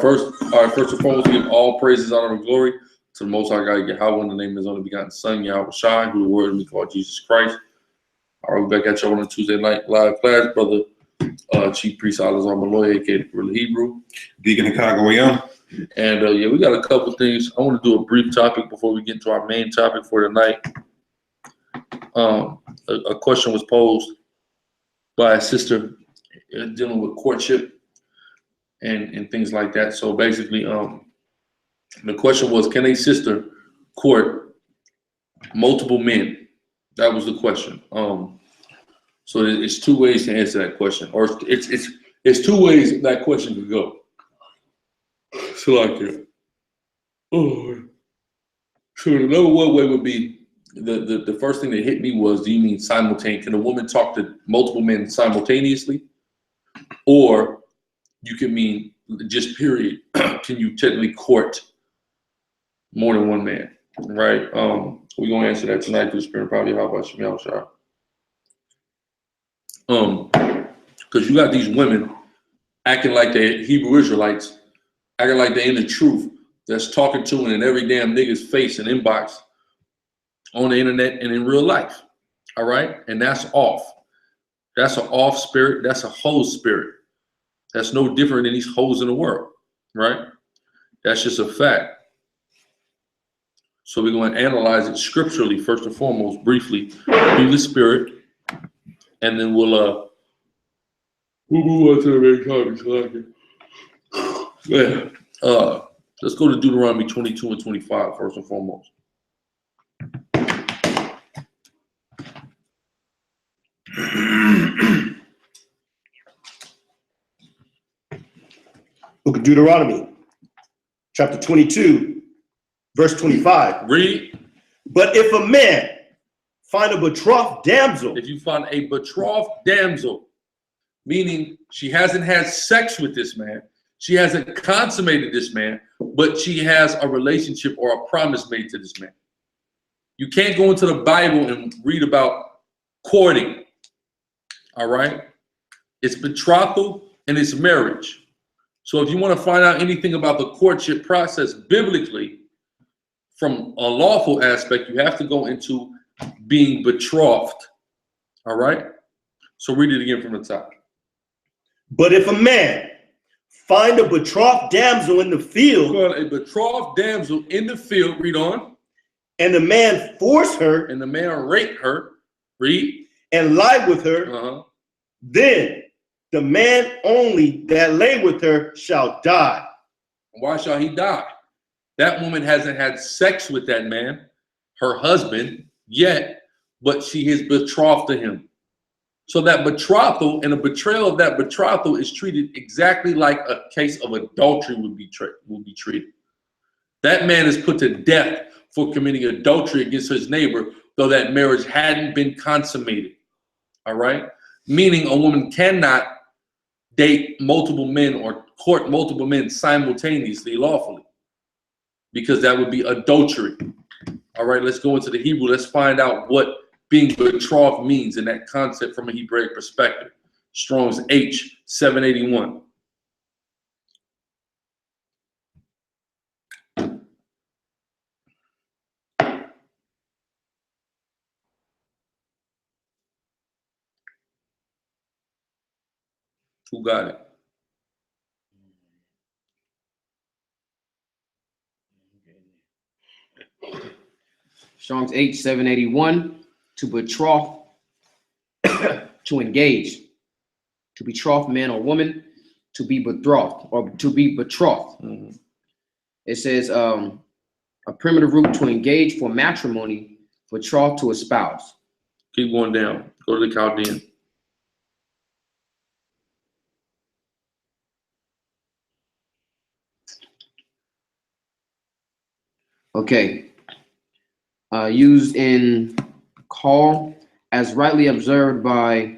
First and foremost, give all praises, honor, and glory to the Most High God, Yahweh, in the name of His only begotten Son, Yahweh Shai, who the Word of me called Jesus Christ. All right, we're back at you on a Tuesday night live class, brother. Chief Priest Alizar Maloy, aka Guerrilla Hebrew, Deacon Young. And yeah, we got a couple things. I want to do a brief topic before we get into our main topic for tonight. A question was posed by a sister dealing with courtship and things like that. So basically, the question was, can a sister court multiple men? That was the question. So it's two ways to answer that question, or it's two ways that question could go. So like that. So the number one way would be the first thing that hit me was, do you mean simultaneous? Can a woman talk to multiple men simultaneously? Or you can mean just period. Can you technically court more than one man? Right? We're gonna answer that tonight through the Spirit, probably how about Shemel Shah. Because you got these women acting like they're Hebrew Israelites, acting like they're in the truth, that's talking to in every damn nigga's face and inbox on the internet and in real life. All right? And that's off. That's an off spirit. That's a hoe spirit. That's no different than these hoes in the world. Right? That's just a fact. So we're going to analyze it scripturally, first and foremost, briefly, through the Spirit. And then we'll move on to the main topic. Yeah. Let's go to Deuteronomy 22 and 25 first and foremost. Book of Deuteronomy, chapter 22, verse 25. Read. But if a man find a betrothed damsel. If you find a betrothed damsel, meaning she hasn't had sex with this man, she hasn't consummated this man, but she has a relationship or a promise made to this man. You can't go into the Bible and read about courting. All right? It's betrothal and it's marriage. So if you want to find out anything about the courtship process biblically, from a lawful aspect, you have to go into being betrothed. All right? So read it again from the top. But if a man find a betrothed damsel in the field. A betrothed damsel in the field, read on. And the man force her. And the man rape her, read. And lie with her. Then the man only that lay with her shall die. Why shall he die? That woman hasn't had sex with that man, her husband, yet, but she is betrothed to him. So that betrothal and a betrayal of that betrothal is treated exactly like a case of adultery would be treated. That man is put to death for committing adultery against his neighbor, though that marriage hadn't been consummated. All right? Meaning a woman cannot date multiple men or court multiple men simultaneously lawfully, because that would be adultery. All right, let's go into the Hebrew. Let's find out what being betrothed means in that concept from a Hebraic perspective. Strong's H 781. Who got it? Strong's H 781, to betroth, to engage, to betroth man or woman, to be betrothed or to be betrothed. It says a primitive root to engage for matrimony, betrothed to a spouse. Keep going down. Go to the Chaldean. Okay. Used in call as rightly observed by,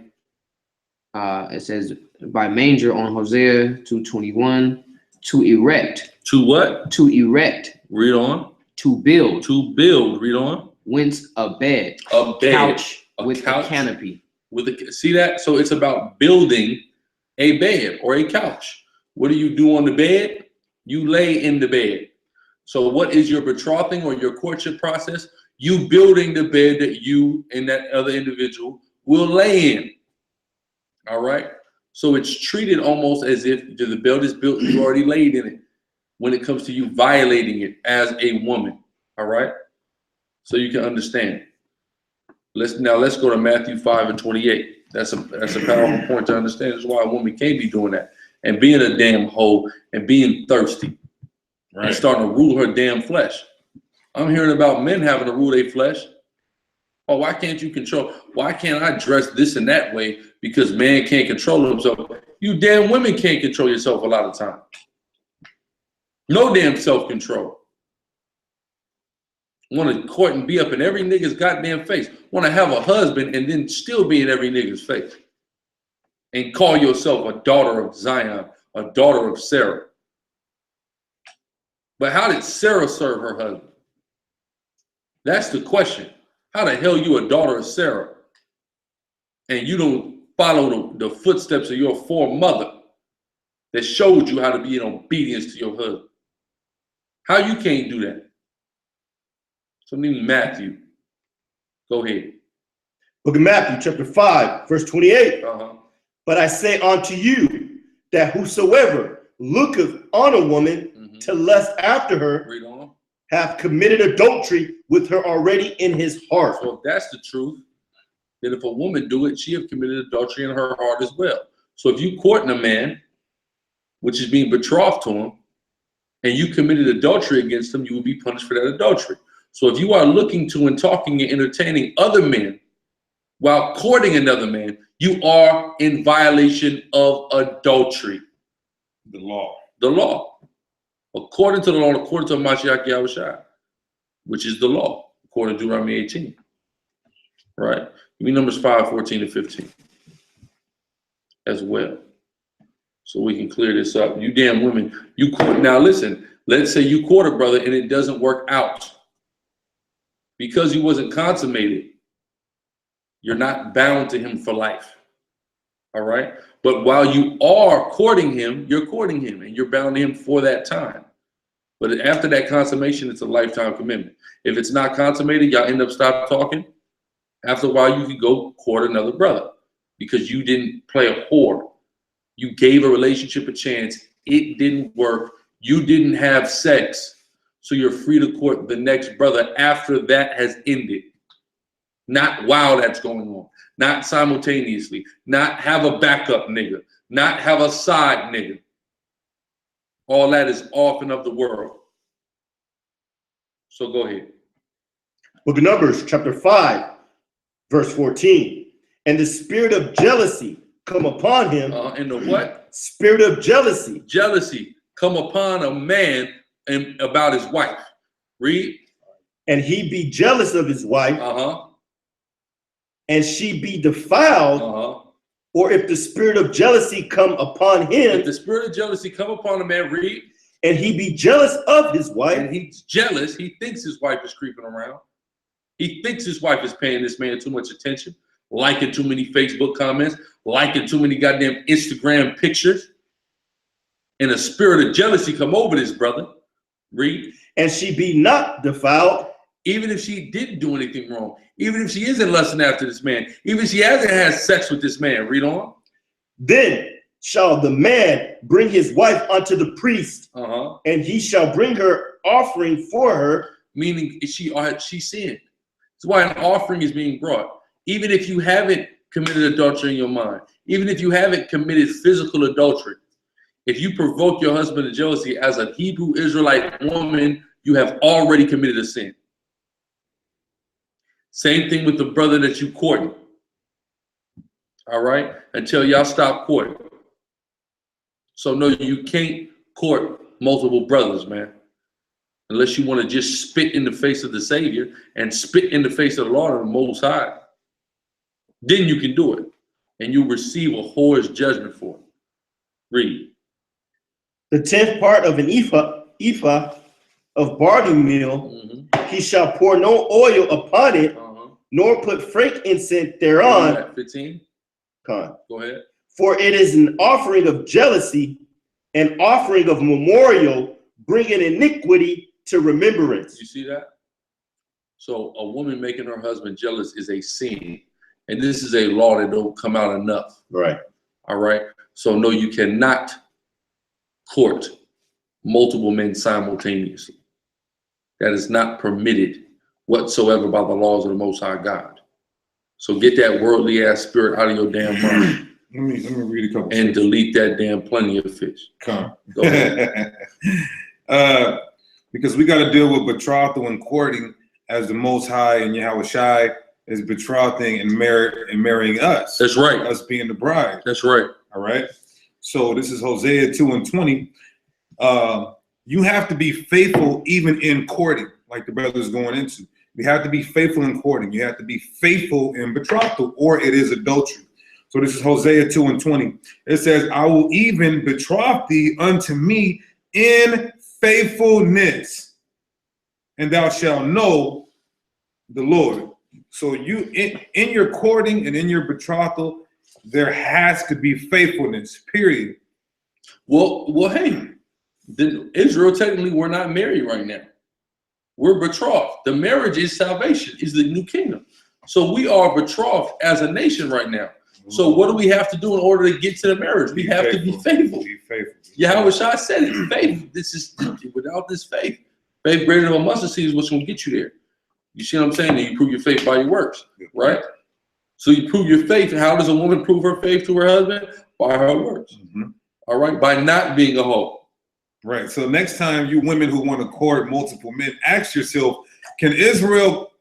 it says by Manger on Hosea 2:21, to erect. To what? To erect. Read on. To build. To build. Read on. Whence a bed. A bed. Couch with couch a canopy. With a, see that? So it's about building a bed or a couch. What do you do on the bed? You lay in the bed. So what is your betrothing or your courtship process? You building the bed that you and that other individual will lay in. All right? So it's treated almost as if the bed is built, you already laid in it when it comes to you violating it as a woman. All right? So you can understand. Let's go to Matthew 5:28. That's a powerful point to understand. That's why a woman can't be doing that and being a damn hoe and being thirsty, right? And starting to rule her damn flesh. I'm hearing about men having to rule their flesh. Oh, why can't you control? Why can't I dress this and that way because man can't control himself? You damn women can't control yourself a lot of time. No damn self-control. Want to court and be up in every nigga's goddamn face. Want to have a husband and then still be in every nigga's face. And call yourself a daughter of Zion, a daughter of Sarah. But how did Sarah serve her husband? That's the question. How the hell you a daughter of Sarah and you don't follow the footsteps of your foremother that showed you how to be in obedience to your husband? How you can't do that? So maybe Matthew. Go ahead. Book of Matthew, chapter 5, verse 28. But I say unto you that whosoever looketh on a woman to lust after her Read on. hath committed adultery with her already in his heart. So if that's the truth, then if a woman do it, she have committed adultery in her heart as well. So if you courting a man, which is being betrothed to him, and you committed adultery against him, you will be punished for that adultery. So if you are looking to and talking and entertaining other men while courting another man, you are in violation of adultery. The law. The law. According to the law, according to Mashiach Yahushua, which is the law, according to Deuteronomy 18. Right? Give me Numbers 5:14-15 as well. So we can clear this up. You damn women, you court. Now listen, let's say you court a brother and it doesn't work out. Because he wasn't consummated, you're not bound to him for life. All right? But while you are courting him, you're courting him and you're bound to him for that time. But after that consummation, it's a lifetime commitment. If it's not consummated, y'all end up stop talking. After a while, you can go court another brother because you didn't play a whore. You gave a relationship a chance. It didn't work. You didn't have sex. So you're free to court the next brother after that has ended. Not while that's going on. Not simultaneously. Not have a backup nigga. Not have a side nigga. All that is off and of the world. So go ahead. Book of Numbers, chapter 5, verse 14. And the spirit of jealousy come upon him. And the what? Spirit of jealousy. Jealousy come upon a man and about his wife. Read. And he be jealous of his wife. And she be defiled. Or if the spirit of jealousy come upon him. If the spirit of jealousy come upon a man, read. And he be jealous of his wife. And he's jealous. He thinks his wife is creeping around. He thinks his wife is paying this man too much attention. Liking too many Facebook comments. Liking too many goddamn Instagram pictures. And a spirit of jealousy come over this brother. Read. And she be not defiled. Even if she didn't do anything wrong. Even if she isn't lusting after this man. Even if she hasn't had sex with this man. Read on. Then shall the man bring his wife unto the priest. And he shall bring her offering for her. Meaning she sinned. That's why an offering is being brought. Even if you haven't committed adultery in your mind. Even if you haven't committed physical adultery. If you provoke your husband to jealousy as a Hebrew Israelite woman, you have already committed a sin. Same thing with the brother that you courting. All right? Until y'all stop courting. So no, you can't court multiple brothers, man. Unless you want to just spit in the face of the Savior and spit in the face of the Lord and the Most High. Then you can do it. And you receive a whore's judgment for it. Read. The 10th part of an ephah of barley meal, he shall pour no oil upon it, nor put frankincense thereon. 15. Go ahead. For it is an offering of jealousy, an offering of memorial, bringing iniquity to remembrance. You see that? So a woman making her husband jealous is a sin. And this is a law that don't come out enough. Right. All right. So no, you cannot court multiple men simultaneously. That is not permitted whatsoever by the laws of the Most High God. So get that worldly ass spirit out of your damn mind. Let me read a couple. And delete that damn plenty of fish. Come. Go ahead. Because we got to deal with betrothal and courting as the Most High and Yahweh Shai is betrothing and marrying us. That's right. Us being the bride. That's right. All right. So this is Hosea 2:20. You have to be faithful even in courting, like the brother's going into. You have to be faithful in courting. You have to be faithful in betrothal, or it is adultery. So this is Hosea 2:20. It says, I will even betroth thee unto me in faithfulness, and thou shalt know the Lord. So you in your courting and in your betrothal, there has to be faithfulness, period. Well, hey, then Israel, technically, we're not married right now. We're betrothed. The marriage is salvation, is the new kingdom. So we are betrothed as a nation right now. So what do we have to do in order to get to the marriage? We have to be faithful. Be faithful. Yahweh Shai said it, faith. This is, without this faith, faith greater than a mustard seed is what's going to get you there. You see what I'm saying? And you prove your faith by your works, right? So you prove your faith. And how does a woman prove her faith to her husband? By her works. All right? By not being a hoe. Right. So next time you women who want to court multiple men, ask yourself, can Israel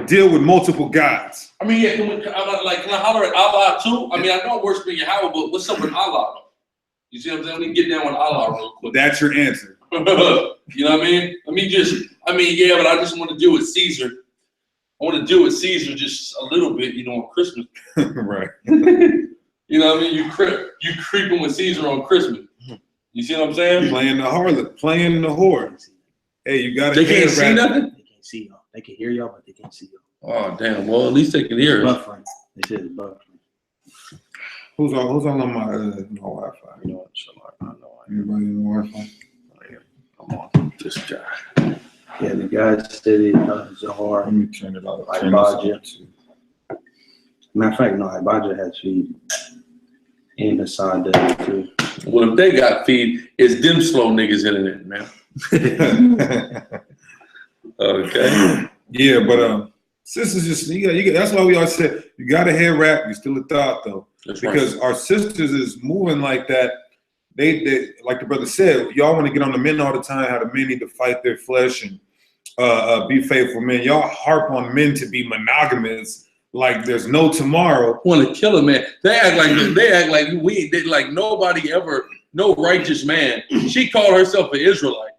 deal with multiple gods? I mean, yeah, can I holler at Allah too? I mean, I know I'm worshiping Yahweh, but what's up with Allah? You see what I'm saying? Let me get down with Allah real quick. That's your answer. You know what I mean? Yeah, but I just want to deal with Caesar. I want to deal with Caesar just a little bit, you know, on Christmas. Right. You know what I mean? You creeping with Caesar on Christmas. You see what I'm saying? Playing the harlot, playing the whore. Hey, you got to. They can't see nothing? They can't see y'all. They can hear y'all, but they can't see y'all. Oh, damn. Well, at least they can hear us. Buffering. They said it's buffering. Who's on my Wi-Fi? You know what? I know. Everybody on Wi-Fi? Come on, this guy. Yeah, the guy said it, Zahar. Let me turn it off. Matter of fact, no, Abijah has feed. And the side does too. Well, if they got feed, it's them slow niggas internet, man. Okay. Yeah, but sisters just that's why we always said you got a hair wrap, you still a thought though. That's because right. Our sisters is moving like that. They like the brother said, y'all want to get on the men all the time, how the men need to fight their flesh and be faithful men. Y'all harp on men to be monogamous like there's no tomorrow. Want to kill a man. They act like nobody ever, no righteous man. She called herself an Israelite.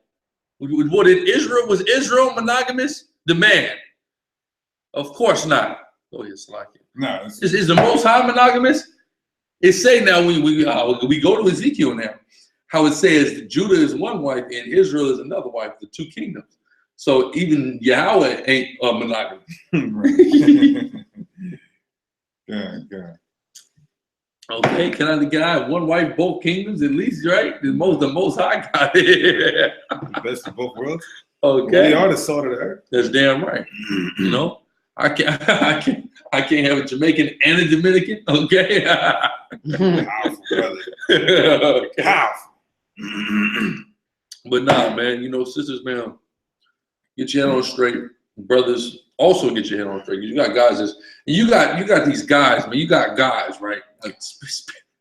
Was Israel monogamous? The man. Of course not. Go ahead, Slacky. No, Is the Most High monogamous? It say now we go to Ezekiel now, how it says Judah is one wife and Israel is another wife, the two kingdoms. So even Yahweh ain't monogamous. God. Okay, can I have one wife, both kingdoms at least, right? The most high God. The best of both worlds. Okay. We are the salt of the earth. That's damn right. You know, I can't have a Jamaican and a Dominican. Okay. Powerful, brother. Okay. Powerful. But nah, man, you know, sisters, man, get your head on straight. Brothers, also get your head on straight. You got guys you got these guys, man. You got guys, right? Like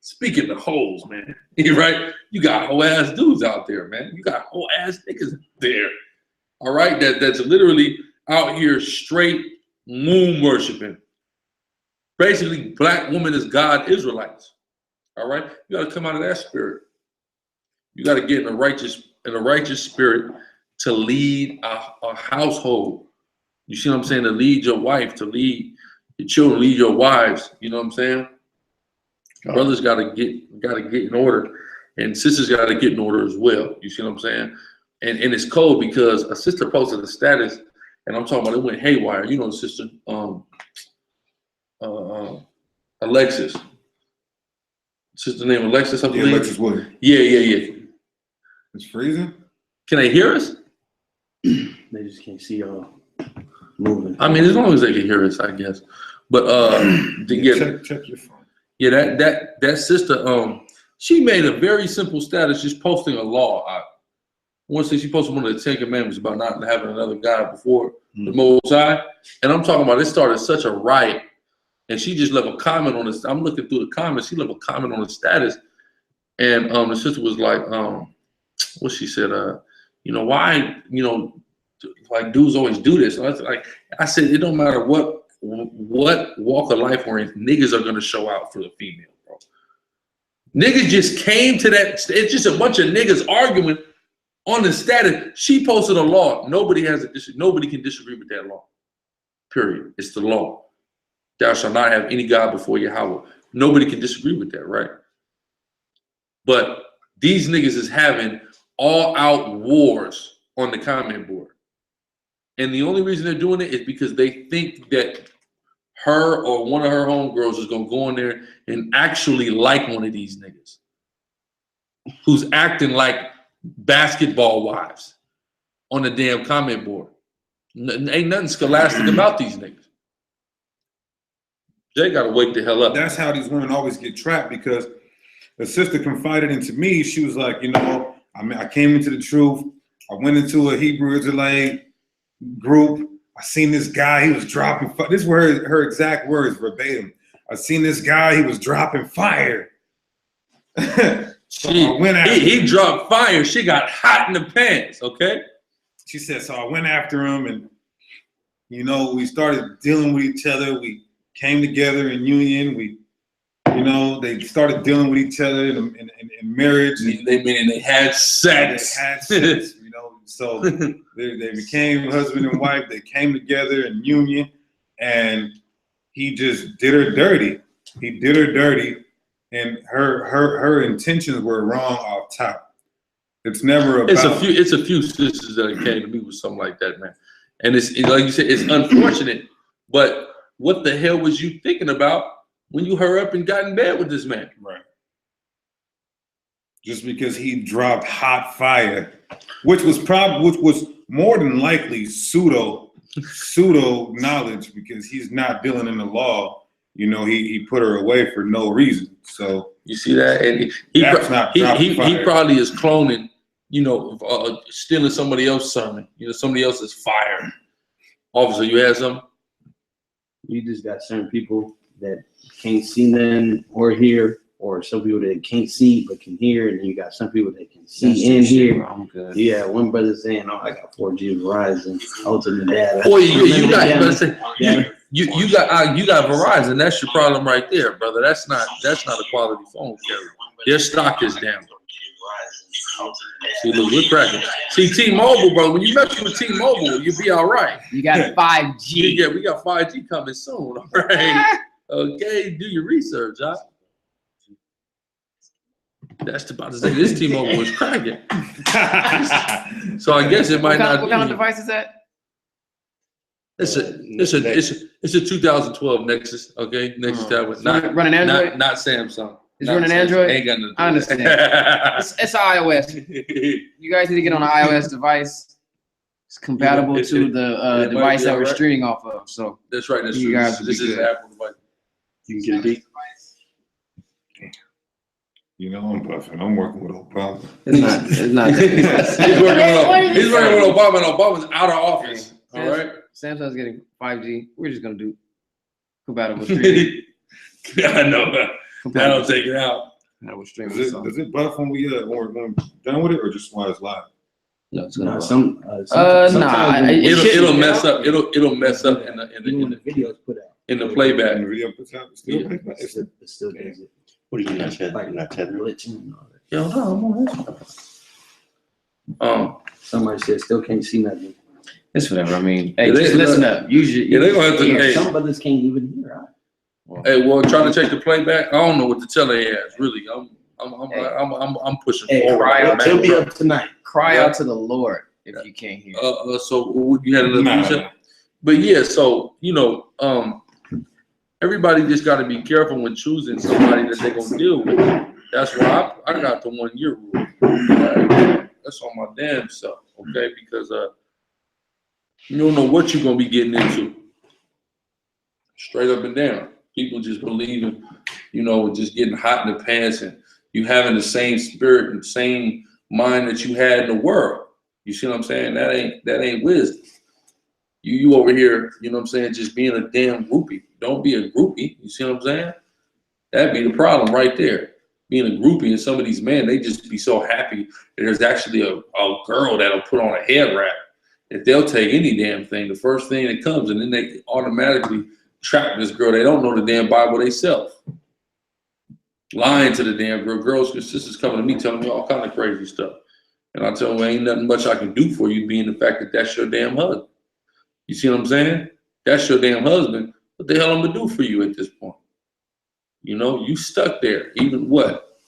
speaking of hoes, man. Right? You got whole ass dudes out there, man. You got whole ass niggas there. All right, that's literally out here straight moon worshiping. Basically, black woman is God Israelites. All right, you got to come out of that spirit. You got to get in a righteous spirit to lead a household. You see what I'm saying? To lead your wife, to lead your children, lead your wives. You know what I'm saying? Brothers got to get in order, and sisters got to get in order as well. You see what I'm saying? And it's cold because a sister posted a status, and I'm talking about it went haywire. You know, the sister, Alexis. Sister named Alexis, I Yeah, believe. Alexis Wood. Yeah. It's freezing. Can they hear us? They just can't see y'all moving. I mean, as long as they can hear us, I guess. But Check your phone. Yeah, that sister, she made a very simple status, just posting a law. One say she posted one of the 10 Commandments about not having another God before the Most High, and I'm talking about it started such a riot, and she just left a comment on this. I'm looking through the comments. She left a comment on the status, and the sister was like, what she said, why, like dudes always do this. And I said, it don't matter what walk of life we're in, niggas are gonna show out for the female, bro. Niggas just came to that. It's just a bunch of niggas arguing on the status. She posted a law. Nobody can disagree with that law. Period. It's the law. Thou shalt not have any God before Yahweh. Nobody can disagree with that, right? But these niggas is having all-out wars on the comment board. And the only reason they're doing it is because they think that her or one of her homegirls is gonna go in there and actually like one of these niggas who's acting like basketball wives on the damn comment board. Ain't nothing scholastic about these niggas. They gotta wake the hell up. That's how these women always get trapped, because the sister confided into me. She was like, I came into the truth. I went into a Hebrew Israelite group. I seen this guy, he was dropping fire. This were her exact words, verbatim. I seen this guy, he was dropping fire. So he dropped fire. She got hot in the pants, okay? She said, so I went after him, and we started dealing with each other. We came together in union. They started dealing with each other in marriage. They had sex. They had sex, So they became husband and wife. They came together in union, and he just did her dirty. He did her dirty, and her intentions were wrong off top. It's never about. It's a few sisters that came to me with something like that, man. And it's like you said, it's unfortunate. But what the hell was you thinking about when you hurry up and got in bed with this man? Right. Just because he dropped hot fire, which was more than likely pseudo knowledge, because he's not dealing in the law. He put her away for no reason. So you see that, and he probably is cloning, stealing somebody else's sermon, somebody else's fire. Officer, you had something? You just got certain people that can't see nothing or hear, or some people that can't see but can hear, and then you got some people that can see and hear. I'm good. Yeah, one brother saying, "Oh, I got 4G Verizon, ultimate data." Boy, you got Verizon. That's your problem right there, brother. That's not a quality phone carrier. Their stock is down. See, look, we're cracking. See, T-Mobile, bro. When you mess with T-Mobile, you'll be all right. You got 5G. Yeah, we got 5G coming soon. All right. Okay, do your research, huh? That's about to say this T-Mobile is cracking. So I guess it might not. What kind of device is that? It's a 2012 Nexus. Okay, Nexus tablet. Not running Android. Not Samsung. It's running Android. Ain't got nothing. I understand. it's iOS. You guys need to get on an iOS device. It's compatible to the device that we're streaming off of. So that's right. That's you true. guys This is an Apple device. You can get a beat. I'm buffing. I'm working with Obama. It's not. He's working with Obama, and Obama's out of office. All right. Samsung's getting 5G. We're just gonna do compatible streaming. I know. That'll take it out. Compatible streaming. Does it buff when we're done with it, or just while it's live? No, it's gonna. It'll mess up. It'll mess up in the videos put out. In the playback. And the video puts out. It still does it. What do you mean? Not tethered. Yo, no, I'm on this. Somebody said still can't see nothing. It's whatever. I mean, hey, just listen up. Usually, they're gonna have to. Hey, some brothers can't even hear. Hey, well, trying to check the playback. I don't know what to tell their ass. Really, I'm pushing forward. Cry out It'll be up tonight. Cry out to the Lord if you can't hear. So you had another feature? But yeah, so everybody just got to be careful when choosing somebody that they're gonna deal with. That's why I got the 1 year rule. Right? That's on my damn self, okay? Because you don't know what you're gonna be getting into. Straight up and down. People just believing, you know, just getting hot in the pants and you having the same spirit and same mind that you had in the world. You see what I'm saying? That ain't wisdom. You over here, you know what I'm saying, just being a damn groupie. Don't be a groupie. You see what I'm saying? That'd be the problem right there. Being a groupie, and some of these men, they just be so happy that there's actually a girl that'll put on a head wrap. If they'll take any damn thing, the first thing that comes, and then they automatically trap this girl. They don't know the damn Bible themselves. Lying to the damn girl. Girls and sisters coming to me telling me all kind of crazy stuff. And I tell them, ain't nothing much I can do for you, being the fact that that's your damn husband. You see what I'm saying? That's your damn husband. What the hell I'm gonna do for you at this point? You know, you stuck there. Even what?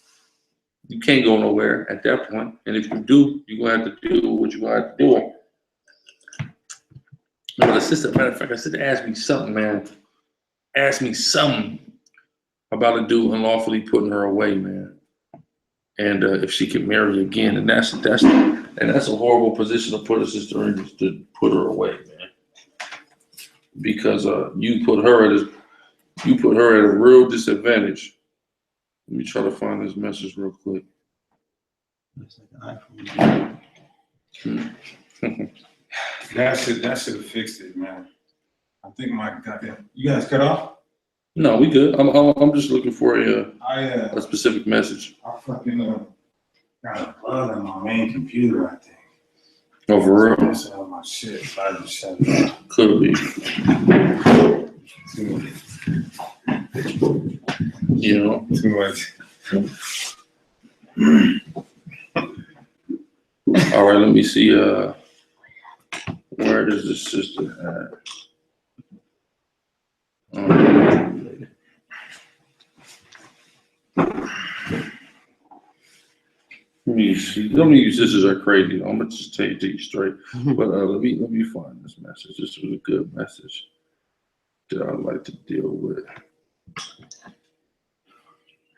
You can't go nowhere at that point. And if you do, you're gonna have to do what you're gonna have to do. But a sister, matter of fact, a sister asked me something, man. Asked me something about a dude unlawfully putting her away, man. And if she could marry again, and that's a horrible position to put a sister in, just to put her away, man. Because you put her at a real disadvantage. Let me try to find this message real quick. That should have fixed it, man. I think my goddamn. You guys cut off? No, we good. I'm just looking for a specific message. I fucking got a bug on my main computer, I think. Oh, for real? That's all my shit. So I just shut it off. Could be. You know? Too much. All right, let me see. Where does this sister at? Let me see. Some of you sisters are crazy. I'm gonna just tell you straight. But let me find this message. This was a good message that I'd like to deal with.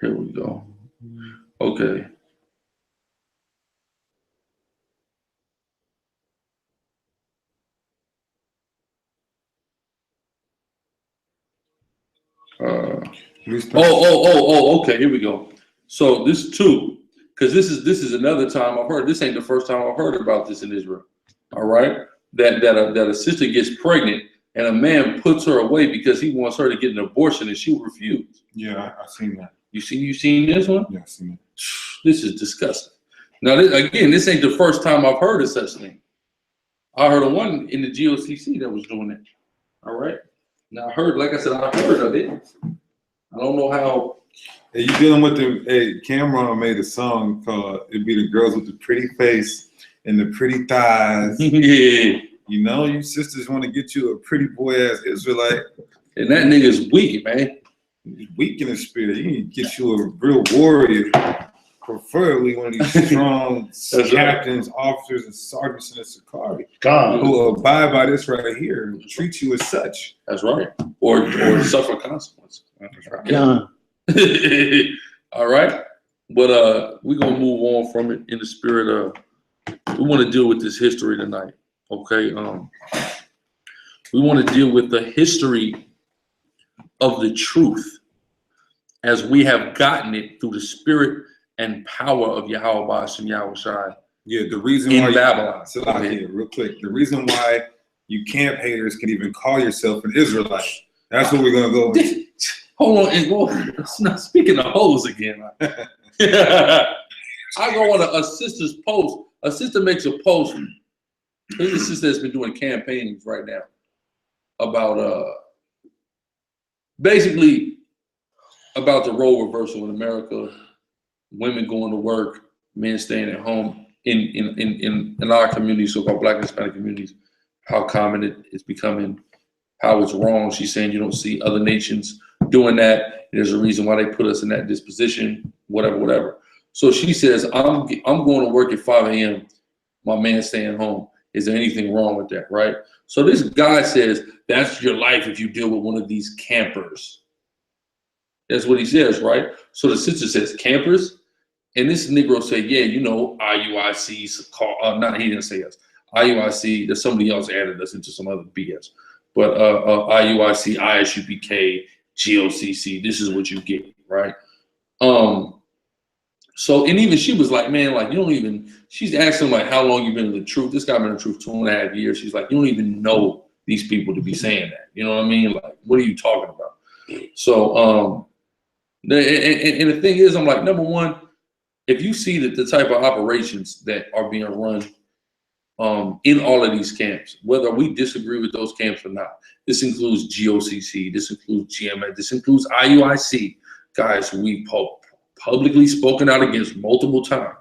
Here we go. Okay. Okay, here we go. So this too, because this is another time I've heard. This ain't the first time I've heard about this in Israel. All right, that a sister gets pregnant and a man puts her away because he wants her to get an abortion and she refused. Yeah, I've seen that. You seen this one? Yeah, I've seen it. This is disgusting. Now, this ain't the first time I've heard of such thing. I heard of one in the GOCC that was doing it. All right. Now I heard, like I said, I heard of it. I don't know how. Hey, you dealing with Cameron made a song called "It'd Be the Girls with the Pretty Face and the Pretty Thighs." Yeah. You know, you sisters want to get you a pretty boy ass Israelite. And that nigga's weak, man. He's weak in the spirit. You need to get you a real warrior. Preferably one of these strong captains, officers, and sergeants in the SICARRI who abide by this right here and treat you as such. That's right. Or suffer consequences. That's right. Yeah. All right. But we're gonna move on from it in the spirit of we want to deal with this history tonight. Okay. We want to deal with the history of the truth as we have gotten it through the spirit and power of Yahweh and Yahushai. Yeah, the reason in why Babylon. So here, real quick, the reason why you camp haters can even call yourself an Israelite. That's what we're gonna go with. Hold on, and go. Speaking of hoes again. I go on a sister's post. A sister makes a post. This is a sister that's been doing campaigns right now about basically about the role reversal in America. Women going to work, men staying at home in our communities, so-called Black and Hispanic communities, how common it's becoming, how it's wrong. She's saying you don't see other nations doing that. There's a reason why they put us in that disposition, whatever. So she says, I'm going to work at 5 a.m. My man staying home. Is there anything wrong with that, right? So this guy says, that's your life if you deal with one of these campers. That's what he says, right? So the sister says campers, and this Negro said, yeah, you know, IUIC, not he didn't say us. IUIC, there's somebody else added us into some other BS. But IUIC, ISUPK, GOCC, this is what you get, right? So, and even she was like, man, like, you don't even, she's asking like, how long you been in the truth? This guy been in the truth 2.5 years. She's like, you don't even know these people to be saying that. You know what I mean? Like, what are you talking about? So, and the thing is, I'm like, number one, if you see that the type of operations that are being run in all of these camps, whether we disagree with those camps or not, this includes GOCC, this includes GMS, this includes IUIC. Guys, we publicly spoken out against multiple times.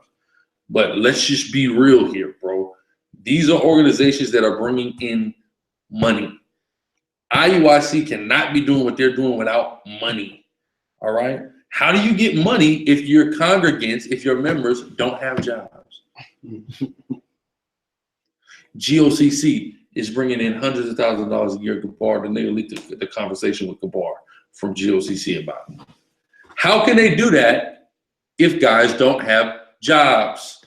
But let's just be real here, bro. These are organizations that are bringing in money. IUIC cannot be doing what they're doing without money. All right? How do you get money if your congregants, if your members don't have jobs? GOCC is bringing in hundreds of thousands of dollars a year. Gabar, and they leaked the conversation with Gabar from GOCC about it. How can they do that if guys don't have jobs?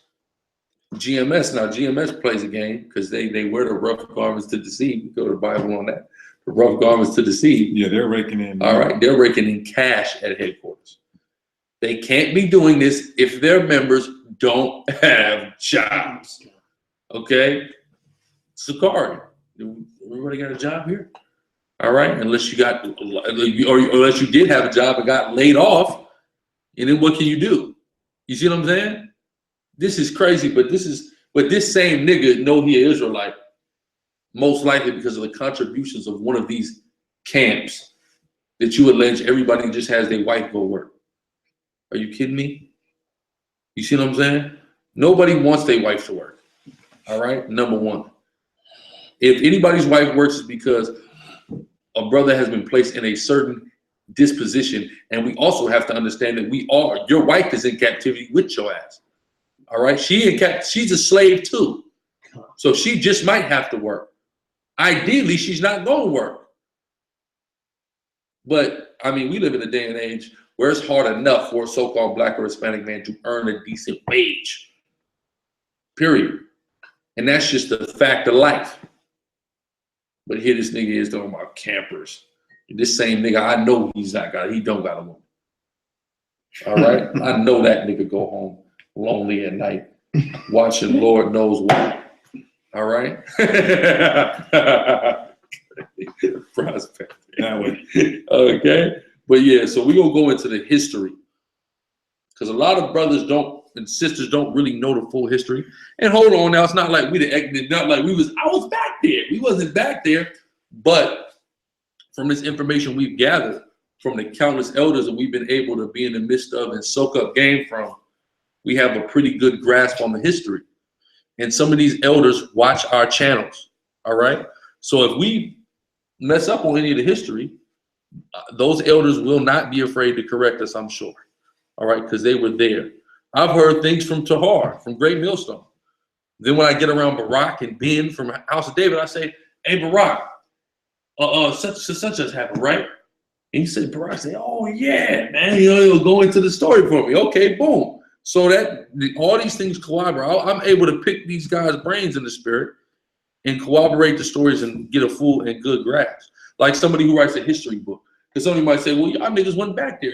GMS, now GMS plays a game because they wear the rough garments to deceive. We go to the Bible on that. The rough garments to deceive. Yeah, they're raking in. All right, they're raking in cash at headquarters. They can't be doing this if their members don't have jobs. Okay? SICARRI, everybody got a job here? All right, unless you got, or unless you did have a job and got laid off, and then what can you do? You see what I'm saying? This is crazy, but this same nigga know he an Israelite, most likely because of the contributions of one of these camps that you allege everybody just has their wife go work. Are you kidding me? You see what I'm saying? Nobody wants their wife to work. All right, number one. If anybody's wife works, it's because a brother has been placed in a certain disposition, and we also have to understand that your wife is in captivity with your ass. All right, she's a slave too, so she just might have to work. Ideally, she's not going to work, but I mean, we live in a day and age where it's hard enough for a so-called Black or Hispanic man to earn a decent wage. Period, and that's just the fact of life. But here this nigga is talking about campers. This same nigga, I know he don't got a woman. All right? I know that nigga go home lonely at night, watching Lord knows what. All right? Prospect. That way. Okay? But yeah, so we're going to go into the history. Because a lot of brothers and sisters don't really know the full history. And hold on now, it's not like I was back there. We wasn't back there. But from this information we've gathered from the countless elders that we've been able to be in the midst of and soak up game from, we have a pretty good grasp on the history. And some of these elders watch our channels. All right. So if we mess up on any of the history, those elders will not be afraid to correct us, I'm sure. All right, because they were there. I've heard things from Tahar, from Great Millstone. Then when I get around Barak and Ben from House of David, I say, hey, Barak, such as happened, right? And he said, Barak say, oh, yeah, man, he'll go into the story for me. Okay, boom. So that all these things collaborate. I'm able to pick these guys' brains in the spirit and corroborate the stories and get a full and good grasp. Like somebody who writes a history book. Because somebody might say, well, y'all niggas went back there.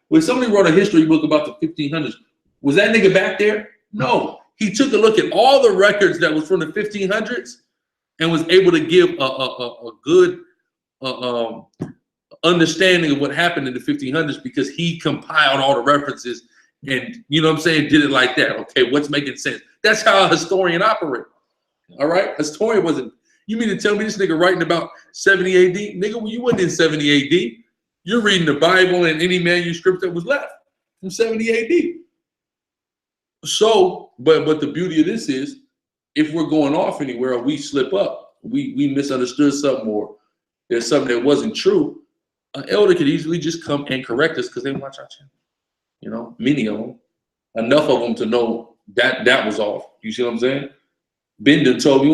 When somebody wrote a history book about the 1500s, was that nigga back there? No. He took a look at all the records that was from the 1500s and was able to give a good understanding of what happened in the 1500s because he compiled all the references and, you know what I'm saying, did it like that. Okay, what's making sense? That's how a historian operates. All right? A historian wasn't, you mean to tell me this nigga writing about 70 AD? Nigga, well, you wasn't in 70 AD. You're reading the Bible and any manuscript that was left from 70 AD. So, but the beauty of this is, if we're going off anywhere or we slip up, we misunderstood something or there's something that wasn't true, an elder could easily just come and correct us because they watch our channel. You know, many of them, enough of them to know that that was off. You see what I'm saying? Ben done told me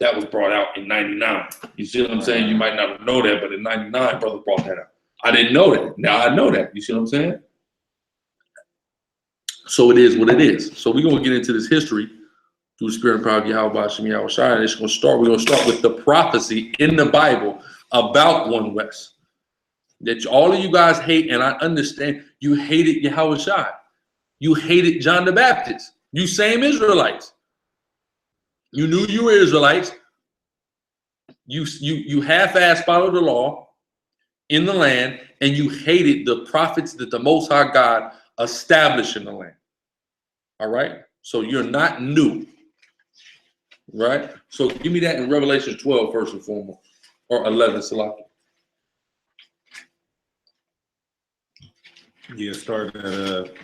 that was brought out in 99. You see what I'm saying? You might not know that, but in 99, brother brought that out. I didn't know that. Now I know that. You see what I'm saying? So it is what it is. So we're gonna get into this history through the spirit and power of Yahweh Shem Yahushua. And it's gonna start. We're gonna start with the prophecy in the Bible about One West. That all of you guys hate, and I understand you hated Yahushua. You hated John the Baptist. You same Israelites. You knew you were Israelites. You half-ass followed the law in the land, and you hated the prophets that the Most High God established in the land. All right? So you're not new. Right? So give me that in Revelation 12, first and foremost. Or 11, Salaki. Yeah, start at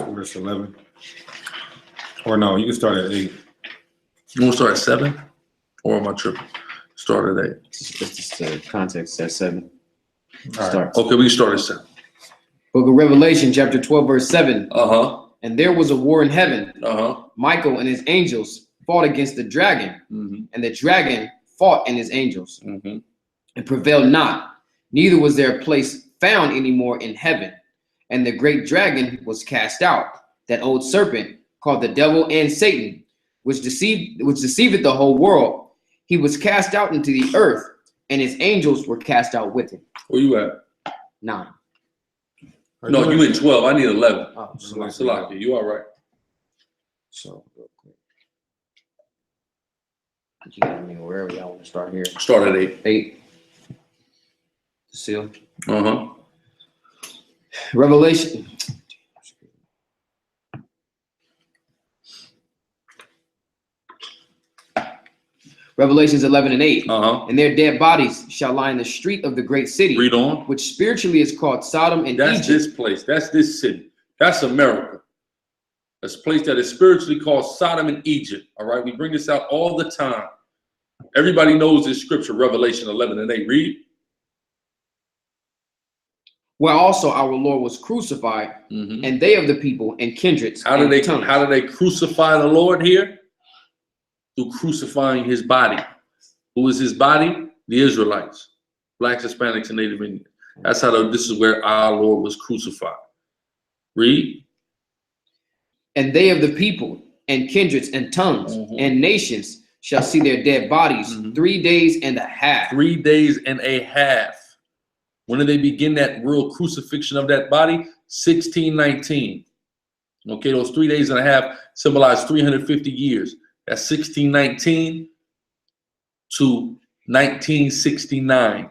verse 11. Or no, you can start at 8. You want to start at 7? Or am I tripping? Start at 8. It's the context at 7. All Start. Okay, we can start at 7. Book of Revelation, chapter 12, verse 7. Uh-huh. And there was a war in heaven. Uh-huh. Michael and his angels fought against the dragon, Mm-hmm. and the dragon fought and his angels, Mm-hmm. and prevailed not. Neither was there a place found any more in heaven. And the great dragon was cast out, that old serpent called the devil and Satan, which deceiveth the whole world. He was cast out into the earth, and his angels were cast out with him. Where you at? 9. No, you in 12. I need 11. Oh, Salaki, you all right? so real quick. You got me wherever y'all want to start here. Start at 8. 8. The seal. Uh-huh. Revelation. Revelations 11 and 8. Uh-huh. And their dead bodies shall lie in the street of the great city, Read on. which spiritually is called Sodom and That's Egypt. this place. That's this city. That's America. That's a place that is spiritually called Sodom and Egypt. All right. We bring this out all the time. Everybody knows this scripture, Revelation 11 and 8. Read. Where also our Lord was crucified, Mm-hmm. and they of the people and kindreds. How and do tongues. they crucify the Lord here? Through crucifying his body. Who is his body? The Israelites, blacks, Hispanics, and Native Indians. That's how this is where our Lord was crucified. Read. And they of the people and kindreds and tongues Mhm. and nations shall see their dead bodies Mhm. 3 days and a half. 3 days and a half. When did they begin that real crucifixion of that body? 1619. Okay, those 3 days and a half symbolize 350 years. That's 1619 to 1969.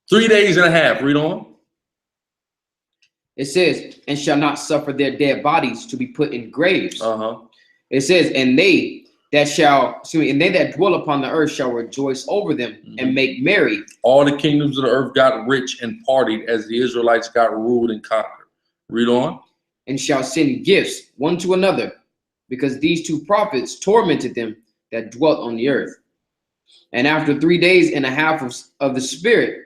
3 days and a half. Read on. It says, and shall not suffer their dead bodies to be put in graves. Uh-huh. It says, and they that dwell upon the earth shall rejoice over them and make merry. All the kingdoms of the earth got rich and partied as the Israelites got ruled and conquered. Read on. And shall send gifts one to another, because these two prophets tormented them that dwelt on the earth. And after 3 days and a half of the spirit,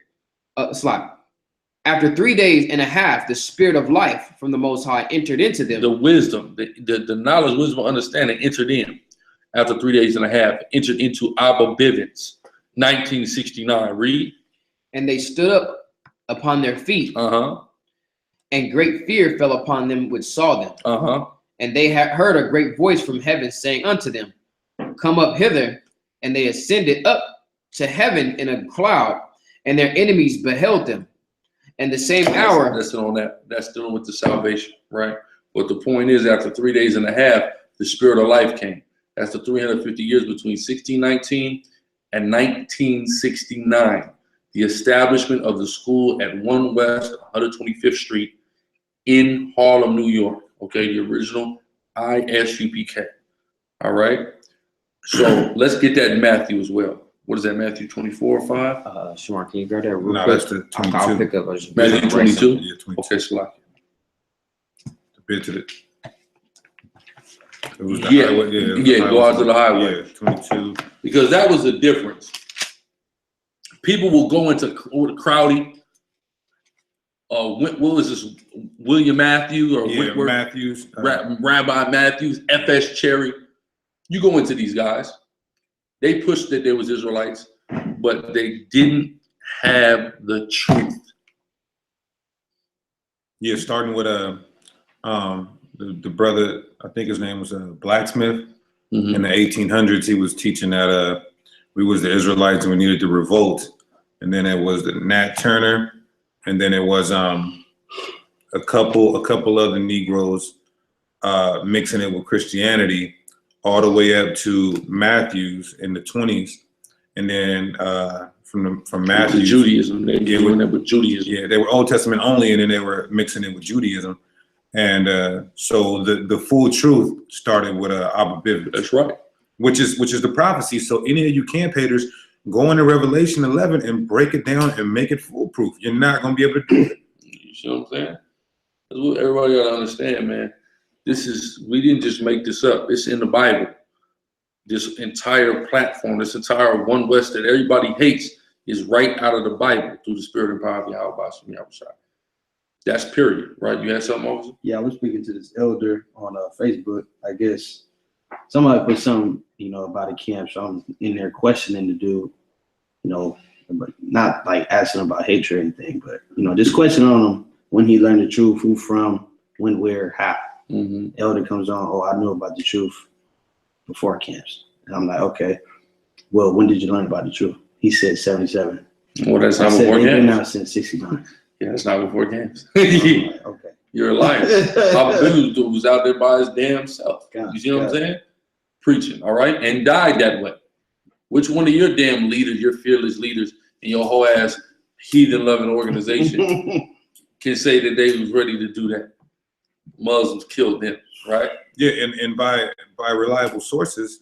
after 3 days and a half, the spirit of life from the Most High entered into them. The wisdom, the knowledge, wisdom, understanding entered in after 3 days and a half, entered into Abba Bivens, 1969. Read. And they stood up upon their feet, Uh-huh. and great fear fell upon them which saw them. Uh-huh. And they had heard a great voice from heaven saying unto them, come up hither. And they ascended up to heaven in a cloud, and their enemies beheld them. And the same hour. That's on that. That's dealing with the salvation, right? But the point is, after 3 days and a half, the spirit of life came. That's the 350 years between 1619 and 1969. The establishment of the school at 1 West 125th Street in Harlem, New York. Okay, the original ISUPK. All right. So let's get that in Matthew as well. What is that, Matthew 24 or 5? Shamar, can you grab that real No, quick? that's the I'll 22. pick up. Matthew 22? Yeah, 22. Okay, Salaki. The bit to the. It was the Yeah, highway, it was the yeah, go out to the highway. Yeah, 22. Because that was the difference. People will go into Crowdy. What was this? William Matthews or Yeah, Whitworth, Matthews. Rabbi Matthews, F.S. Cherry. You go into these guys. They pushed that there was Israelites, but they didn't have the truth. Yeah, starting with the brother, I think his name was Blacksmith. In the 1800s, he was teaching that we was the Israelites and we needed to revolt. And then it was the Nat Turner, and then it was a couple other Negroes mixing it with Christianity, all the way up to Matthews in the 20s, and then from Matthews, Judaism. They were doing that with Judaism. Yeah, they were Old Testament only, and then they were mixing it with Judaism. And so the full truth started with Abba Bivens. That's right. Which is the prophecy. So any of you camp haters, go into Revelation 11 and break it down and make it foolproof. You're not going to be able to do it. You see what I'm saying? That's what everybody got to understand, man. We didn't just make this up. It's in the Bible. This entire platform, this entire One West that everybody hates is right out of the Bible through the Spirit and power of Yahweh. That's period, right? You had something, officer? Yeah, I was speaking to this elder on Facebook. I guess somebody put something, about a camp, so I'm in there questioning the dude, but not like asking about hatred or anything, but just questioning on him when he learned the truth, who from, when, where, how. Elder comes on, oh, I knew about the truth before camps. And I'm like, okay, well, when did you learn about the truth? He said 77. Well, that's not before camps. Been camps. out since 69. Yeah, that's not before camps. Like, okay. You're a liar. Papa Bivens was out there by his damn self. You see what I'm saying? Preaching, all right? And died that way. Which one of your damn leaders, your fearless leaders, and your whole ass heathen-loving organization can say that they was ready to do that? Muslims killed them, right? Yeah, and by reliable sources,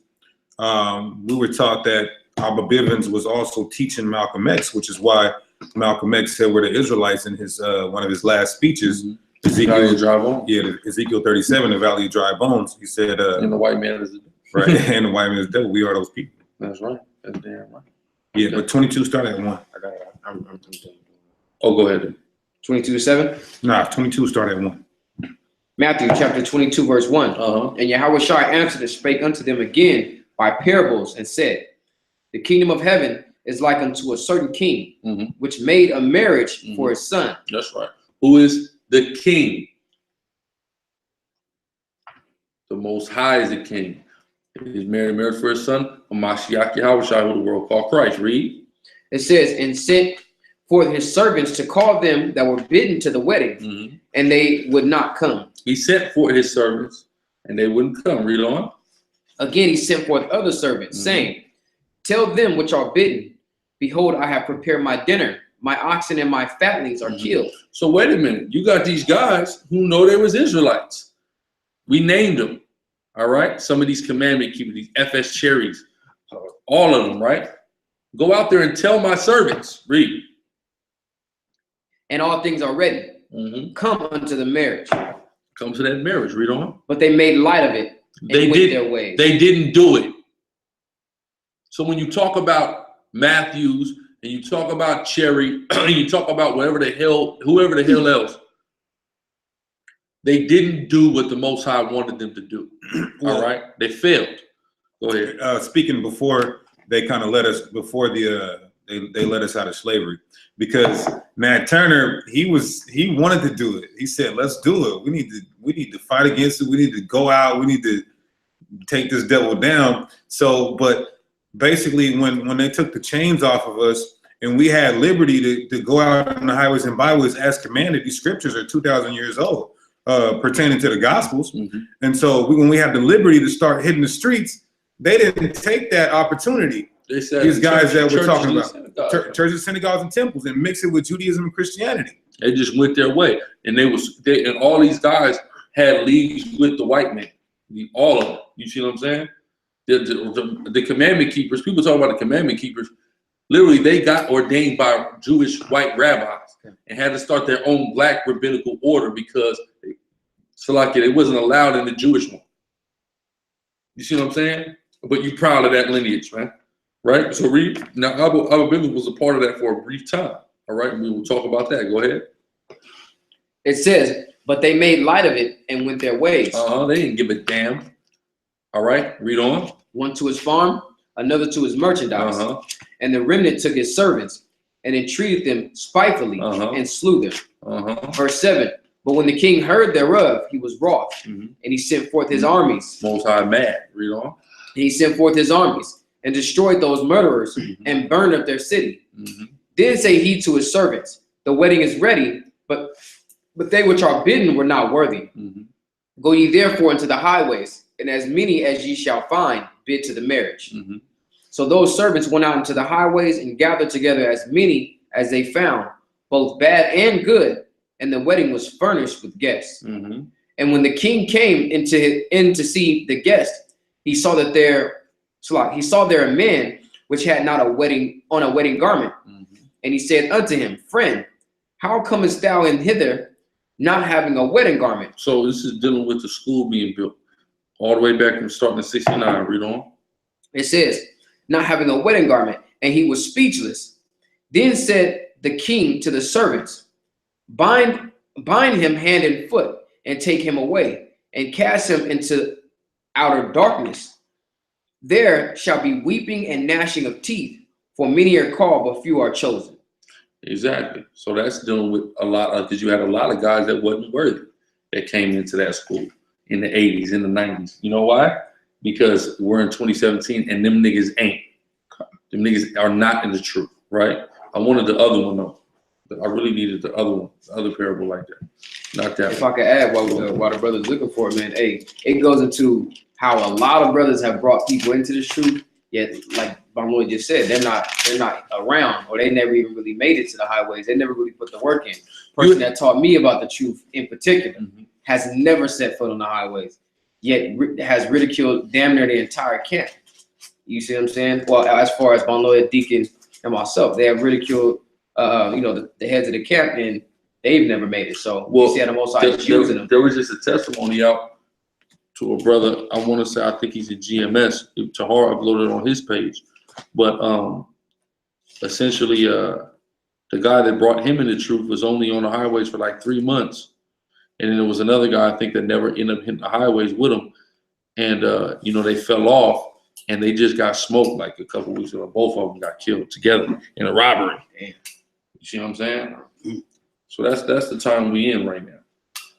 we were taught that Abba Bivens was also teaching Malcolm X, which is why Malcolm X said we're the Israelites in his one of his last speeches. Ezekiel, Dry Bones. Yeah, Ezekiel 37, the Valley of Dry Bones. He said, and the white man is the right, and the white man is the devil. We are those people. That's right. That's damn right. Yeah, but 22 started at 1. Oh, go ahead. 22:7. Nah, 22 started at 1. Matthew chapter 22, verse 1. And Yahweh answered and spake unto them again by parables and said, the kingdom of heaven is like unto a certain king, which made a marriage for his son. That's right. Who is the king? The Most High is the king. He's married for his son, a Mashiach Yahweh, who the world called Christ. Read. It says, and sent forth his servants to call them that were bidden to the wedding, and they would not come. He sent forth his servants, and they wouldn't come. Read on. Again, he sent forth other servants, saying, tell them which are bidden, behold, I have prepared my dinner. My oxen and my fatlings are killed. So wait a minute. You got these guys who know they was Israelites. We named them. All right. Some of these commandment keepers, these FS cherries, all of them, right? Go out there and tell my servants. Read. And all things are ready. Come unto the marriage. Come to that marriage. Read on. But they made light of it. They went did their ways. They didn't do it. So when you talk about Matthews and you talk about Cherry, and you talk about whoever the hell else, they didn't do what the Most High wanted them to do. All right, they failed. Go ahead. Speaking before they kind of let us, before they let us out of slavery, because Nat Turner, he wanted to do it. He said, let's do it. We need to fight against it. We need to go out. We need to take this devil down. So, but basically when they took the chains off of us and we had liberty to go out on the highways and byways as commanded, these scriptures are 2,000 years old, pertaining to the Gospels. And so when we had the liberty to start hitting the streets, they didn't take that opportunity. They said these guys that we're talking about, churches, synagogues, and temples, and mix it with Judaism and Christianity. They just went their way, and and all these guys had leagues with the white man, all of them. You see what I'm saying? The commandment keepers. People talk about the commandment keepers. Literally, they got ordained by Jewish white rabbis and had to start their own black rabbinical order because it wasn't allowed in the Jewish one. You see what I'm saying? But you're proud of that lineage, man. Right? So read. Now, Abba Bivens was a part of that for a brief time. All right? We will talk about that. Go ahead. It says, but they made light of it and went their ways. They didn't give a damn. All right? Read on. One to his farm, another to his merchandise. And the remnant took his servants and entreated them spitefully and slew them. Verse 7. But when the king heard thereof, he was wroth, Mhm. and he sent forth his armies. Most High mad. Read on. And he sent forth his armies and destroyed those murderers and burned up their city. Mhm. Then say he to his servants, the wedding is ready, but they which are bidden were not worthy. Mhm. Go ye therefore into the highways, and as many as ye shall find, bid to the marriage. Mhm. So those servants went out into the highways and gathered together as many as they found, both bad and good, and the wedding was furnished with guests. Mhm. And when the king came in to see the guest, he saw there a man which had not a wedding garment. Mhm. And he said unto him, Friend, how comest thou in hither, not having a wedding garment? So this is dealing with the school being built all the way back from starting in 69. Read on. It says, not having a wedding garment, and he was speechless. Then said the king to the servants, bind him hand and foot, and take him away, and cast him into outer darkness. There shall be weeping and gnashing of teeth, for many are called, but few are chosen. Exactly. So that's dealing with a lot of, because you had a lot of guys that wasn't worthy that came into that school in the 80s, in the 90s. You know why? Because we're in 2017 and them niggas ain't. Them niggas are not in the truth, right? I wanted the other one though. I really needed the other one, the other parable like that. Not that If one. I could add while the brother's looking for it, man, hey, it goes into how a lot of brothers have brought people into this truth, yet like Bamboy just said, they're not around, or they never even really made it to the highways. They never really put the work in. Person that taught me about the truth in particular has never set foot on the highways, yet has ridiculed damn near the entire camp. You see what I'm saying? Well, as far as Bamboy, Deacon, and myself, they have ridiculed the heads of the camp, and they've never made it. So we see how the Most High is using them. There was just a testimony out to a brother. I want to say, I think he's in GMS. Tahar uploaded it on his page, but essentially, the guy that brought him into truth was only on the highways for like 3 months, and then there was another guy I think that never ended up hitting the highways with him, and they fell off. And they just got smoked like a couple weeks ago. Both of them got killed together in a robbery. Damn. You see what I'm saying? So that's the time we in right now.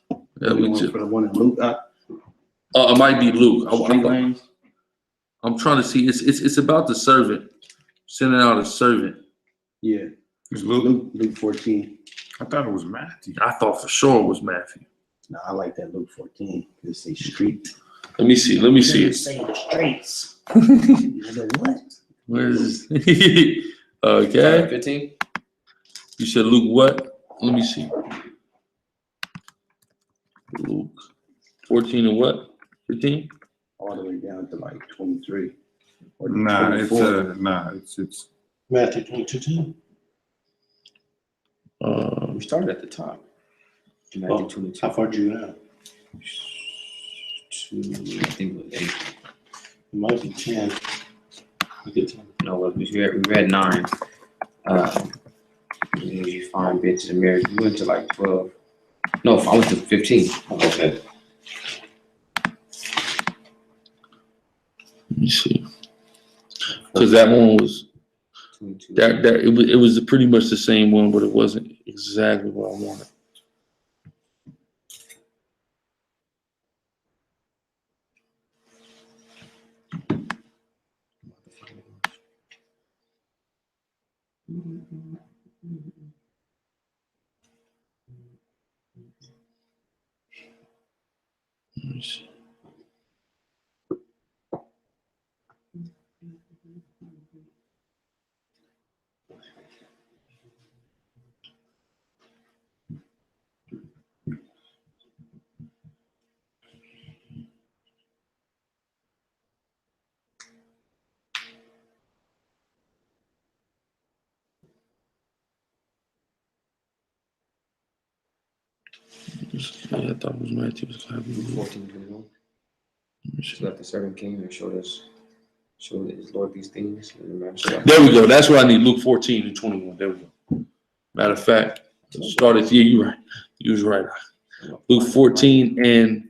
For the one in Luke. It might be Luke. I'm trying to see. It's about the servant sending out a servant. Yeah. It's Luke. Luke 14. I thought it was Matthew. I thought for sure it was Matthew. No, I like that Luke 14. It say street. Let me see. Let me see it. Saying the streets. What? Where is this? Okay. 15. You said Luke what? Let me see. Luke 14 and what? 15? All the way down to like 23. Or Nah, 24. it's Matthew 22:10. We started at the top. Oh, how far did you have? I think it was 8. It might be 10. No, we read 9. You find bid to the marriage. We went to like 12. No, I went to 15. Okay. Let me see. Because that one was 22. it was pretty much the same one, but it wasn't exactly what I wanted. Let me see. Yeah, I thought it was Matthew. 14, 21. She left the servant king and showed his Lord these things. There we go. That's what I need. Luke 14 and 21. There we go. Matter of fact, started. Yeah, you're right. You was right. Luke 14 and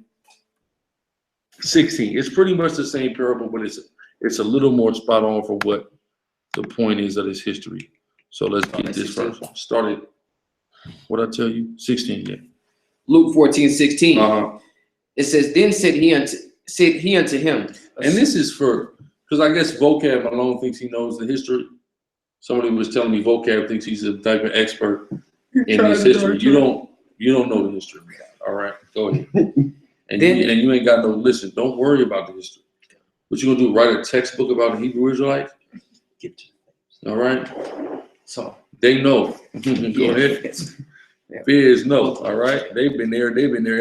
16. It's pretty much the same parable, but it's a little more spot on for what the point is of this history. So let's get this first one started. What I tell you? 16. Yeah. Luke 14:16. It says, then said he unto him. And this is for, because I guess vocab alone thinks he knows the history. Somebody was telling me vocab thinks he's a type of expert in this history. You don't know the history. All right, go ahead. And you ain't got no, listen, don't worry about the history. What you gonna do, write a textbook about the Hebrew Israelites? All right? So they know. Go ahead. Fears no, all right? They've been there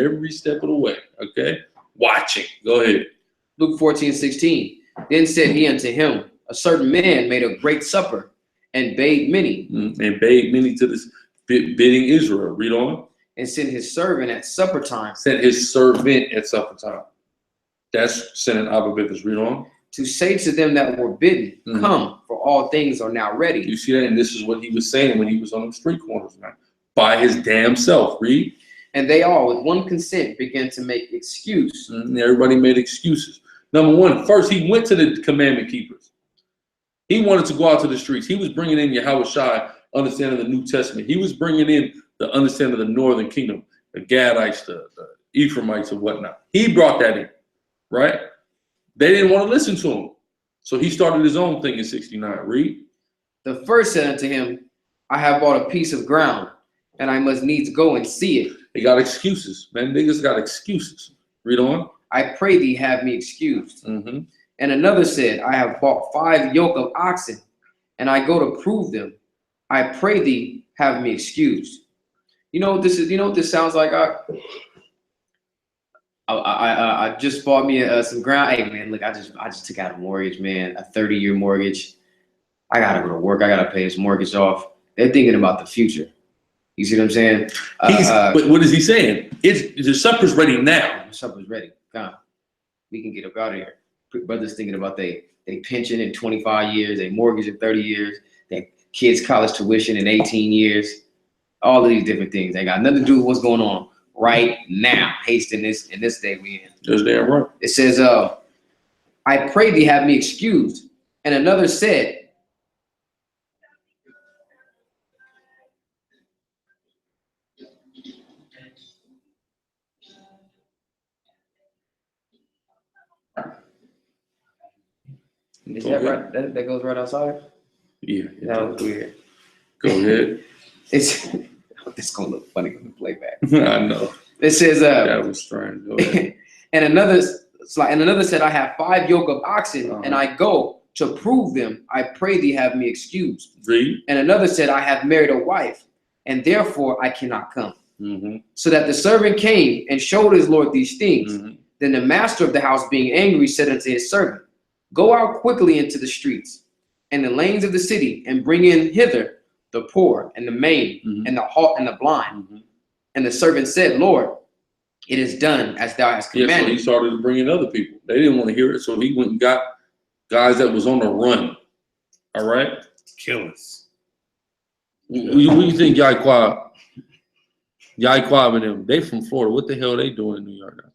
every step of the way, okay? Watching. Go ahead. Luke 14:16. Then said he unto him, a certain man made a great supper and bade many. And bade many to this, bidding Israel. Read on. And sent his servant at supper time. Sent his servant at supper time. That's sending Abba-Bithus. Read on. To say to them that were bidden, come, for all things are now ready. You see that? And this is what he was saying when he was on the street corners, man. By his damn self. Read. And they all, with one consent, began to make excuse. Everybody made excuses. Number one, first he went to the commandment keepers. He wanted to go out to the streets. He was bringing in Yahushua, understanding the New Testament. He was bringing in the understanding of the northern kingdom, the Gadites, the Ephraimites and whatnot. He brought that in, right? They didn't want to listen to him. So he started his own thing in 69. Read. The first said unto him, I have bought a piece of ground, and I must needs go and see it. They got excuses, man. Niggas got excuses. Read on. I pray thee have me excused. And another said, I have bought 5 yoke of oxen, and I go to prove them. I pray thee have me excused. You know what this is? You know what this sounds like? I just bought me some ground. Hey man, look, I just took out a mortgage, man, a 30-year mortgage. I gotta go to work. I gotta pay this mortgage off. They're thinking about the future. You see what I'm saying? But what is he saying? The supper's ready now. The supper's ready. Come, we can get up out of here. Brothers thinking about they pension in 25 years, they mortgage in 30 years, their kids' college tuition in 18 years. All of these different things. They got nothing to do with what's going on right now. Haste in this day we in. That's damn right. It says, I pray thee have me excused. And another said, is that right? That goes right outside? Yeah. That was weird. Go ahead. It's gonna look funny when the playback. I know. It says, that was strange. Go ahead. and another said, I have 5 yoke of oxen, and I go to prove them. I pray thee have me excused. Read. And another said, I have married a wife, and therefore I cannot come. So that the servant came and showed his lord these things. Then the master of the house, being angry, said unto his servant, go out quickly into the streets and the lanes of the city, and bring in hither the poor and the maimed and the halt and the blind. And the servant said, Lord, it is done as thou hast commanded. Yeah, so he started to bring in other people. They didn't want to hear it, so he went and got guys that was on the run. All right? Killers. What do you think Yaiqua and them, they from Florida. What the hell are they doing in New York now?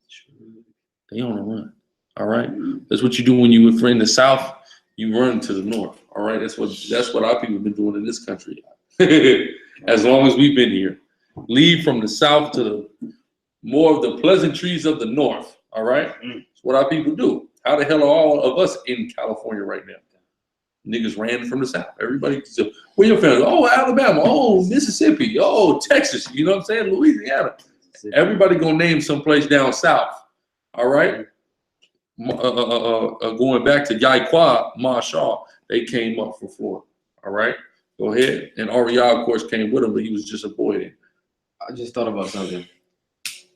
They on the run. All right? That's what you do when you were in the South. You run to the north. All right? That's what our people have been doing in this country. As long as we've been here. Leave from the South to the more of the pleasantries of the North. All right? That's what our people do. How the hell are all of us in California right now? Niggas ran from the South. Everybody, so, where your family? Oh, Alabama. Oh, Mississippi. Oh, Texas. You know what I'm saying? Louisiana. Everybody gonna name someplace down south. All right? Going back to Yaiqua, MASHARAH, they came up from Florida. All right? Go ahead. And Ariel, of course, came with him, but he was just a boy then. I just thought about something.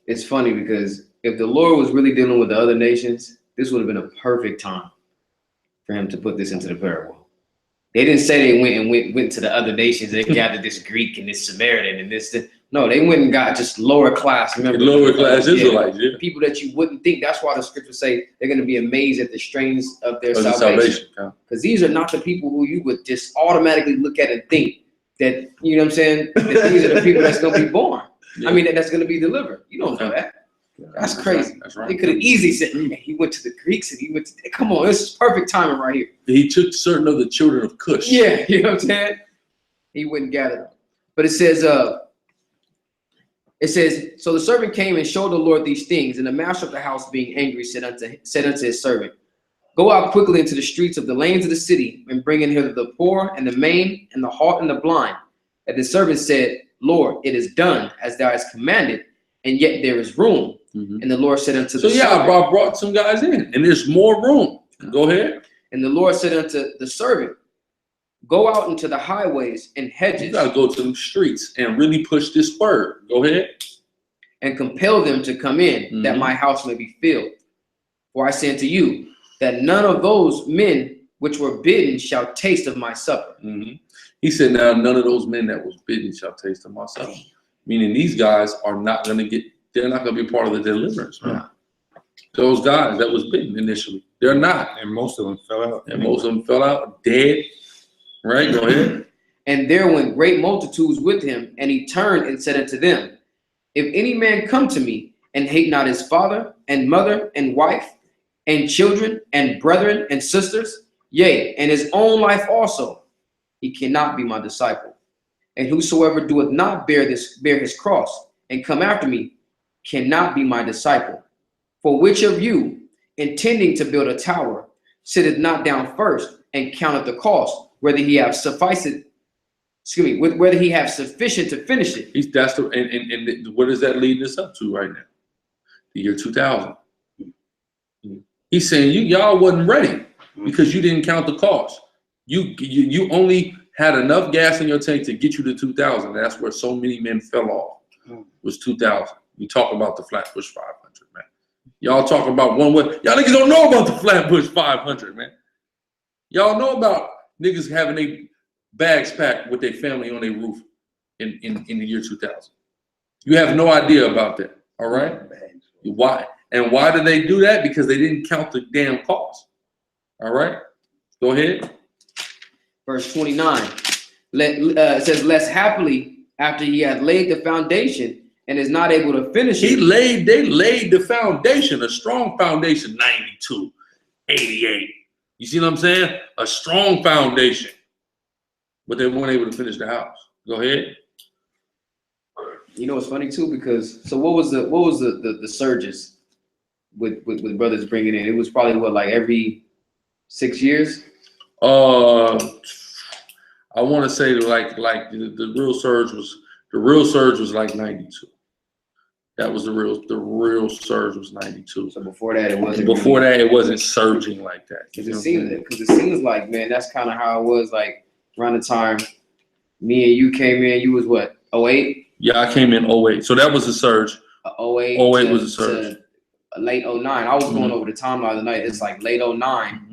It's funny because if the Lord was really dealing with the other nations, this would have been a perfect time for him to put this into the parable. They didn't say they went to the other nations. They gathered this Greek and this Samaritan and this. No, they went and got just lower class. Remember, lower class Israelites, yeah. People that you wouldn't think. That's why the scriptures say they're going to be amazed at the strengths of their salvation. Because these are not the people who you would just automatically look at and think that, you know what I'm saying, that these are the people that's going to be born. Yeah. I mean, that's going to be delivered. You don't know that. That's crazy. That's right. They could have easily said, he went to the Greeks and he went to, come on, this is perfect timing right here. He took certain of the children of Cush. Yeah, you know what I'm saying? He wouldn't gather them. But it says, It says, so the servant came and showed the Lord these things, and the master of the house, being angry, said unto his servant, go out quickly into the streets of the lanes of the city, and bring in hither the poor, and the maimed, and the halt, and the blind. And the servant said, Lord, it is done as thou hast commanded, and yet there is room. And the Lord said unto the servant, I brought some guys in, and there's more room. Go ahead. And the Lord said unto the servant, go out into the highways and hedges. You got to go to the streets and really push this word. Go ahead. And compel them to come in, that my house may be filled. For I say unto you, that none of those men which were bidden shall taste of my supper. He said, now none of those men that was bidden shall taste of my supper. Meaning these guys are not going to get, they're not going to be part of the deliverance, man. Those guys that was bidden initially, they're not. And most of them fell out. And most of them fell out dead. Right, go ahead. And there went great multitudes with him, and he turned and said unto them, if any man come to me and hate not his father and mother and wife and children and brethren and sisters, yea, and his own life also, he cannot be my disciple. And whosoever doeth not bear his cross and come after me cannot be my disciple. For which of you, intending to build a tower, sitteth not down first and counteth the cost, whether he have sufficient to finish it? And what is that leading us up to right now? The year 2000. He's saying y'all wasn't ready because you didn't count the cost. You only had enough gas in your tank to get you to 2000. That's where so many men fell off. Was 2000. We talk about the Flatbush 500, man. Y'all talk about one way. Y'all niggas don't know about the Flatbush 500, man. Y'all know about niggas having their bags packed with their family on their roof in the year 2000. You have no idea about that, all right? Why? And why did they do that? Because they didn't count the damn cost. All right? Go ahead. Verse 29. It says, less happily, after he had laid the foundation and is not able to finish it. They laid the foundation, a strong foundation, 92, 88. You see what I'm saying? A strong foundation. But they weren't able to finish the house. Go ahead. You know, it's funny too, because so what was the surges with brothers bringing in? It was probably what, like every 6 years? I want to say like the real surge was like 92. That was the real surge was 92. So before that, it wasn't. Before that, it wasn't surging like that. Because it seems like, man, that's kind of how it was. Like around the time me and you came in, you was what, 08? Yeah, I came in 08. So that was a surge. 08. 08 was a surge. Late 09. I was going over the timeline the night. It's like late 09.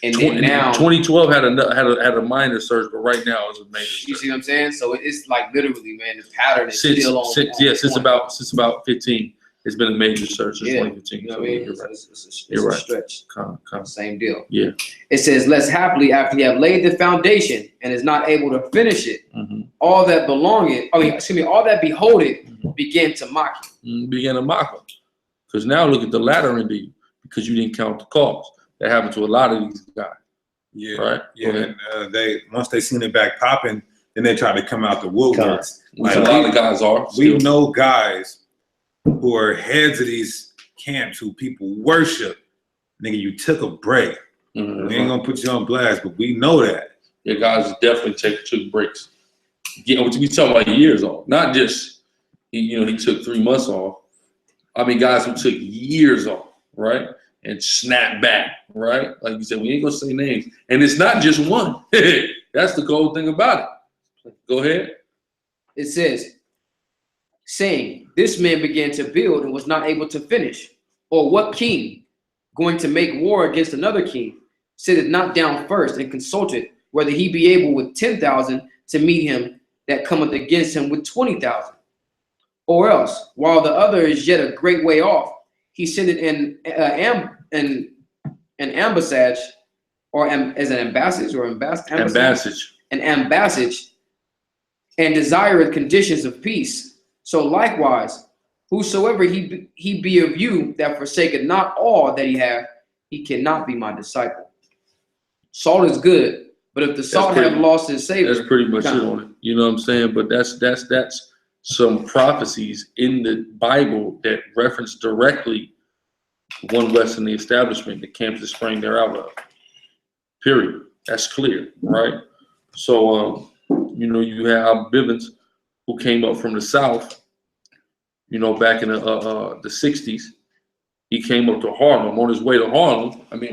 And then now 2012 had a minor surge, but right now it's a major surge. You see what I'm saying? So it's like literally, man, the pattern is still on. Since about 15, it's been a major surge since 2015. You know what I mean? You're right. It's You're a right. stretch. Same deal. Yeah. It says, less happily, after he have laid the foundation and is not able to finish it, all that all that behold it began to mock him. Began to mock him. Because now look at the latter end of you, because you didn't count the cost. That happened to a lot of these guys. Yeah. Right. Yeah. And they once they seen it back popping, then they tried to come out the woodwork. Like a lot of guys are. We know guys who are heads of these camps who people worship. Nigga, you took a break. We ain't gonna put you on blast, but we know that. Yeah, guys definitely took breaks. You know, we talking about years off, not just he took 3 months off. I mean, guys who took years off, right, and snapped back, right? Like you said, we ain't gonna say names, and it's not just one. That's the cold thing about it. Go ahead. It says, saying, this man began to build and was not able to finish. Or what king, going to make war against another king, sitteth not down first and consulted whether he be able with 10,000 to meet him that cometh against him with 20,000? Or else, while the other is yet a great way off, he sendeth an ambassage, or as an ambassage, or an ambassage, and desireth conditions of peace. So likewise, whosoever he be of you that forsaketh not all that he hath, he cannot be my disciple. Salt is good, but if the salt have lost his savor, that's pretty much it on it. You know what I'm saying? But that's some prophecies in the Bible that reference directly one West in the establishment, the camps that sprang there out of. Period. That's clear, right? So, you know, you have Bivens, who came up from the South, you know, back in the 60s. He came up to Harlem. On his way to Harlem, I mean,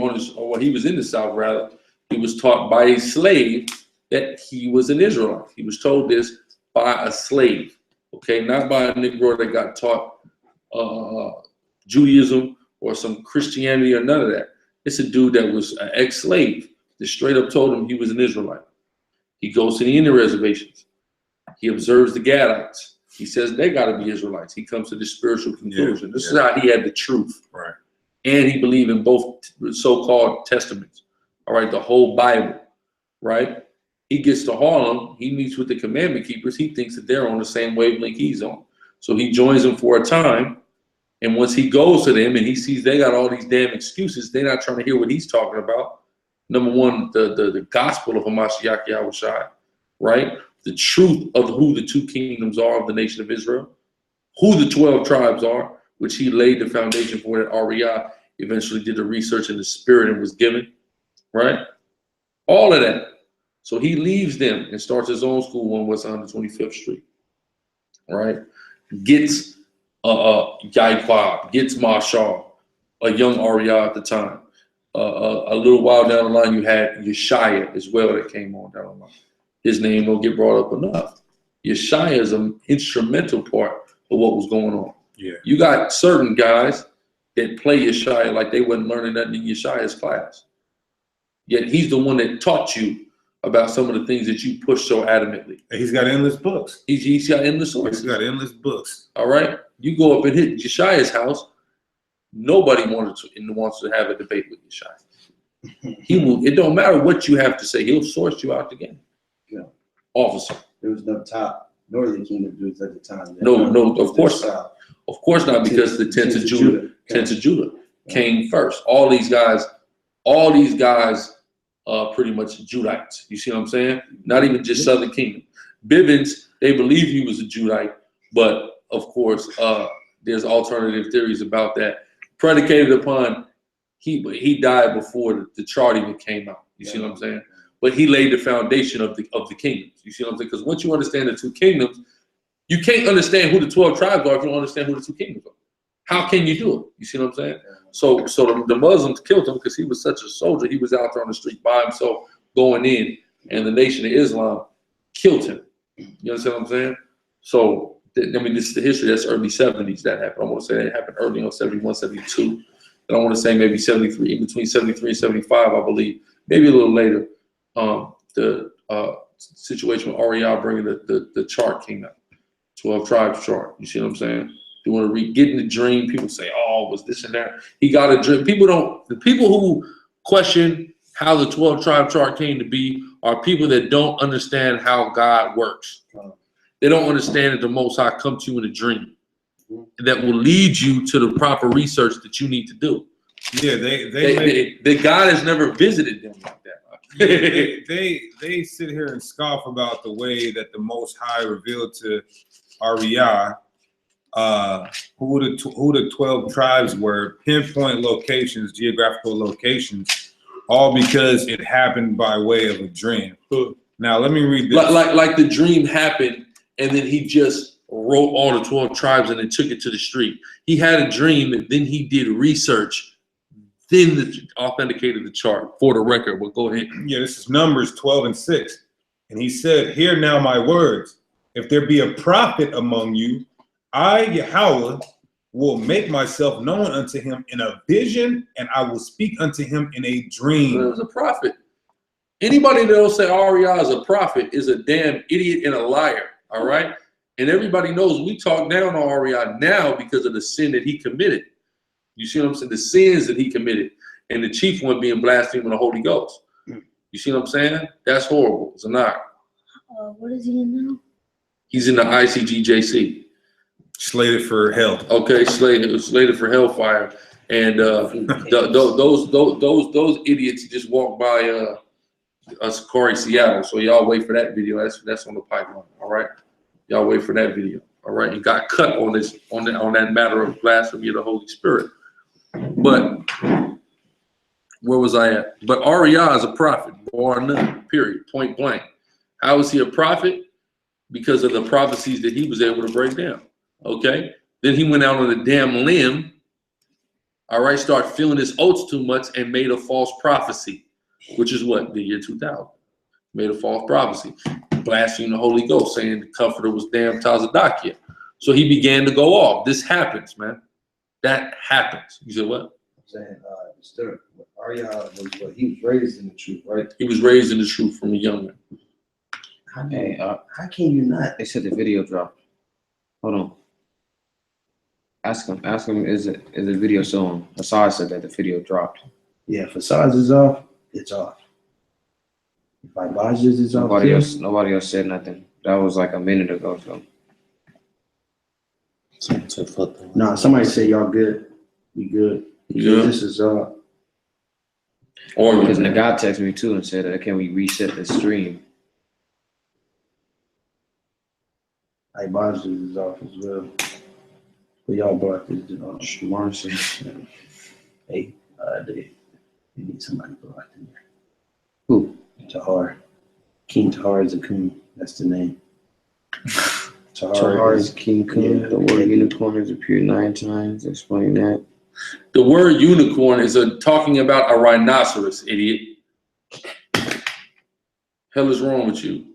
he was in the South, rather, he was taught by a slave that he was an Israelite. He was told this by a slave, okay? Not by a Negro that got taught Judaism or some Christianity or none of that. It's a dude that was an ex-slave that straight up told him he was an Israelite. He goes to the Indian reservations. He observes the Gadites. He says they got to be Israelites. He comes to this spiritual conclusion. This is how he had the truth. Right. And he believed in both so-called testaments. All right, the whole Bible, right? He gets to Harlem. He meets with the commandment keepers. He thinks that they're on the same wavelength he's on. So he joins them for a time. And once he goes to them and he sees they got all these damn excuses, they're not trying to hear what he's talking about. Number one, the gospel of Hamashiach Yahushua, right? The truth of who the two kingdoms are of the nation of Israel, who the 12 tribes are, which he laid the foundation for, that Ariah eventually did the research in the spirit and was given, right? All of that. So he leaves them and starts his own school on West 125th Street, right? Gets Yaikwab, gets Masharah, a young Ariah at the time. A little while down the line, you had Yeshaya as well that came on down the line. His name don't get brought up enough. Yeshaya is an instrumental part of what was going on. Yeah. You got certain guys that play Yeshaya like they wasn't learning nothing in Yeshaya's class. Yet he's the one that taught you about some of the things that you push so adamantly. And he's got endless books. He's got endless sources. He's got endless books. All right. You go up and hit Yeshaya's house. Nobody wants to have a debate with Yeshaya. He will. It don't matter what you have to say. He'll source you out the game. Yeah. Officer. There was no top Northern Kingdom dudes at the time. No, of course not. Of course not, because the tents of Judah came first. All these guys pretty much Judites. You see what I'm saying? Not even just Southern Kingdom. Bivens, they believe he was a Judite, but of course, there's alternative theories about that, predicated upon he died before the chart even came out. You see what I'm saying? But he laid the foundation of the kingdoms. You see what I'm saying? Because once you understand the two kingdoms, you can't understand who the 12 tribes are if you don't understand who the two kingdoms are. How can you do it? You see what I'm saying? So the Muslims killed him because he was such a soldier. He was out there on the street by himself going in, and the Nation of Islam killed him. You understand what I'm saying? So, I mean, this is the history. That's early 70s that happened. I want to say it happened early on 71, 72. And I want to say maybe 73, in between 73 and 75, I believe. Maybe a little later, the situation with Ariel bringing the chart came out, 12 tribes chart. You see what I'm saying? You want to get in the dream. People say, "Oh, it was this and that." He got a dream. The people who question how the 12 tribe chart came to be are people that don't understand how God works. They don't understand that the Most High come to you in a dream that will lead you to the proper research that you need to do. Yeah, the God has never visited them like that. they sit here and scoff about the way that the Most High revealed to Ariah who the 12 tribes were, pinpoint locations, geographical locations, all because it happened by way of a dream. Now let me read this. Like the dream happened, and then he just wrote all the 12 tribes and then took it to the street. He had a dream, and then he did research, then authenticated the chart for the record. Well, go ahead. Yeah, this is Numbers 12 and 6. And he said, "Hear now my words. If there be a prophet among you, I, Yahweh, will make myself known unto him in a vision, and I will speak unto him in a dream." Well, it was a prophet. Anybody that don't say Ariah is a prophet is a damn idiot and a liar, all right? And everybody knows we talk down on Ariah now because of the sin that he committed. You see what I'm saying? The sins that he committed, and the chief one being blaspheming the Holy Ghost. You see what I'm saying? That's horrible. It's a knock. What is he in now? He's in the ICGJC. Slated for hell. Okay, slated for hellfire, and those idiots just walked by SICARRI Seattle. So y'all wait for that video. That's on the pipeline. All right, y'all wait for that video. all right, and got cut on this on that matter of blasphemy of the Holy Spirit. But where was I at? But Ariah is a prophet, bar none, period, point blank. How is he a prophet? Because of the prophecies that he was able to break down. Okay? Then he went out on a damn limb, all right, started feeling his oats too much and made a false prophecy, which is what? The year 2000. Made a false prophecy, blaspheming the Holy Ghost, saying the comforter was damn Tazadakia. So he began to go off. This happens, man. That happens. You said what? I'm saying, Ariah was what he was raised in the truth, right? He was raised in the truth from a young man. How can you not? They said the video dropped. Hold on. Ask him, is the video still on? Hassad said that the video dropped. Yeah, if Assad's is off, it's off. If Ibaj's is off, nobody else said nothing. That was like a minute ago, so. No, somebody say y'all good. We good. Yeah. This is Or because Nagat texted me too and said, can we reset the stream? Ibaj's is off as well. But y'all blocked this off. Marcy. Hey, they need somebody blocked in there. Who? Tahar. King Tahar is a coon. That's the name. Tahar is King Kun. Yeah. The word unicorn has appeared 9 times. Explain that. the word unicorn is talking about a rhinoceros, idiot. Hell is wrong with you?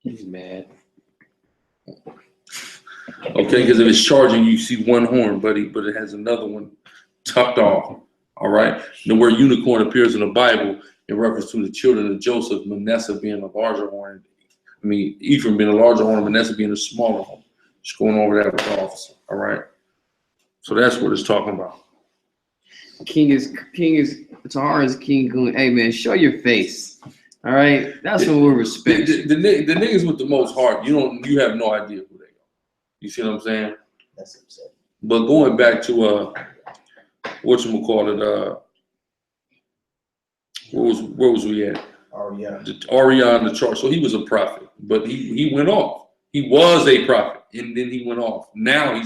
He's mad. Okay, because if it's charging, you see one horn, buddy, but it has another one tucked off. All right. The word unicorn appears in the Bible in reference to the children of Joseph, Manasseh being a larger horn. I mean, Ephraim being a larger horn, Manasseh being a smaller horn. Just going over that with the officer. All right. So that's what it's talking about. Tahar is King Kun. Hey man, show your face. All right. That's what we respect. The niggas with the most heart, you have no idea who they are. You see what I'm saying? That's upsetting. But going back to whatchamacallit, where was we at? Ariah in the chart. So he was a prophet, but he went off. He was a prophet, and then he went off. Now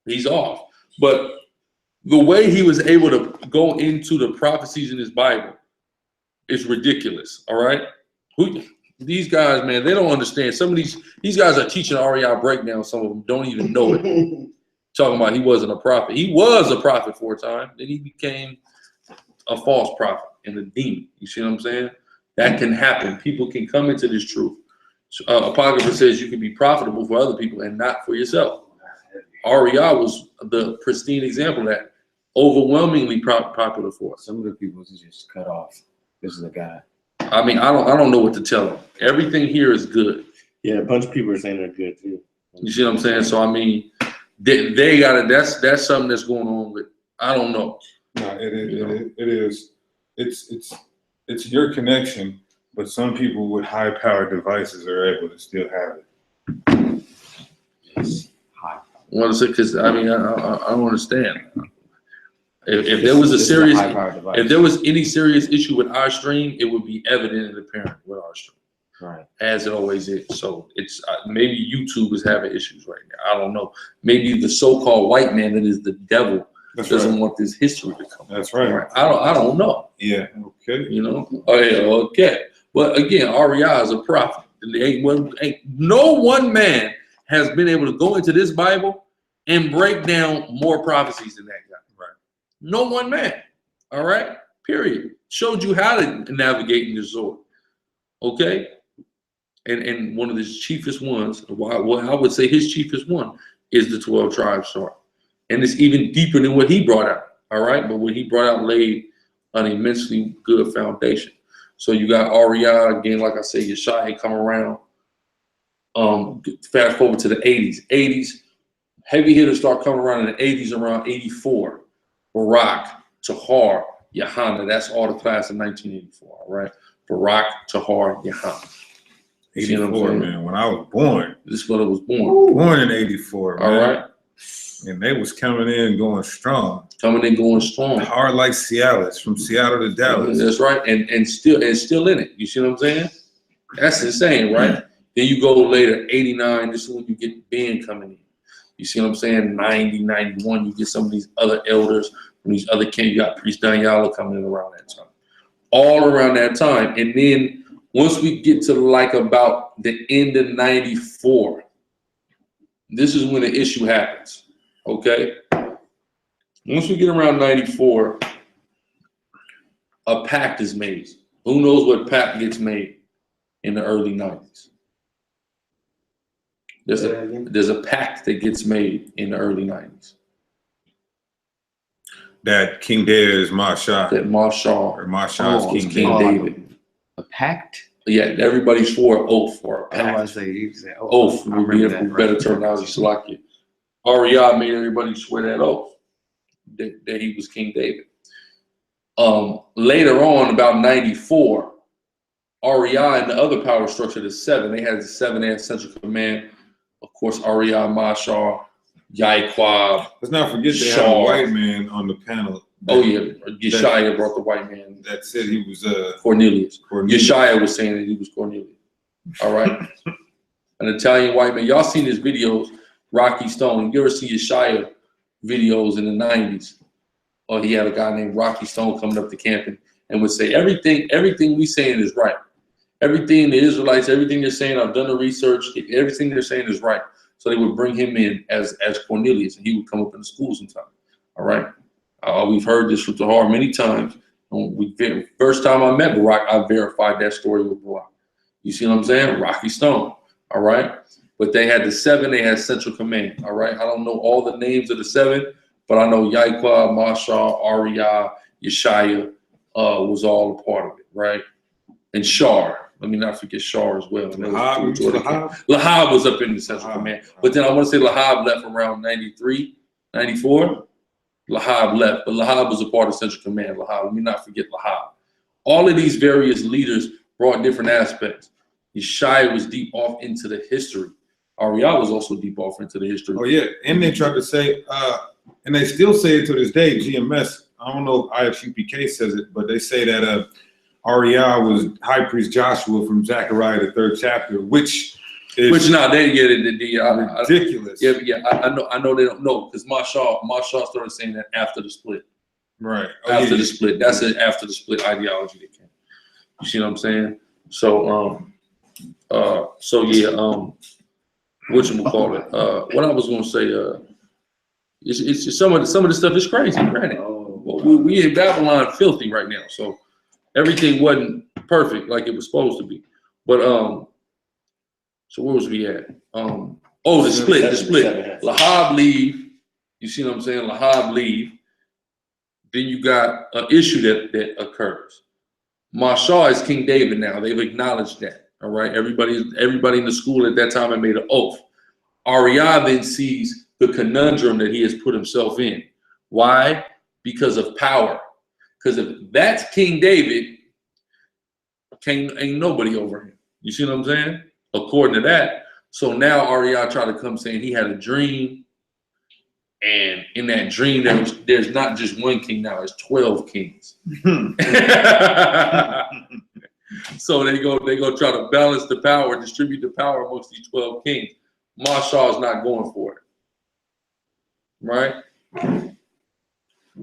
he's off. But the way he was able to go into the prophecies in his Bible is ridiculous. All right, these guys, man, they don't understand. Some of these guys are teaching Ariah breakdown. Some of them don't even know it. Talking about he wasn't a prophet. He was a prophet for a time. Then he became a false prophet and a demon. You see what I'm saying? That can happen. People can come into this truth. Apocrypha says you can be profitable for other people and not for yourself. Ariah was the pristine example of that. Overwhelmingly popular for us. Some of the people just cut off. This is a guy. I mean, I don't know what to tell them. Everything here is good. Yeah, a bunch of people are saying they're good too. You see what I'm saying? So I mean, they got it. That's something that's going on with. I don't know. No, it is. It's your connection, but some people with high-powered devices are able to still have it. Yes. High. I want to say because I mean I don't understand. If there was if there was any serious issue with our stream, it would be evident and apparent with our stream, Right. as it always is. So it's maybe YouTube is having issues right now. I don't know. Maybe the so-called white man that is the devil doesn't want this history to come. That's right. I don't know. Yeah. Okay. You know. Oh yeah. Okay. But again, Ariah is a prophet. No one man has been able to go into this Bible and break down more prophecies than that guy. Right. No one man. All right. Period. Showed you how to navigate in this sword. Okay. And one of his chiefest ones, well, I would say his chiefest one is the 12 tribes chart. And it's even deeper than what he brought out. All right. But what he brought out laid an immensely good foundation. So you got Ariah, again, like I say, Yeshai come around. Fast forward to the 80s. 80s, heavy hitters start coming around in the 80s, around 84. Barak, Tahar, Yahana. That's all the class of 1984, all right? Barak, Tahar, Yahana. 84, man. When I was born. This brother was born. Born in 84, man. All right. And they was coming in going strong. Coming in going strong. Hard like Cialis, from Seattle to Dallas. That's right. And still in it. You see what I'm saying? That's insane, right? Then you go later, 89, this is when you get Ben coming in. You see what I'm saying? 90, 91, you get some of these other elders from these other kings. You got Priest Daniela coming in around that time. All around that time. And then once we get to like about the end of 94, this is when the issue happens, okay? Once we get around 94, a pact is made. Who knows what pact gets made in the early 90s? There's a pact that gets made in the early 90s. That King David is Masha. That Masha Or Masha is was King David. David. A pact? Yeah, everybody swore an oath for a I pact. was say you said Oath I would be remember a that, better right. terminology, Salakia. Ariah made everybody swear that oath that he was King David. Later on, about 94, Ariah and the other power structure, the seven, they had the seven and central command. Of course, Ariah, Mashar, Yaiquab. Let's not forget they had a white man on the panel. Oh yeah, Yeshaya brought the white man. That said he was Cornelius. Cornelius. Yeshaya was saying that he was Cornelius. All right, an Italian white man. Y'all seen his videos, Rocky Stone. You ever see Yeshaya videos in the 90s? Or he had a guy named Rocky Stone coming up to camping and would say everything we saying is right. Everything the Israelites, everything they're saying, I've done the research. Everything they're saying is right. So they would bring him in as Cornelius, and he would come up in the school sometime. All right. We've heard this with Tahar many times. First time I met Barack, I verified that story with Barack. You see what I'm saying? Rocky Stone. All right. But they had the seven, they had central command. All right. I don't know all the names of the seven, but I know Yaiquab, Mashar, Ariah, Yeshaya was all a part of it, right? And Shar. Let me not forget Shar as well. Lahab was up in the central command. But then I want to say Lahab left around 93, 94. Lahab left, but Lahab was a part of central command. Lahab, let me not forget Lahab. All of these various leaders brought different aspects. Yeshaya was deep off into the history. Ariah was also deep off into the history. Oh yeah, and they tried to say, and they still say it to this day, GMS, I don't know if IFUPK says it, but they say that Ariah was High Priest Joshua from Zechariah, the 3rd chapter, which now they get it. Ridiculous. I know they don't know because Marshall started saying that after the split. Right. After the split. That's it. After the split ideology that came. You see what I'm saying? So whatchamacallit? What I was gonna say, it's just some of the stuff is crazy, granted. We in Babylon filthy right now, so everything wasn't perfect like it was supposed to be. But so where was we at? The split. Lahab leave. You see what I'm saying? Lahab leave. Then you got an issue that occurs. Mashar is King David now. They've acknowledged that. All right. Everybody in the school at that time had made an oath. Ariah then sees the conundrum that he has put himself in. Why? Because of power. Because if that's King David, ain't nobody over him. You see what I'm saying? According to that. So now Ariah tried to come saying he had a dream. And in that dream, there's not just one king now, it's 12 kings. So they go try to balance the power, distribute the power amongst these 12 kings. Mashar is not going for it. Right?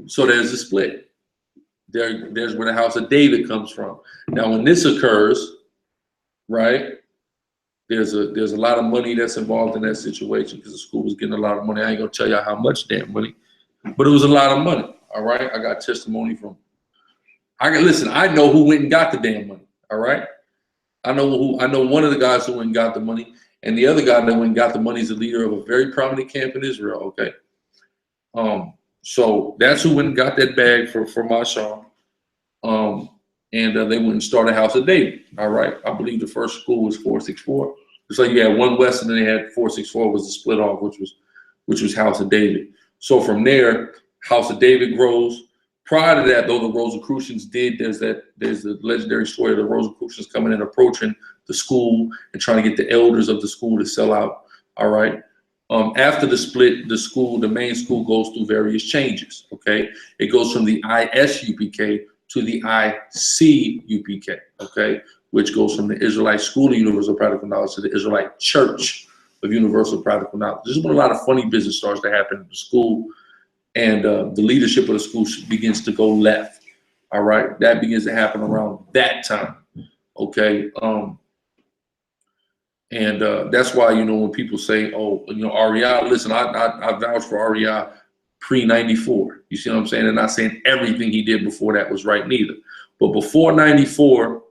So there's a split. There's where the house of David comes from. Now, when this occurs, right, there's a lot of money that's involved in that situation because the school was getting a lot of money. I ain't gonna tell you how much damn money, but it was a lot of money. All right, I got testimony from. I know who went and got the damn money. All right, I know one of the guys who went and got the money, and the other guy that went and got the money is the leader of a very prominent camp in Israel. Okay, so that's who went and got that bag for Mashar. And they went and started House of David. All right, I believe the first school was 464. It's like you had one west, and then they had 464 was the split off, which was House of David. So from there, House of David grows. Prior to that, though, the Rosicrucians did. There's the legendary story of the Rosicrucians coming and approaching the school and trying to get the elders of the school to sell out. All right. After the split, the main school goes through various changes. Okay, it goes from the ISUPK to the ICUPK. Okay, which goes from the Israelite School of Universal Practical Knowledge to the Israelite Church of Universal Practical Knowledge. This is when a lot of funny business starts to happen in the school, and the leadership of the school begins to go left. All right, that begins to happen around that time. Okay, that's why, you know, when people say, oh, you know, REI, listen, I vouch for REI pre-94. You see what I'm saying? They're not saying everything he did before that was right neither. But before 94,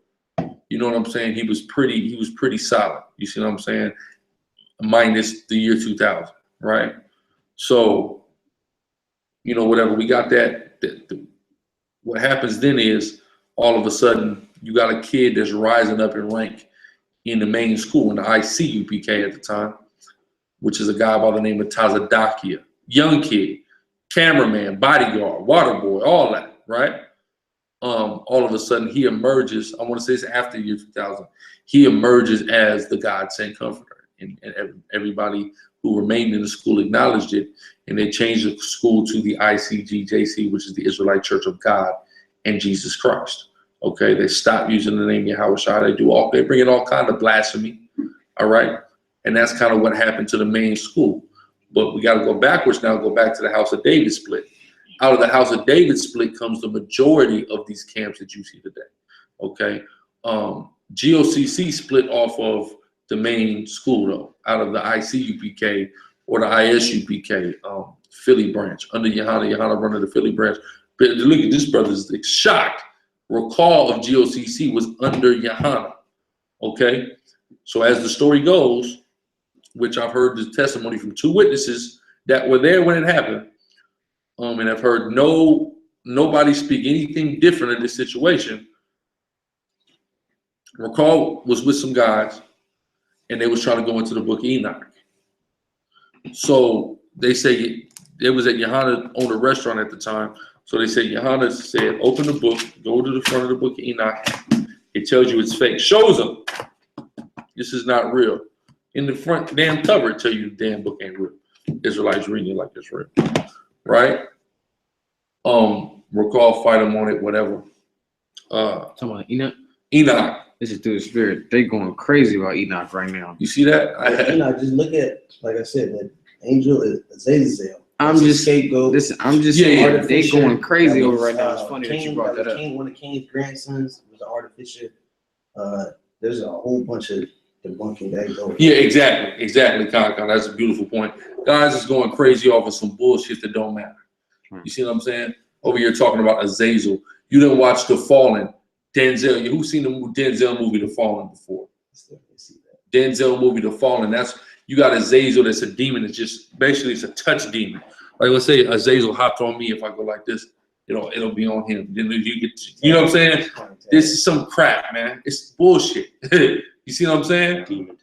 you know what I'm saying? He was pretty solid. You see what I'm saying? Minus the year 2000, right? So, you know, whatever, we got that. What happens then is all of a sudden you got a kid that's rising up in rank in the main school, in the ICUPK at the time, which is a guy by the name of Tazadakia. Young kid, cameraman, bodyguard, water boy, all that, right? All of a sudden he emerges, I want to say it's after the year 2000, he emerges as the God-sent comforter. And everybody who remained in the school acknowledged it, and they changed the school to the ICGJC, which is the Israelite Church of God and Jesus Christ. Okay, they stopped using the name Yahushua. They bring in all kind of blasphemy. All right, and that's kind of what happened to the main school. But we got to go backwards now. Go back to the House of David split. Out of the House of David split comes the majority of these camps that you see today. Okay, GOCC split off of the main school though, out of the ICUPK or the ISUPK, Philly branch under Yohana running the Philly branch. But look at this, brother's shocked. Recall of GOCC was under Yohana. Okay, so as the story goes, which I've heard the testimony from 2 witnesses that were there when it happened, and I've heard nobody speak anything different in this situation. Recall was with some guys, and they was trying to go into the book of Enoch. So they say it was at Yohana owned a restaurant at the time. So they said, Yohana said, open the book, go to the front of the book of Enoch. It tells you it's fake. Shows them this is not real. In the front damn cover, it tell you the damn book ain't real. Israelites reading it like it's real. Right? Recall, fight them on it, whatever. Talking about Enoch? Enoch. This is through the spirit. They going crazy about Enoch right now. You see that? Just look at, like I said, that angel Azazel. I'm just scapegoat. Listen, I'm just saying they going crazy over right now. It's funny that you brought that up. One of King's grandsons was an artificial. There's a whole bunch of debunking that goes. Yeah, exactly, Con. That's a beautiful point. Guys is going crazy off of some bullshit that don't matter. You see what I'm saying? Over here talking about Azazel. You didn't watch The Fallen. Denzel. Who's seen the Denzel movie The Fallen before? Denzel movie The Fallen. You got Azazel that's a demon. It's just basically it's a touch demon. Like let's say Azazel hopped on me. If I go like this, it'll be on him. Then you know what I'm saying? This is some crap, man. It's bullshit. You see what I'm saying?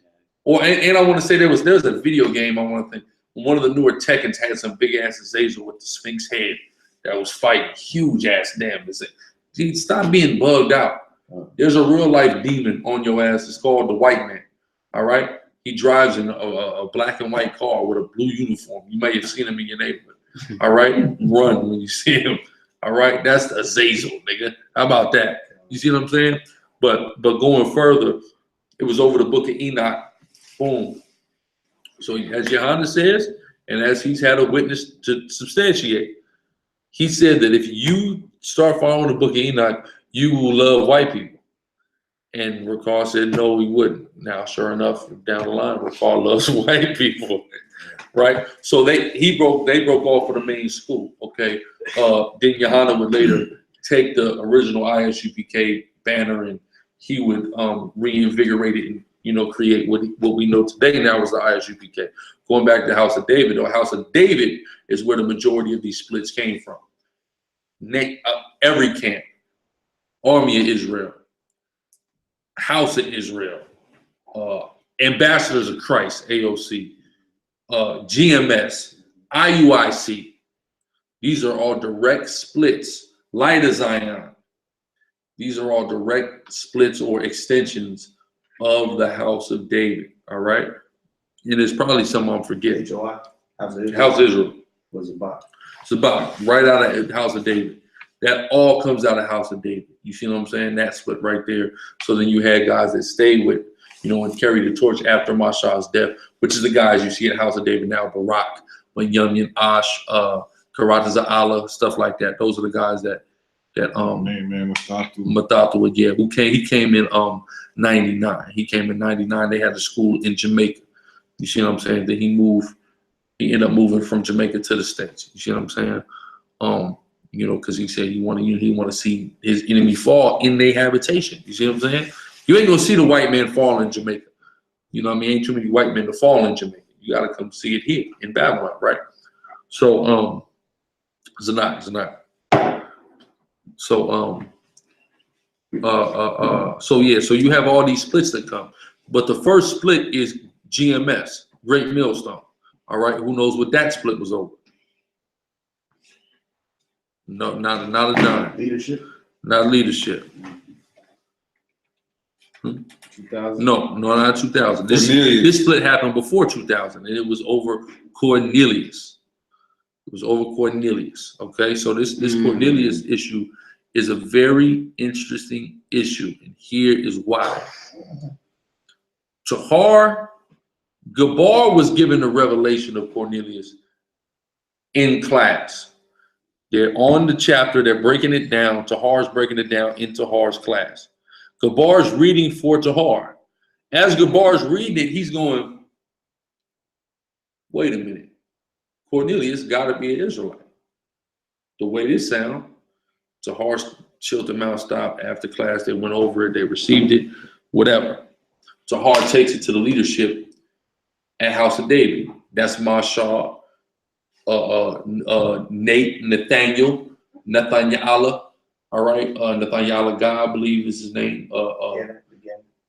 Or and I want to say there's a video game I want to think one of the newer Tekkens had some big ass Azazel with the Sphinx head that was fighting huge ass damn. Dude, stop being bugged out. There's a real life demon on your ass. It's called the White Man. All right. He drives in a black and white car with a blue uniform. You may have seen him in your neighborhood. All right, run when you see him. All right, that's Azazel, nigga. How about that? You see what I'm saying? But going further, it was over the book of Enoch. Boom. So as Yohana says, and as he's had a witness to substantiate, he said that if you start following the book of Enoch, you will love white people. And Recall said, no, he wouldn't. Now, sure enough, down the line, Recall loves white people, right? So they broke off for the main school, okay? Then Yohana would later take the original ISUPK banner and he would reinvigorate it and, create what we know today now as the ISUPK. Going back to the House of David, the House of David is where the majority of these splits came from. Every camp, Army of Israel, House of Israel, Ambassadors of Christ, AOC, GMS, IUIC. These are all direct splits. Light of Zion. These are all direct splits or extensions of the House of David. All right. And there's probably some I'm forgetting. House of Israel. Was about. It's about right out of the House of David. That all comes out of House of David. You see what I'm saying? That split right there. So then you had guys that stayed with, you know, and carried the torch after Masharah's death, which is the guys you see at House of David now, Barak, Bunyan, Ash, Karataza Allah, stuff like that. Those are the guys that Matatu, yeah, he came in 99. He came in 99. They had a school in Jamaica. You see what I'm saying? Then he ended up moving from Jamaica to the States. You see what I'm saying? You know, because he said he want to see his enemy fall in their habitation. You see what I'm saying? You ain't gonna see the white man fall in Jamaica. You know what I mean? Ain't too many white men to fall in Jamaica. You gotta come see it here in Babylon, right? So Zanat. So so yeah, so you have all these splits that come. But the first split is GMS, Great Millstone. All right, who knows what that split was over? No, not a dime. Leadership? Not leadership. 2000? No, not 2000. This split happened before 2000, and it was over Cornelius. It was over Cornelius. Okay, so this Cornelius issue is a very interesting issue, and here is why. Gabar was given the revelation of Cornelius in class. They're on the chapter, they're breaking it down. Tahar's breaking it down in Tahar's class. Gabar's reading for Tahar. As Gabar's reading it, he's going, wait a minute. Cornelius got to be an Israelite. The way this sounds, Tahar chilled them out, stopped after class. They went over it, they received it, whatever. Tahar takes it to the leadership at House of David. That's Mashah, Nate, Nathaniel, all right, Nathaniel Guy, I believe is his name.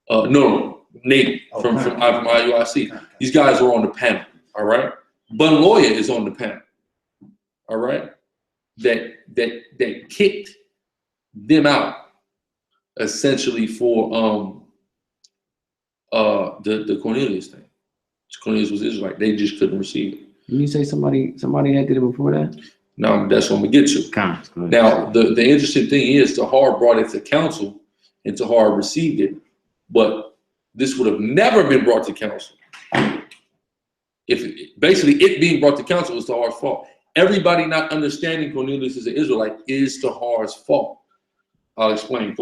No, Nate from IUIC. These guys are on the panel, all right? Bun Lawyer is on the panel, all right? That kicked them out essentially for the Cornelius thing. Cornelius was Israelite. They just couldn't receive it. Didn't you say somebody had did it before that? No, that's what I'm gonna get to. Now, the interesting thing is Tahar brought it to council and Tahar received it, but this would have never been brought to council. Basically it being brought to council was Tahar's fault. Everybody not understanding Cornelius as an Israelite is Tahar's fault. I'll explain.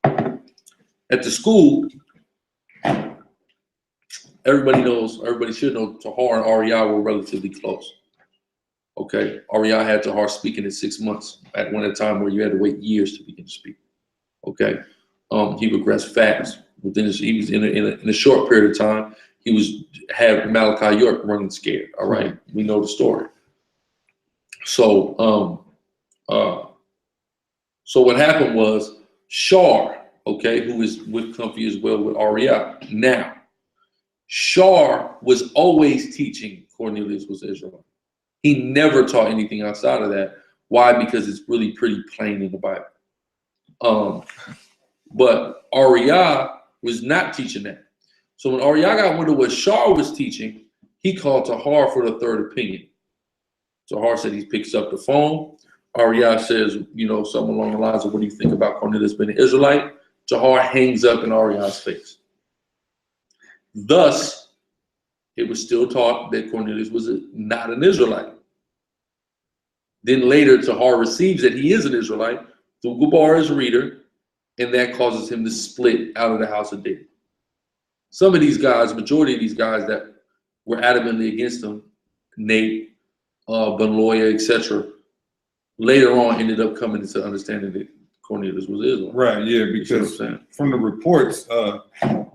At the school, everybody should know Tahar and Ariah were relatively close. Okay, Ariah had Tahar speaking in 6 months at one time where you had to wait years to begin to speak. Okay, he progressed fast. He was in a short period of time. He had Malachi York running scared. All right, we know the story. So so what happened was Shar, okay, who is with Comfy as well with Ariah. Now, Shar was always teaching Cornelius was Israelite. He never taught anything outside of that. Why? Because it's really pretty plain in the Bible. But Ariah was not teaching that. So when Ariah got wind of what Shar was teaching, he called Tahar for the third opinion. Tahar said he picks up the phone. Ariah says, you know, something along the lines of, what do you think about Cornelius being an Israelite? Tahar hangs up in Ariah's face. Thus, it was still taught that Cornelius was not an Israelite. Then later, Tahar receives that he is an Israelite through Gabar's reader, and that causes him to split out of the House of David. Some of these guys, majority of these guys that were adamantly against him, Nate, Benloya, etc., later on ended up coming into understanding that Cornelius was Israel. Right, yeah, because from the reports,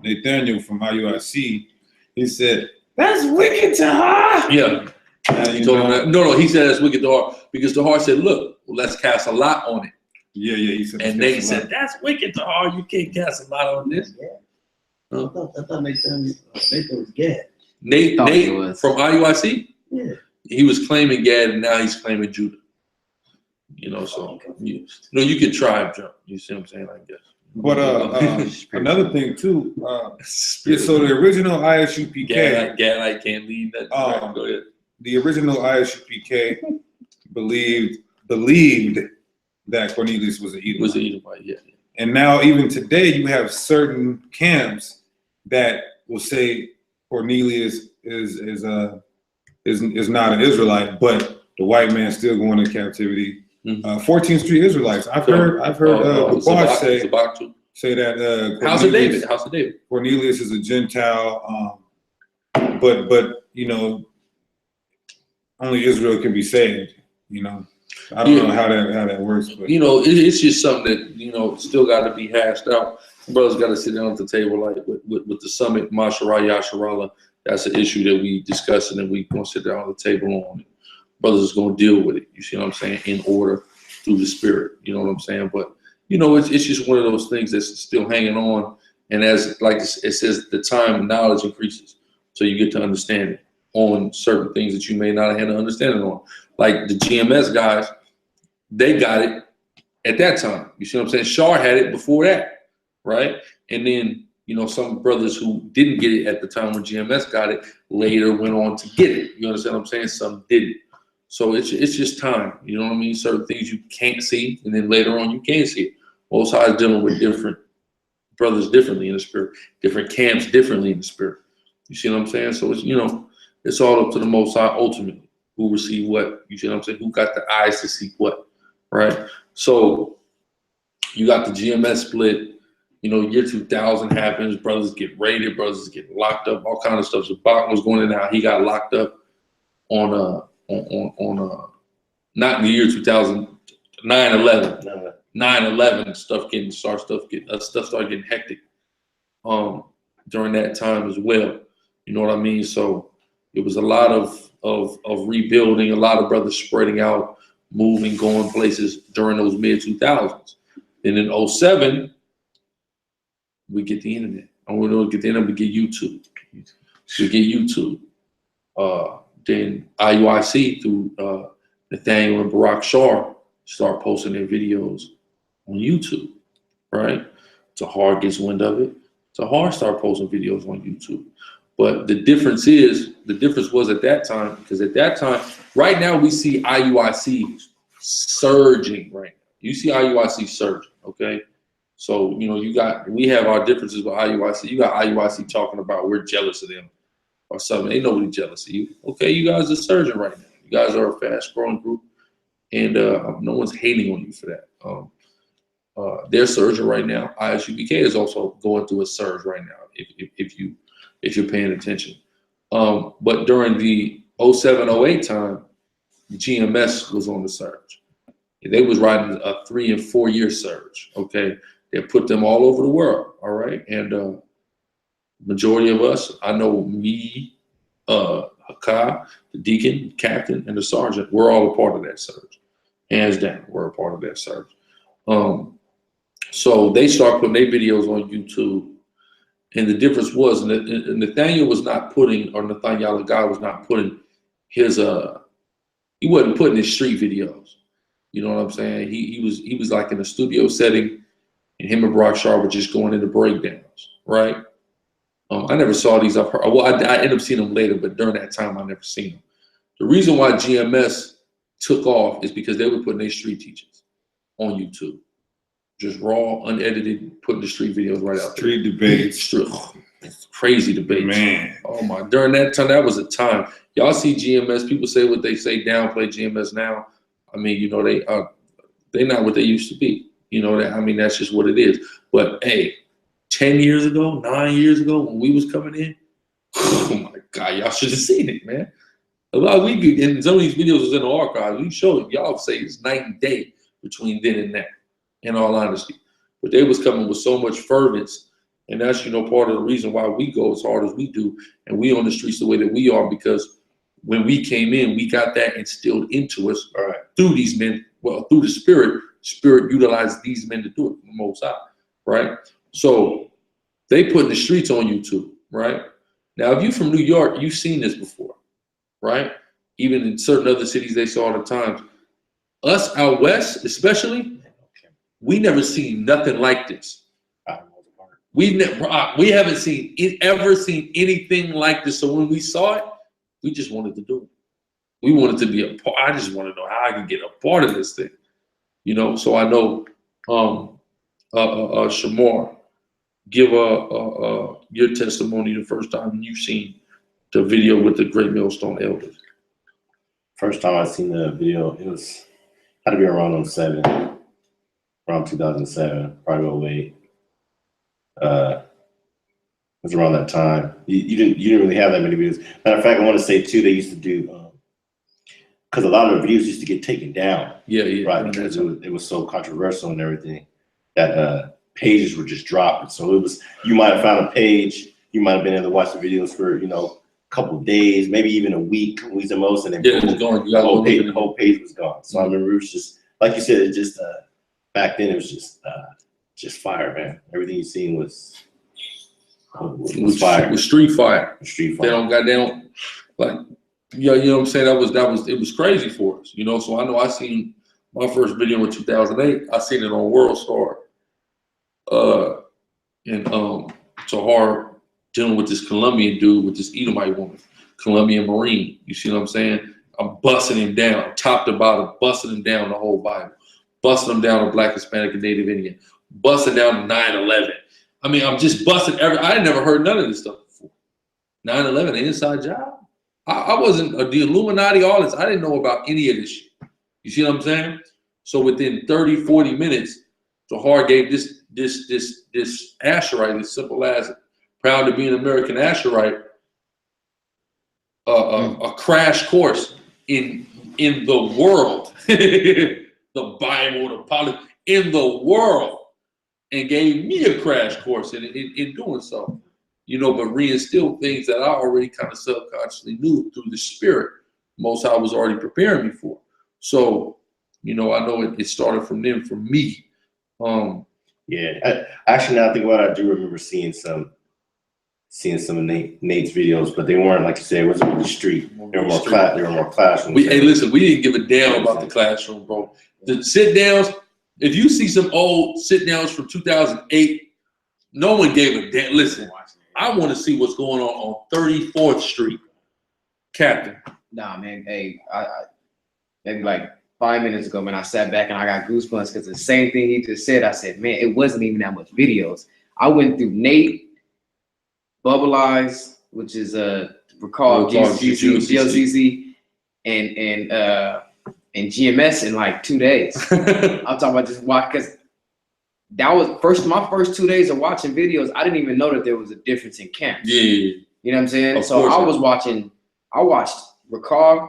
Nathaniel from IUIC, he said, that's wicked to her. Yeah. He told him that. No, he said that's wicked to her because Tahar said, look, let's cast a lot on it. Yeah, he said. And Nate said, that's wicked to her. You can't cast a lot on this. Yeah. I thought Nathan was Gad. Nate from IUIC? Yeah. He was claiming Gad, and now he's claiming Judah. You know, so you could tribe jump. You see what I'm saying? I guess. But another thing too, so the original ISUPK, Gad, I can't leave that. Go ahead. The original ISUPK believed that Cornelius was an Edomite. Was an Edomite, yeah. And now even today you have certain camps that will say Cornelius is not an Israelite, but the white man still going into captivity. 14th Street Israelites. I've heard Bosch say that House of David. Cornelius is a Gentile, but you know, only Israel can be saved. You know, I don't know how that works. But you know, it's just something that, you know, still got to be hashed out. Brothers got to sit down at the table, like with the summit, MASHARAH, YASHARAHLA. That's an issue that we discussing, and we gonna sit down at the table on it. Brothers is gonna deal with it. You see what I'm saying? In order, through the spirit. You know what I'm saying? But you know, it's just one of those things that's still hanging on. And as like it says, the time and knowledge increases, so you get to understand it on certain things that you may not have had an understanding on. Like the GMS guys, they got it at that time. You see what I'm saying? Shar had it before that, right? And then, you know, some brothers who didn't get it at the time when GMS got it later went on to get it. You understand what I'm saying? Some didn't. So it's just time. You know what I mean? Certain things you can't see, and then later on you can see it. Most High is dealing with different brothers differently in the spirit, different camps differently in the spirit. You see what I'm saying? So it's, you know, it's all up to the Most High ultimately, who received what. You see what I'm saying? Who got the eyes to see what, right? So you got the GMS split. You know, year 2000 happens. Brothers get raided. Brothers get locked up. All kind of stuff. So Bach was going in and out. He got locked up on not in the year 2000, 9/11. 9/11 stuff started getting hectic during that time as well. You know what I mean? So it was a lot of rebuilding, a lot of brothers spreading out, moving, going places during those mid 2000s. And in 07, we get the internet. And when we get the internet, we get YouTube. Then IUIC through Nathaniel and Barak Shar start posting their videos on YouTube, right? Tahar gets wind of it. Tahar started posting videos on YouTube. But the difference was at that time, because at that time, right now we see IUIC surging right now. You see IUIC surging, okay? So, you know, we have our differences with IUIC. You got IUIC talking about we're jealous of them or something. Ain't nobody jealous of you. Okay, you guys are surging right now. You guys are a fast growing group, and no one's hating on you for that. They're surging right now. ISUBK is also going through a surge right now, if you're paying attention. But during the 07-08 time, GMS was on the surge. They was riding a 3 and 4 year surge. Okay, they put them all over the world. All right, and majority of us, I know me, Hakai, the deacon, captain, and the sergeant, we're all a part of that surge. Hands down, we're a part of that surge. So they start putting their videos on YouTube, and the difference was Nathaniel was not putting, or Nathaniel guy was not putting his he wasn't putting his street videos. You know what I'm saying? He was like in a studio setting, and him and Brock Sharp were just going into breakdowns, right? I never saw these. Well, I ended up seeing them later, but during that time, I never seen them. The reason why GMS took off is because they were putting their street teachings on YouTube. Just raw, unedited, putting the street videos right out there. Street debates. Crazy debates. Man. Oh my, during that time, that was a time. Y'all see GMS, people say what they say, downplay GMS now. I mean, you know, they're not what they used to be. You know, I mean, that's just what it is. But hey, 10 years ago, 9 years ago, when we was coming in, oh my God, y'all should have seen it, man. A lot and some of these videos was in the archives. We showed y'all say it's night and day between then and now, in all honesty. But they was coming with so much fervence, and that's, you know, part of the reason why we go as hard as we do, and we on the streets the way that we are, because when we came in, we got that instilled into us through these men, well, through the Spirit. Spirit utilized these men to do it, the Most High, right? So they put the streets on YouTube, right? Now, if you from New York, you've seen this before, right? Even in certain other cities, they saw it at times. Us out west, especially, we never seen nothing like this. We haven't ever seen anything like this. So when we saw it, we just wanted to do it. We wanted to be a part. I just want to know how I can get a part of this thing. You know, so I know Shamar, give your testimony the first time you seen the video with the Great Millstone Elders. First time I seen the video, it was had to be around 07, around 2007, probably 08. It was around that time. You didn't really have that many videos. Matter of fact, I want to say too, they used to do because a lot of the videos used to get taken down. Yeah. Right, because it was so controversial and everything that pages were just dropping. So it was, you might have found a page, you might have been able to watch the videos for, you know, a couple of days, maybe even a week, weeks at most, and then it was gone. the whole page was gone. So I remember it was just, like you said, it just back then it was just fire, man. Everything you seen was fire. It was street fire. Street fire. They don't like, you know what I'm saying? It was crazy for us, you know. So I know I seen my first video in 2008. I seen it on World Star, and Tahar dealing with this Colombian dude with this Edomite woman, Colombian Marine. You see what I'm saying? I'm busting him down, top to bottom, busting him down the whole Bible, busting him down to Black, Hispanic, and Native Indian, busting down to 9/11. I mean, I'm just busting I had never heard none of this stuff before. 9/11, an inside job. I wasn't the Illuminati, all this. I didn't know about any of this shit. You see what I'm saying? So within 30, 40 minutes, Tahar gave this Asherite, as simple as proud to be an American Asherite, a crash course in the world, the Bible, the politics, in the world, and gave me a crash course in doing so. You know, but reinstilled things that I already kind of subconsciously knew through the Spirit. Most I was already preparing me for. So, you know, I know it started from them for me. Yeah, actually, now I think about it, I do remember seeing some of Nate's videos, but they weren't, like you said, it wasn't really street. They were more classroom. Hey, listen, we didn't give a damn about the classroom, bro. The sit downs. If you see some old sit downs from 2008, no one gave a damn. Listen. I want to see what's going on 34th Street, Captain. Nah, man. Hey, I maybe like 5 minutes ago, man, I sat back and I got goosebumps because the same thing he just said. I said, man, it wasn't even that much videos. I went through Nate, Bubble Eyes, which is recall GLCC, and GMS in like 2 days. I'm talking about just watch because. That was my first 2 days of watching videos. I didn't even know that there was a difference in camps. Yeah. You know what I'm saying? So I watched Ricard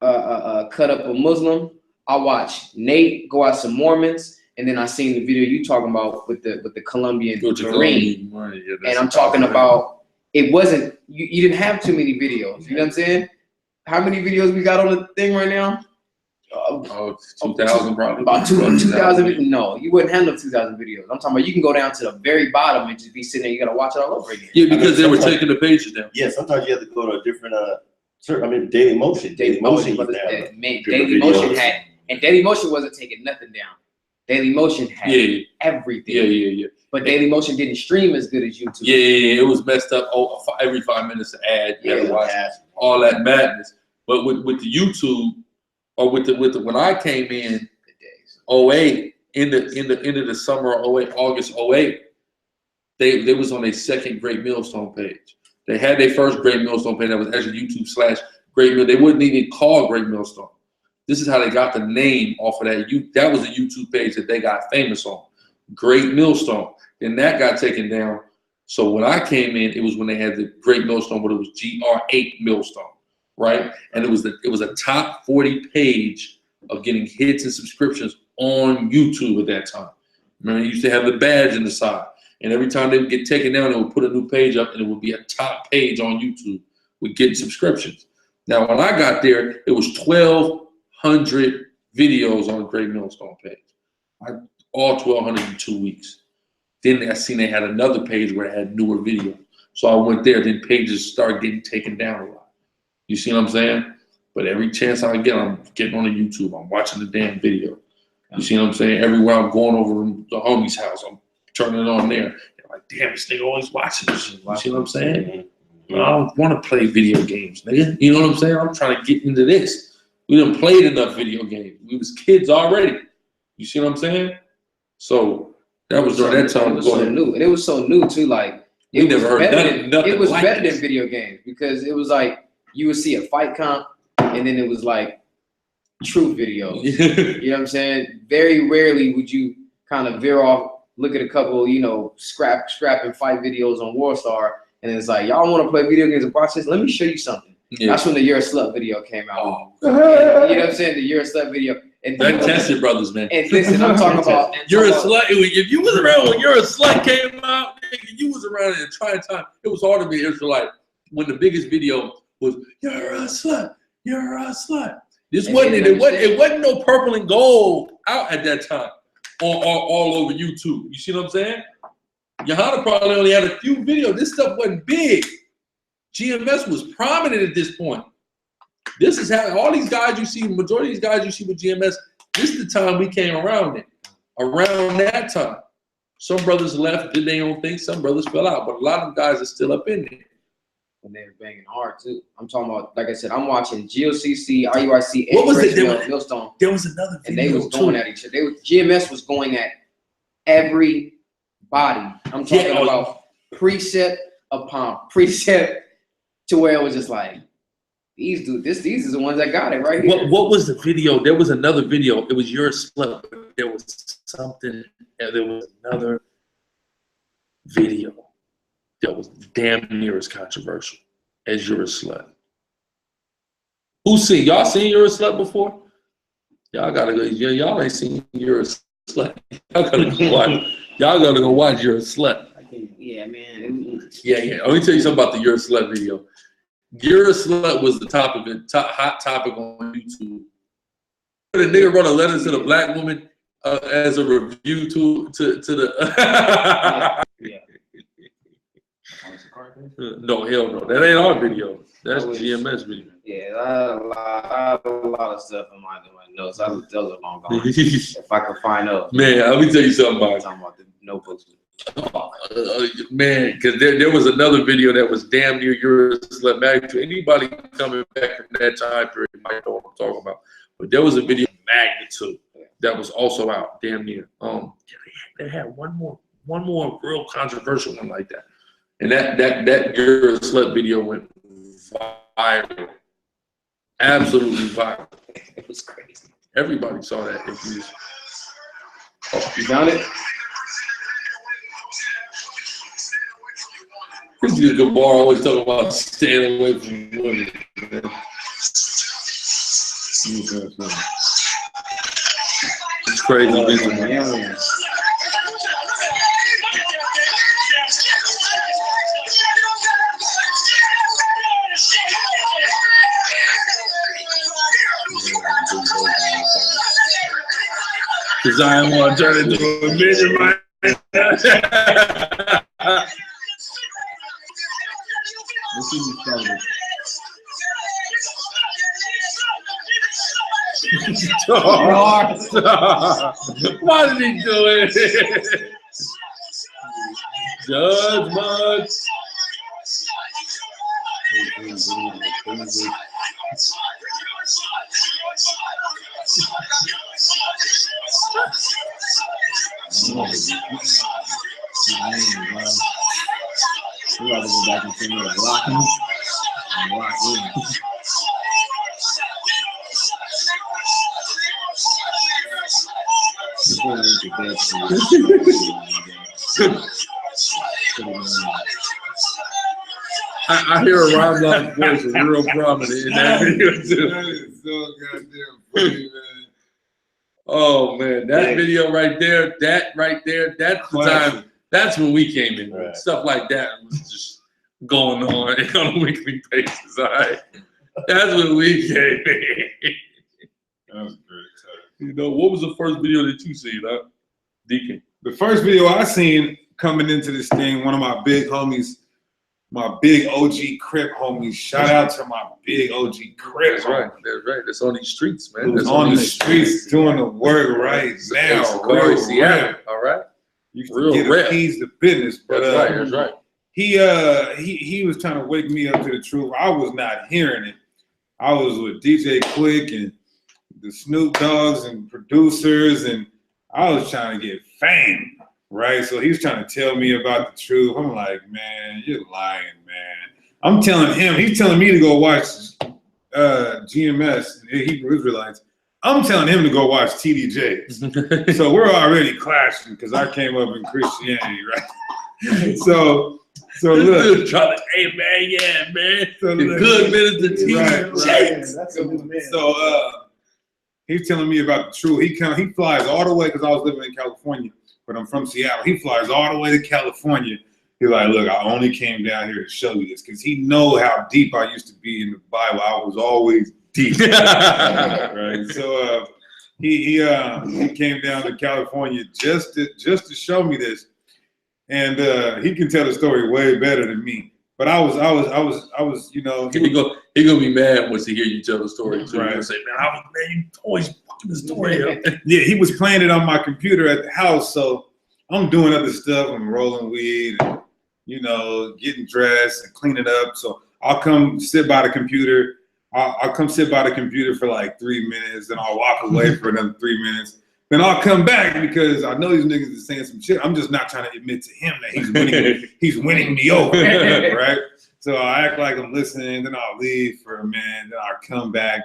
cut up a Muslim. I watched Nate go out some Mormons, and then I seen the video you talking about with the Colombian Marine. Yeah, and I'm talking about it wasn't you didn't have too many videos. You know what I'm saying? How many videos we got on the thing right now? 2,000 probably. About 2,000. No, you wouldn't have no 2,000 videos. I'm talking about you can go down to the very bottom and just be sitting there. You got to watch it all over again. Yeah, because they were taking the pages down. Yeah, sometimes you have to go to a different Daily Motion. Daily Motion had, and Daily Motion wasn't taking nothing down. Daily Motion had everything. Yeah. But Daily Motion didn't stream as good as YouTube. Yeah, it was messed up. Every 5 minutes an ad. You had to watch all that madness. But with the YouTube. Or with the when I came in 08, in the summer of 08, August 08, they was on a second Great Millstone page. They had their first Great Millstone page that was actually YouTube/Great Mill. They wouldn't even call Great Millstone. This is how they got the name off of that. That was a YouTube page that they got famous on. Great Millstone. Then that got taken down. So when I came in, it was when they had the Great Millstone, but it was GR8 Millstone. Right, and it was a top 40 page of getting hits and subscriptions on YouTube at that time. Remember, you used to have the badge in the side, and every time they would get taken down, they would put a new page up, and it would be a top page on YouTube with getting subscriptions. Now, when I got there, it was 1,200 videos on the Great Millstone page. All 1,200 in 2 weeks. Then I seen they had another page where it had newer videos, so I went there. Then pages started getting taken down a lot. You see what I'm saying? But every chance I get, I'm getting on the YouTube. I'm watching the damn video. You see what I'm saying? Everywhere I'm going over to the homie's house, I'm turning it on there. They're like, damn, this nigga always watching this shit. You see what I'm saying? I don't want to play video games, nigga. You know what I'm saying? I'm trying to get into this. We done played enough video games. We was kids already. You see what I'm saying? So that was during that time. It was so new, and it was so new too. Like We never heard nothing. It was like better this. than video games because it was like you would see a fight comp, and then it was like true videos. You know what I'm saying? Very rarely would you kind of veer off, look at a couple, you know, scrap and fight videos on Warstar, and it's like, y'all want to play video games and watch this? Let me show you something. Yeah. That's when the You're a Slut video came out. Oh. You know what I'm saying? The You're a Slut video. And That tested brothers, man. And listen, I'm talking about. You're a slut. If you was around when You're a Slut came out, nigga, you was around in a trying time. It was hard to be Israelite when the biggest video was You're a Slut. You're a Slut. This wasn't it. It wasn't no purple and gold out at that time all over YouTube. You see what I'm saying? Yohana probably only had a few videos. This stuff wasn't big. GMS was prominent at this point. This is how all these guys you see, majority of these guys you see with GMS, this is the time we came around it. Around that time. Some brothers left, did their own thing. Some brothers fell out. But a lot of them guys are still up in there. And they were banging hard too. I'm talking about, like I said, I'm watching GOCC, RUIC, What was it? Millstone. There was another video And they was going at each other. GMS was going at everybody. I'm talking about precept upon precept to where it was just like, these are the ones that got it right here. What was the video? There was another video. It was You're a Slut. There was something. There was another video that was damn near as controversial as You're a Slut. Y'all seen You're a Slut before? Y'all gotta go. Y'all ain't seen You're a Slut. Y'all gotta go watch. Y'all gotta go watch You're a Slut. Yeah, man. Yeah. Let me tell you something about the You're a Slut video. You're a Slut was the hot topic on YouTube. The nigga wrote a letter to the black woman as a review to the. Yeah. No, hell no. That ain't our video. That's GMS video. Yeah, I have a lot of stuff in my notes. Those are long gone. If I can find out. Man, let me tell you something about it. Talking about the notebooks. Man, because there was another video that was damn near You're a Slut magnitude. Anybody coming back from that time period might know what I'm talking about. But there was a video of magnitude that was also out, damn near. They had one more real controversial one like that. And that You're a Slut video went viral. Absolutely viral. It was crazy. Everybody saw that. You found it? This is Gabar always talking about staying away from women. Man. It's crazy. Yeah. Because I don't want to turn into a midget right now. Let's see who started Why did he do it? Judgment. We gotta go back and finish the locking and lock in. I hear a Rob Lock's voice is real prominent in that video too. That is so goddamn funny, man. Oh man, that video right there, that's the time. That's when we came in. Right. Stuff like that was just going on a weekly basis. All right, that's when we came in. That was great. You know, what was the first video that you seen, huh? Deacon? The first video I seen coming into this thing, one of my big homies, my big OG Crip homies. Shout out to my big OG Crip. That's right. That's right. That's on these streets, man. Who's That's on the these streets doing the work right now. SICARRI, Real Seattle. rap. All right. Used Real to get rap. the keys to business, but That's right. That's right. he was trying to wake me up to the truth. I was not hearing it. I was with DJ Quick and the Snoop Dogs and producers, and I was trying to get fame, right? So he's trying to tell me about the truth. I'm like, man, you're lying, man. I'm telling him, he's telling me to go watch GMS, Hebrew Israelites. I'm telling him to go watch TDJs. So we're already clashing because I came up in Christianity, right? So look, trying to, hey man, yeah, man. So The look, good minister TDJs. That's a good man. So he's telling me about the truth. He flies all the way because I was living in California, but I'm from Seattle. He flies all the way to California. He's like, look, I only came down here to show you this because he know how deep I used to be in the Bible. I was always deep, right? So he came down to California just to show me this, and he can tell the story way better than me. But I was, you know, He gonna be mad once he hear you tell the story too. Right. He'll say, man, you always fucking the story up. Yeah, he was playing it on my computer at the house, so I'm doing other stuff. I'm rolling weed, and, you know, getting dressed and cleaning up. So I'll come sit by the computer. I'll come sit by the computer for like 3 minutes, then I'll walk away for another 3 minutes. Then I'll come back because I know these niggas are saying some shit. I'm just not trying to admit to him that he's winning me over, right? So I act like I'm listening, then I'll leave for a minute, then I'll come back.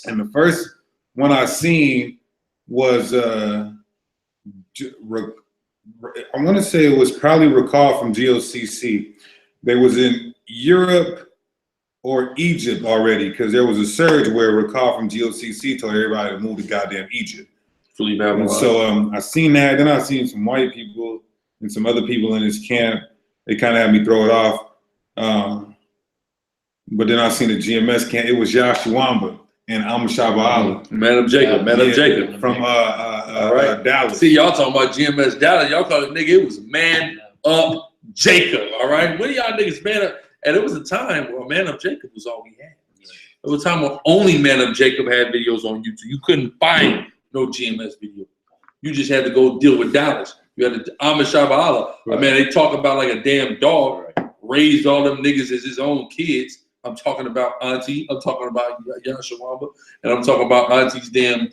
And the first one I seen was I want to say it was probably Recall from GOCC. They was in Europe or Egypt already because there was a surge where Recall from GOCC told everybody to move to goddamn Egypt. And so I seen that. Then I seen some white people and some other people in his camp. They kind of had me throw it off. But then I seen the GMS camp. It was Yasharawla and MASHARAH. Man of Jacob, Jacob. From Dallas. See, y'all talking about GMS Dallas. Y'all call it, nigga, it was Man Up Jacob, all right? When y'all niggas Man Up? And it was a time where Man Up Jacob was all we had. It was a time when only Man Up Jacob had videos on YouTube. You couldn't find no GMS video. You just had to go deal with Dallas. You had to MASHARAH. I mean, they talk about like a damn dog, raised all them niggas as his own kids. I'm talking about Auntie. I'm talking about Yasharawla. And I'm talking about Auntie's damn,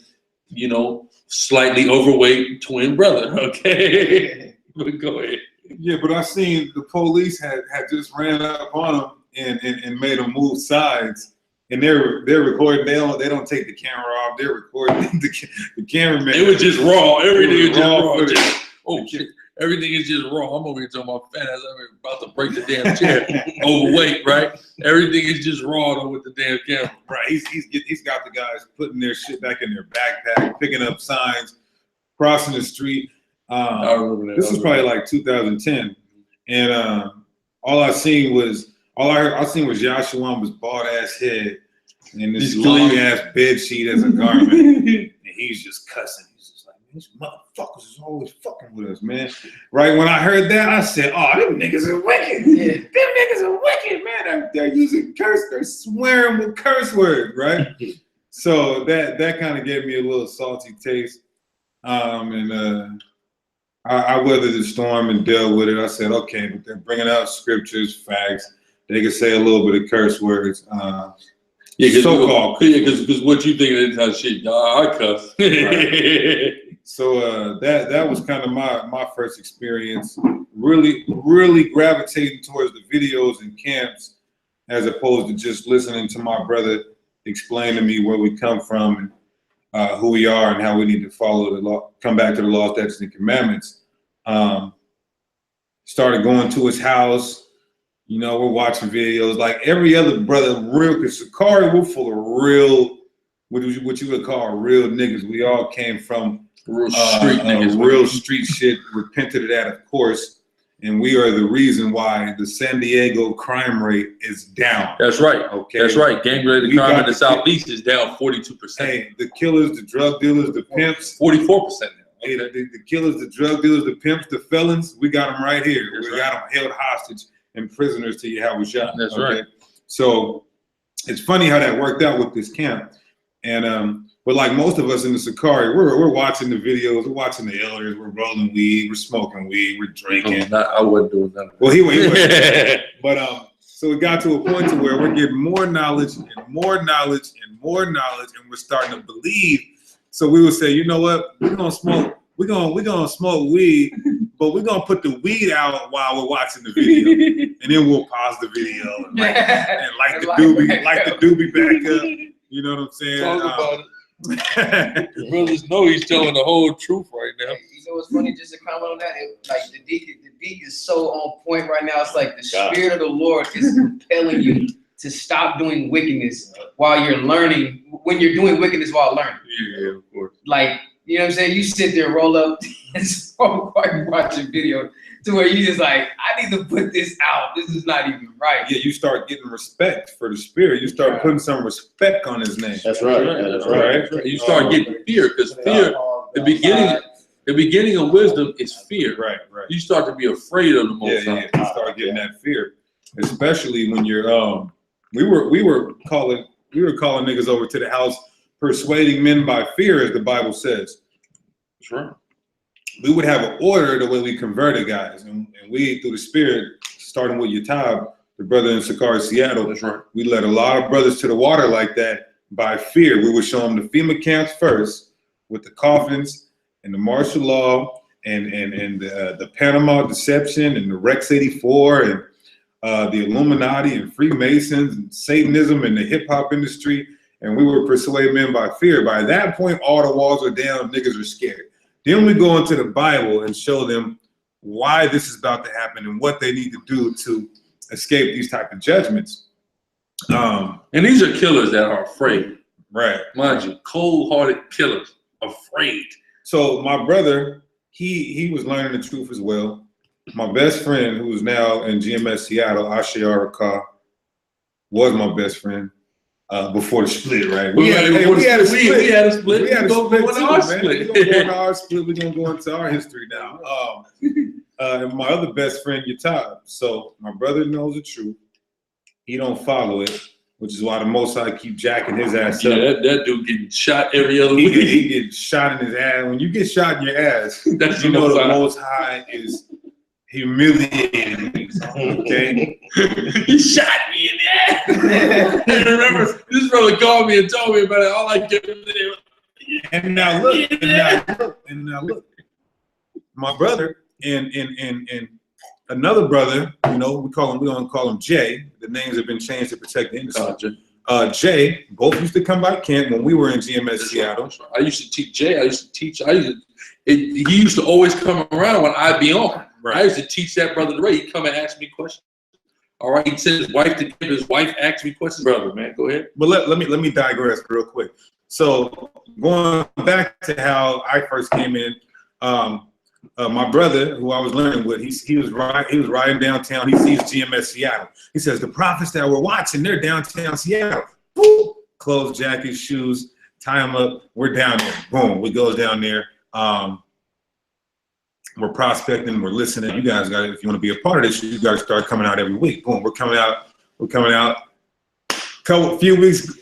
you know, slightly overweight twin brother. Okay. But go ahead. Yeah, but I seen the police had just ran up on him and made him move sides. And they're recording. They don't take the camera off. They're recording the cameraman. It was just raw. Everything is just raw. Footage. Oh shit! Everything is just raw. I'm over here talking about fat ass. I'm about to break the damn chair. Overweight, right? Everything is just raw though with the damn camera. Right. He's got the guys putting their shit back in their backpack, picking up signs, crossing the street. I remember that. This was probably like 2010, and all I seen was Yasharawla's bald ass head and this long ass bed sheet as a garment, and he's just cussing. He's just like, these motherfuckers is always fucking with us, man. Right when I heard that, I said, "Oh, them niggas are wicked. Yeah. Them niggas are wicked, man. They're using they're swearing with curse words, right?" So that kind of gave me a little salty taste, and I weathered the storm and dealt with it. I said, okay, but they're bringing out scriptures, facts. They can say a little bit of curse words. So-called. Yeah, because what you think is how shit, I cuss. Right. So that was kind of my first experience, really gravitating towards the videos and camps as opposed to just listening to my brother explain to me where we come from and who we are and how we need to follow the law, come back to the law, statutes, and commandments. Started going to his house. You know, we're watching videos like every other brother, because SICARRI, we're full of real, what you would call real niggas. We all came from real street niggas. Real street shit, repented of that, of course. And we are the reason why the San Diego crime rate is down. That's right. Okay. That's right. Gang-related crime in the Southeast is down 42%. Hey, the killers, the drug dealers, the pimps. 44% now. Hey, the killers, the drug dealers, the pimps, the felons, we got them right here. That's we got them held hostage and prisoners till you have a shot. That's right. So it's funny how that worked out with this camp. And but like most of us in the SICARRI, we're watching the videos, we're watching the elders, we're rolling weed, we're smoking weed, we're drinking. I wasn't doing that. Well, he wasn't. But so it got to a point to where we're getting more knowledge and more knowledge and more knowledge, and we're starting to believe. So we would say, you know what, we're gonna smoke we're gonna smoke weed, but we're gonna put the weed out while we're watching the video, and then we'll pause the video and light the doobie back up. You know what I'm saying? Talk about it. The brothers know he's telling the whole truth right now. You know what's funny? Just to comment on that, like the deacon is so on point right now. It's like the Spirit of the Lord is compelling you to stop doing wickedness while you're learning. When you're doing wickedness while learning, Yeah, of course. like, you know what I'm saying? You sit there, roll up, and smoke while you watch a video to where you just like, I need to put this out. This is not even right. Yeah, you start getting respect for the Spirit. You start putting some respect on His name. That's right. That's right. You start getting fear, because fear, the beginning of wisdom is fear. Right. You start to be afraid of the Most High. Yeah. You start getting that fear, especially when you're we were calling niggas over to the house, persuading men by fear, as the Bible says. That's right. We would have an order the way we converted guys, and we, through the Spirit, starting with Yatab, the brother in SICARRI, Seattle. That's right. We led a lot of brothers to the water like that by fear. We would show them the FEMA camps first, with the coffins and the martial law and the Panama Deception and the Rex 84 and the Illuminati and Freemasons and Satanism and the hip hop industry. And we were persuading men by fear. By that point, all the walls are down, niggas are scared. Then we go into the Bible and show them why this is about to happen and what they need to do to escape these type of judgments. And these are killers that are afraid. Right. Mind you, cold-hearted killers, afraid. So my brother, he was learning the truth as well. My best friend, who's now in GMS Seattle, Ashiara, was my best friend before the split, right? We had a split. We had a split. We had a split We're too, gonna go into our man. split. We're gonna go into our split. We're gonna go into our history now. And my other best friend, Yatab. So my brother knows the truth. He don't follow it, which is why the Most High keep jacking his ass up. Yeah, that dude getting shot every other week. He gets shot in his ass. When you get shot in your ass, That's you the know Most the High. Most High is humiliating me. Okay? He shot me in the ass. I remember this brother called me and told me about it. All I kept saying was, And now look, my brother and another brother, you know, we don't call him Jay. The names have been changed to protect the innocent. Jay, both used to come by camp when we were in GMS Seattle. I used to teach Jay. He used to always come around when I'd be on. Right. I used to teach that brother the way. He'd come and ask me questions. All right, he'd send his wife to give his wife ask me questions. Brother, man, go ahead. But let me digress real quick. So going back to how I first came in, my brother, who I was learning with, he was riding downtown. He sees GMS Seattle. He says, the prophets that we're watching, they're downtown Seattle. Boom. Clothes, jackets, shoes, tie them up. We're down there. Boom. We goes down there. We're prospecting. We're listening. You guys got it. If you want to be a part of this, you guys start coming out every week. Boom. We're coming out. Few weeks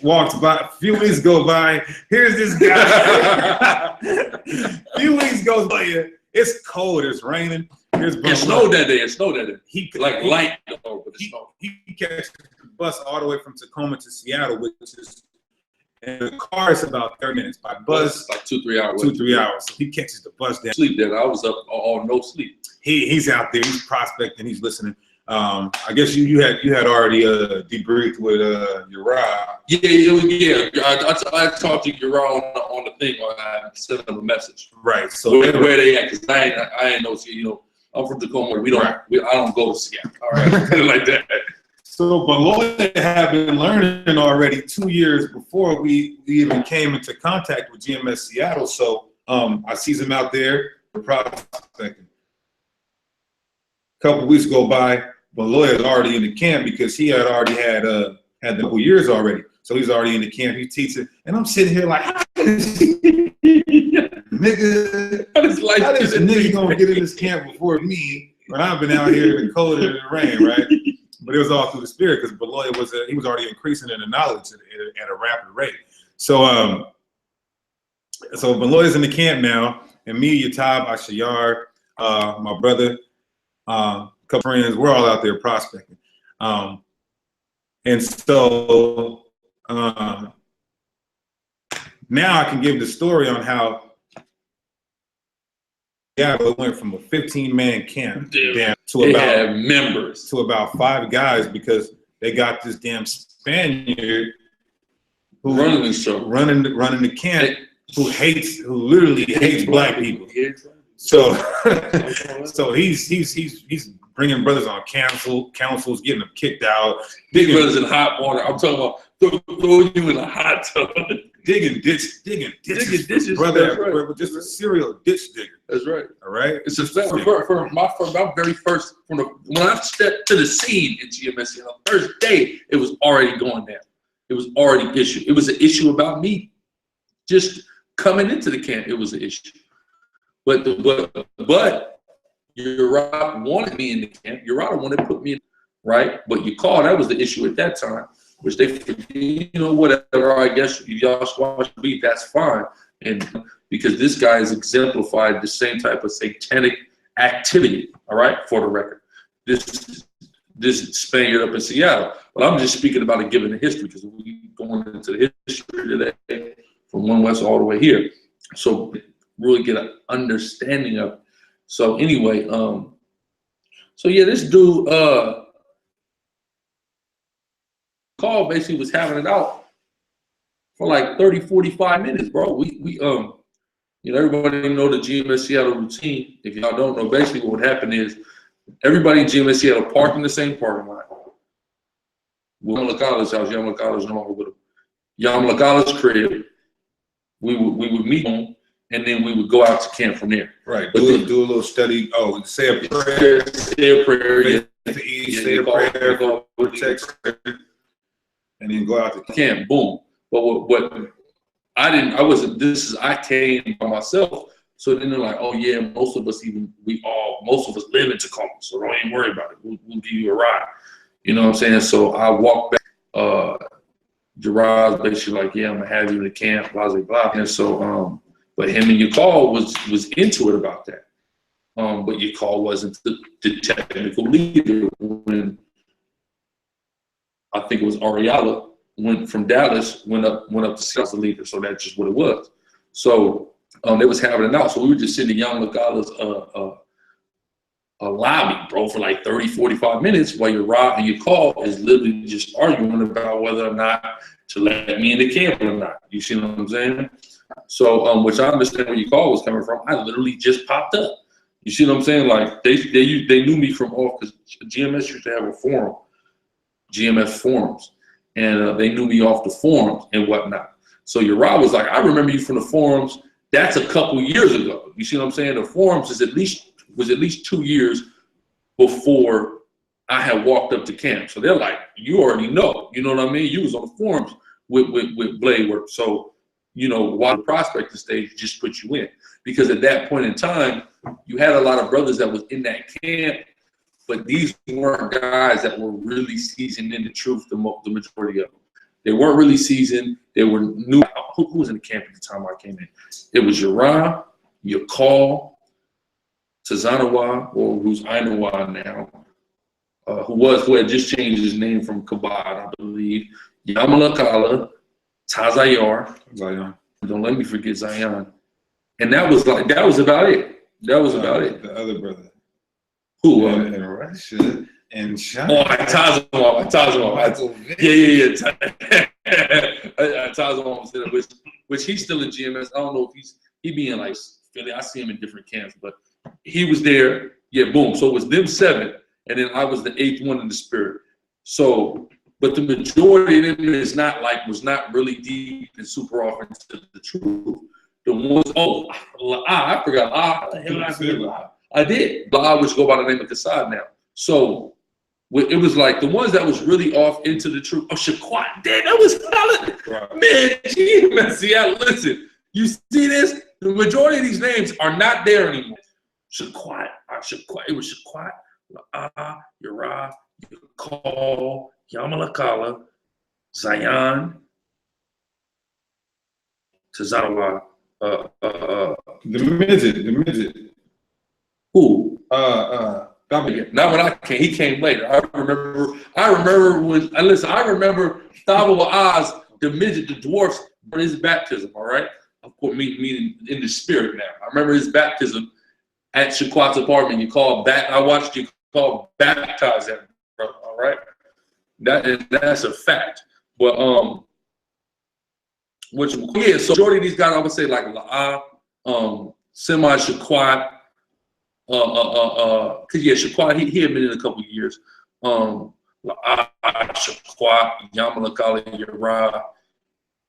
go by. Here's this guy. Few weeks goes by. It's cold. It's raining. It snowed that day. He catches the bus all the way from Tacoma to Seattle, which is, and the car is about 30 minutes. By bus, like 2-3 hours. 2-3 hours. So he catches the bus down. Sleep then. I was up all no sleep. He's out there. He's prospecting. He's listening. I guess you had already debriefed with Uriah. Yeah. I talked to Uriah on the thing. I sent him a message. Right. So where they at? Because I ain't know. You know, I'm from Tacoma. I don't go to Seattle. All right, like that. So, but Lloyd had been learning already 2 years before we even came into contact with GMS Seattle. So, I sees him out there prospecting. A couple weeks go by, but Lloyd is already in the camp because he had already had the couple years already. So he's already in the camp. He's teaching, and I'm sitting here like, nigga, how this nigga gonna get in this camp before me when I've been out here in the cold and the rain, right? But it was all through the Spirit because Beloy he was already increasing in the knowledge at a rapid rate. So Beloy's in the camp now, and me, Yatab, Ashayar, my brother, a couple friends, we're all out there prospecting. And so now I can give the story on how Yeah, but it went from a 15-man camp Damn. to They about have members. to about 5 guys because they got this damn Spaniard who Running the show. running the camp, who literally hates black people. So so he's bringing brothers on councils, getting them kicked out, Big brothers in hot water. I'm talking about throwing you in a hot tub. digging ditches, brother, That's right. just a serial ditch digger. That's right. All right, It's a fact. For my very first, when I stepped to the scene in GMSC, on the first day, it was already going down. It was already issue. It was an issue about me just coming into the camp. It was an issue. But Uriah wanted me in the camp. Uriah wanted to put me in, right? But you call, that was the issue at that time, which they, you know, whatever, I guess y'all squash beat, that's fine. And because this guy has exemplified the same type of satanic activity, all right, for the record. This Spaniard up in Seattle. But I'm just speaking about it given the history, because we going into the history today from One West all the way here. So really get an understanding of it. So anyway, so yeah, this dude call basically was having it out for like 30, 45 minutes, bro. We you know, everybody know the GMS Seattle routine. If y'all don't know, basically what would happen is everybody in GMS Seattle parked in the same parking lot. Yamla College house, Yamla College no longer with him. Yamla College crib. We would meet him, and then we would go out to camp from there. Right. But Do then, a little study. Oh, say a prayer. say a prayer. Yeah. To eat, say a prayer for protection, and then go out to camp. Camp, boom. But what I wasn't. I came by myself. So then they're like, oh yeah, most of us live in Tacoma, so don't even worry about it. We'll give you a ride. You know what I'm saying? So I walked back. Gerard's basically like, yeah, I'm gonna have you in the camp, blah blah blah. And so, but him and Yakal was into it about that. But Yakal wasn't the technical leader when I think it was Ariella went from Dallas, went up to Seattle as the leader. So that's just what it was. So they was having it out. So we were just sitting in Young Lagala's lobby, bro, for like 30, 45 minutes while Rob and Yakal is literally just arguing about whether or not to let me in the camp or not. You see what I'm saying? So, which I understand where Yakal was coming from. I literally just popped up. You see what I'm saying? Like they knew me from off, because GMS used to have a forum, GMS forums, and they knew me off the forums and whatnot. So Uriah was like, I remember you from the forums. That's a couple years ago. You see what I'm saying? The forums was at least 2 years before I had walked up to camp. So they're like, you already know. You know what I mean? You was on the forums with Blade Work. So, you know, while the prospecting stage just put you in. Because at that point in time, you had a lot of brothers that was in that camp, but these weren't guys that were really seasoned in the truth, the majority of them. They weren't really seasoned. They were new. Who was in the camp at the time I came in? It was Uriah, Yakal, Tazanawa, or who's Ainawa now, who had just changed his name from Kabad, I believe. Yamalakala, Tazayar. Zion. Don't let me forget Zion. And that was about it. That was about it. The other brother. Who? In Russia and China. Oh, Tazanawa. Yeah. Tazanawa was there, which he's still in GMS. I don't know if he be in like Philly. I see him in different camps, but he was there. Yeah, boom. So it was them 7, and then I was the 8th one in the spirit. So, but the majority of them was not really deep and super off into the truth. The ones, I forgot. I did. I which go by the name of Kassad now. So it was like the ones that was really off into the truth. Oh, Shaquat, damn, that was solid. Right. Man, GMS, listen, you see this? The majority of these names are not there anymore. Shaquat, it was Shaquat, Uriah, Yakal, Yamalakala, Zion, Tazanawa, the midget. Who? Not when I came. He came later. I remember when. Listen, I remember Thaba Oz, the midget, the dwarfs, for his baptism. All right, of course, meaning in the spirit now. I remember his baptism at Shaquat's apartment. You call back. I watched you call baptize that brother. All right, that's a fact. But yeah. So majority of these guys, I would say like Semi Shaquat, cause yeah, Shaquat he admitted in a couple of years. Shaquat, Yamalakali, Yara,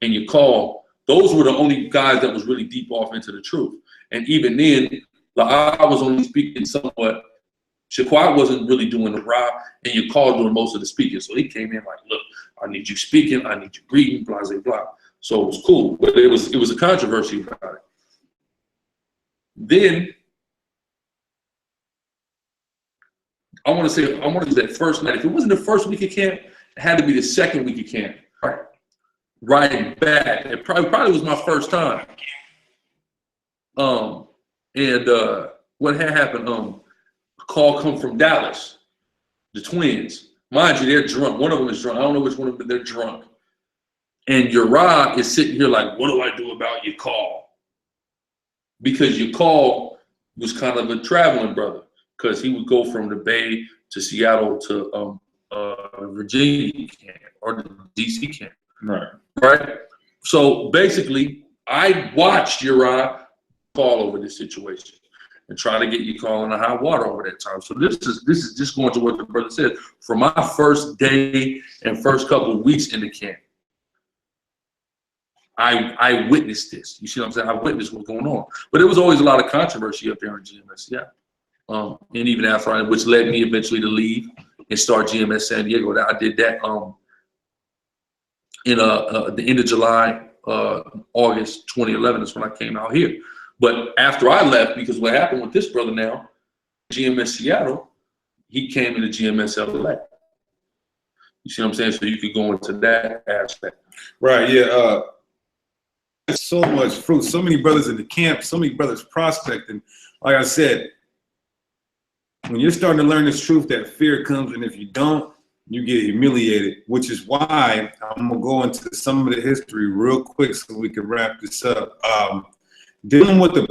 and you call. Those were the only guys that was really deep off into the truth. And even then, I was only speaking somewhat. Shaquat wasn't really doing the rah, and you called doing most of the speaking. So he came in like, look, I need you speaking, I need you greeting, blah, blah, blah. So it was cool, but it was a controversy about it. Then I want to say that first night. If it wasn't the first week of camp, it had to be the second week of camp. Right. Riding back. It probably was my first time. What had happened, a call come from Dallas, the twins. Mind you, they're drunk. One of them is drunk. I don't know which one of them, but they're drunk. And Uriah is sitting here like, what do I do about your call? Because your call was kind of a traveling brother, because he would go from the Bay to Seattle to Virginia camp or the DC camp. Right. So basically, I watched Uriah call over this situation and try to get you calling the hot water over that time. So this is just going to what the brother said. For my first day and first couple of weeks in the camp, I witnessed this. You see what I'm saying? I witnessed what's going on. But there was always a lot of controversy up there in GMS, yeah. And even after which led me eventually to leave and start GMS San Diego. I did that in the end of July, August 2011 is when I came out here. But after I left, because what happened with this brother now, GMS Seattle, he came into GMS LA. You see what I'm saying? So you could go into that aspect. Right, yeah. So much fruit, so many brothers in the camp, so many brothers prospecting. Like I said, when you're starting to learn this truth, that fear comes, and if you don't, you get humiliated, which is why I'm gonna go into some of the history real quick so we can wrap this up. Dealing with the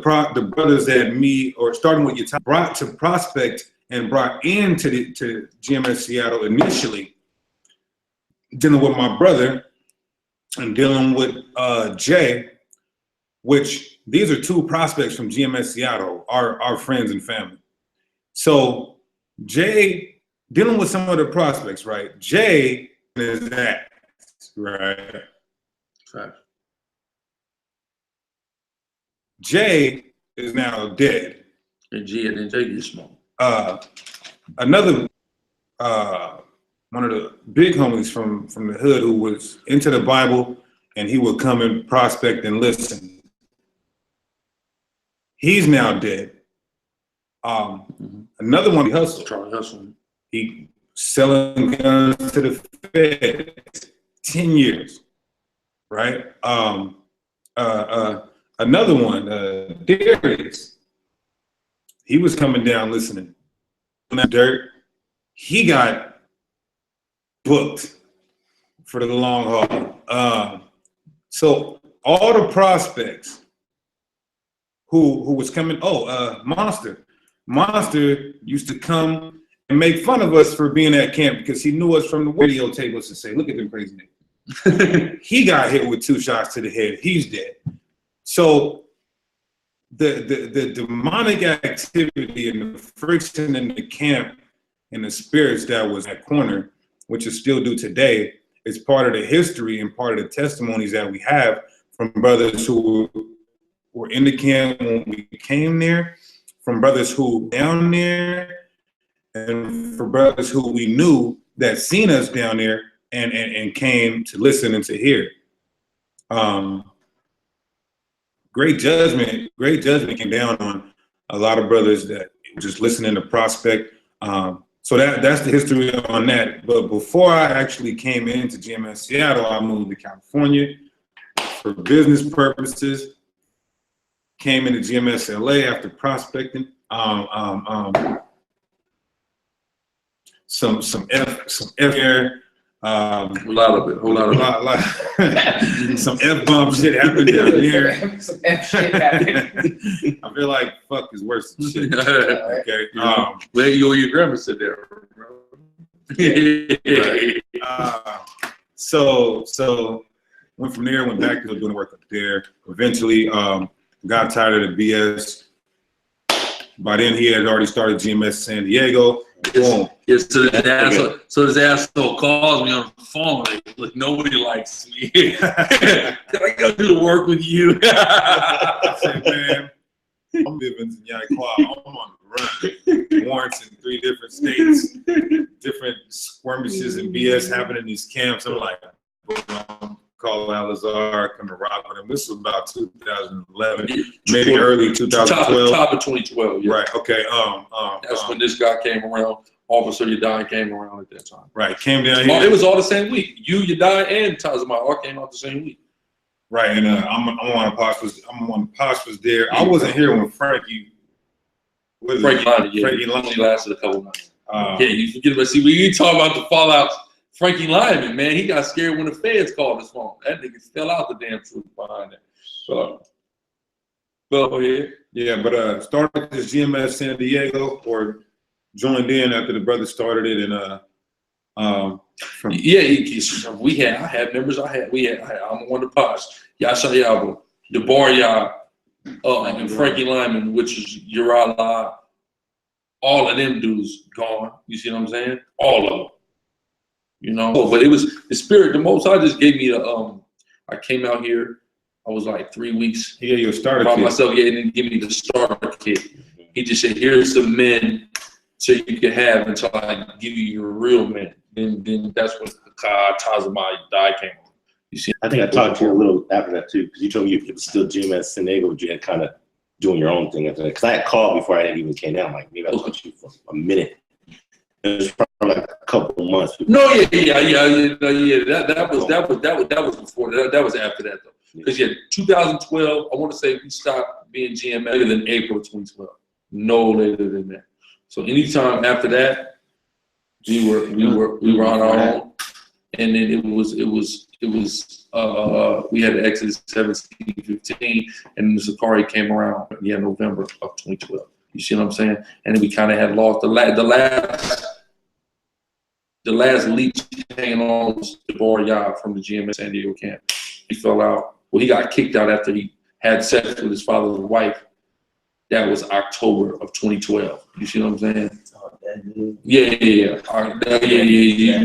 brothers that me, or starting with your time, brought to prospect and brought into to GMS Seattle initially, dealing with my brother and dealing with Jay, which these are two prospects from GMS Seattle, our friends and family. So Jay, dealing with some of the prospects, right? Jay is that, right? Right. Jay is now dead. And Jay get smoked. Another one of the big homies from the hood who was into the Bible, and he would come and prospect and listen. He's now dead. Another one, Charlie Hustle. he selling guns to the feds, 10 years, right? Another one, Darius, he was coming down listening. Dirt, he got booked for the long haul. So all the prospects who was coming, Monster used to come and make fun of us for being at camp because he knew us from the radio tables and say, look at them crazy niggas. He got hit with 2 shots to the head. He's dead. So the demonic activity and the friction in the camp and the spirits that was at corner, which is still due today, is part of the history and part of the testimonies that we have from brothers who were in the camp when we came there, from brothers who down there, and for brothers who we knew that seen us down there and came to listen and to hear. Great judgment came down on a lot of brothers that were just listening to prospect. So that's the history on that. But before I actually came into GMS Seattle, I moved to California for business purposes. Came into GMS LA after prospecting. Some F here. A lot of it. Some F-bomb shit happened down there. Some F shit happened. I feel like fuck is worse than shit. Okay. Where your grandma said that, bro. So went from there, went back to doing work up there. Eventually, got tired of the BS. By then, he had already started GMS San Diego. Boom. Yes, so this asshole calls me on the phone. Like, look, nobody likes me. Can I go do the work with you? I said, man, I'm living in Yaqua. I'm on the run. Warrants in 3 different states, different skirmishes and BS happening in these camps. I'm like, call Al-Azhar, come to rock with him. This was about 2011, maybe early 2012. Top of 2012, yeah. Right, okay. That's when this guy came around. Officer Yadai came around at that time. Right, came down here. It was all the same week. You, Yadai, and Tazama all came out the same week. Right, and I'm on the Pops was there. I wasn't here when Frankie Frankie only lasted a couple months. Yeah, you forget about, see, when you talk about the fallouts, Frankie Lyman, man, he got scared when the feds called his phone. That nigga fell out the damn truth behind that. So, go ahead. Yeah, but started this GMS San Diego, or joined in after the brother started it, and I had members. I'm one of the pods. YASHARAHLA, DeBarya, and Frankie Lyman, which is GUERRILLA. All of them dudes gone. You see what I'm saying? All of them. You know, but it was the spirit. The Most High just gave me I came out here. I was like 3 weeks. Yeah, your starter by kit. myself. Yeah, and then give me the starter kit. He just said, "Here's some men, so you can have until I give you your real men." Then that's when Tazama Yadai came on. You see, I think I talked to you a little after that too, because you told me it was still GMS San Diego, but you had kind of doing your own thing after that. Because I had called before I even came down. Like maybe I talked to you for a minute. It was probably like a couple of months. No, yeah. That was before. That was after that though. Because 2012. I want to say we stopped being GMS later than April 2012. No later than that. So anytime after that, we were on our own, and then it was we had to exit 17-15, and the SICARRI came around November of 2012. You see what I'm saying? And then we kind of had lost the last leech hanging on was DeBarya from the GMS San Diego camp. He fell out. Well, he got kicked out after he had sex with his father's wife. That was October of 2012. You see what I'm saying? Yeah. You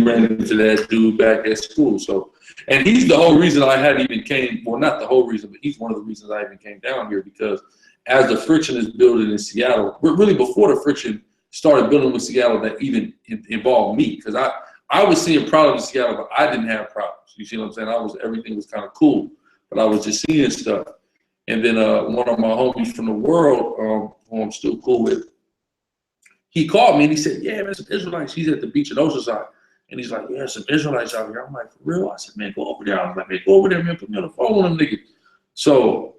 ran into that dude back at school. So, and he's the whole reason I hadn't even came. Well, not the whole reason, but he's one of the reasons I even came down here, because as the friction is building in Seattle, really before the friction started building with Seattle, that even involved me, because I was seeing problems in Seattle, but I didn't have problems. You see what I'm saying? Everything was kind of cool, but I was just seeing stuff. And then one of my homies from the world, who I'm still cool with, he called me and he said, "Yeah, man, some Israelites." He's at the beach in Oceanside, and he's like, "Yeah, some Israelites out here." I'm like, "For real?" I said, "Man, go over there." I was like, "Man, go over there, man. Put me on the phone with them niggas." So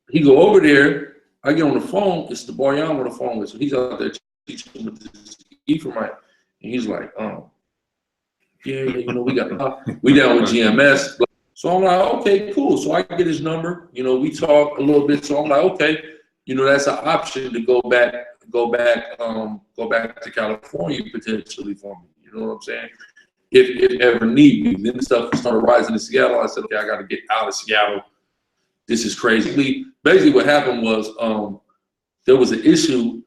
he go over there. I get on the phone. It's the boy I'm on the phone with. So he's out there teaching with this Ephraimite, and he's like, "Yeah, we got we down with GMS." So I'm like, "Okay, cool." So I get his number. We talk a little bit. So I'm like, "Okay, that's an option to go back to California potentially for me." You know what I'm saying? If ever need be. Then stuff started rising in Seattle. I said, "Okay, I got to get out of Seattle. This is crazy." Basically, what happened was there was an issue.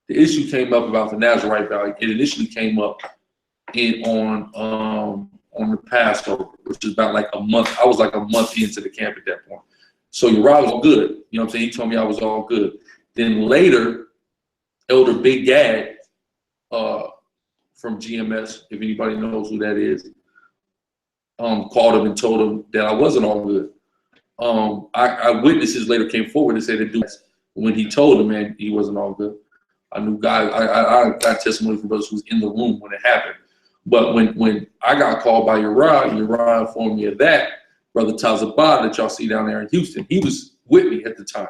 The issue came up about the Nazarite Valley. It initially came up on the Passover, which is about like a month. I was like a month into the camp at that point. So Uriah was all good. You know what I'm saying? He told me I was all good. Then later, Elder Big Gad from GMS, if anybody knows who that is, called him and told him that I wasn't all good. Witnesses later came forward and said that when he told him, man, he wasn't all good. I knew guys. I got testimony from brothers who was in the room when it happened. But when I got called by Uriah informed me of that. Brother Tazabah that y'all see down there in Houston, he was with me at the time.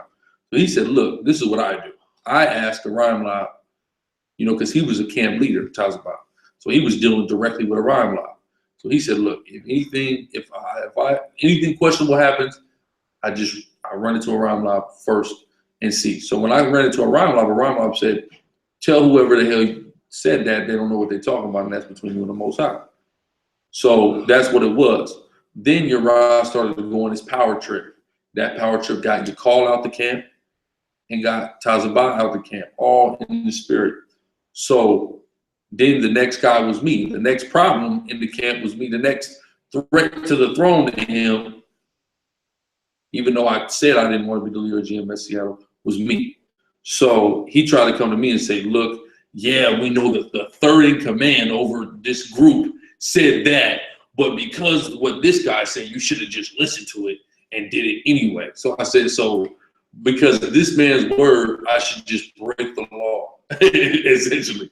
So he said, "Look, this is what I do. I asked the Rimla, because he was a camp leader, Tazabah. So he was dealing directly with a rhyme line. So he said, look, if anything questionable happens, I run into a rhyme line first and see. So when I ran into a rhyme line said, tell whoever the hell said that they don't know what they're talking about, and that's between you and the Most High. So that's what it was. Then Uriah started to go on his power trip. That power trip got Yakal out the camp and got Tazabah out the camp, all in the spirit. So then the next guy was me. The next problem in the camp was me. The next threat to the throne to him, even though I said I didn't want to be the leader of GMS Seattle, was me. So he tried to come to me and say, look, yeah, we know that the third in command over this group said that, but because what this guy said, you should have just listened to it and did it anyway. So I said, so because of this man's word, I should just break the law, essentially.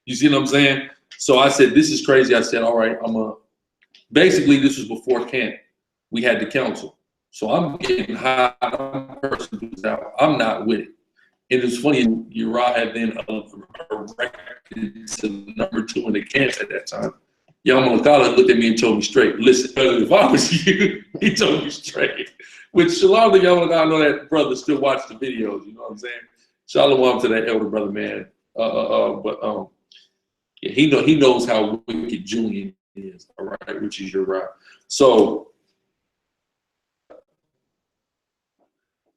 You see what I'm saying? So I said, this is crazy. I said, all right, basically this was before camp. We had the council. So I'm getting high. I'm not with it. And it's funny, Uriah had been erected to number 2 in the camp at that time. Yamalakala looked at me and told me straight, listen, if I was you, he told me straight. Which Shalom to Yamalakala, I know that brother still watch the videos, you know what I'm saying? Shalom to that elder brother, man. Yeah, he knows how wicked Julian is, all right, which is Uriah. So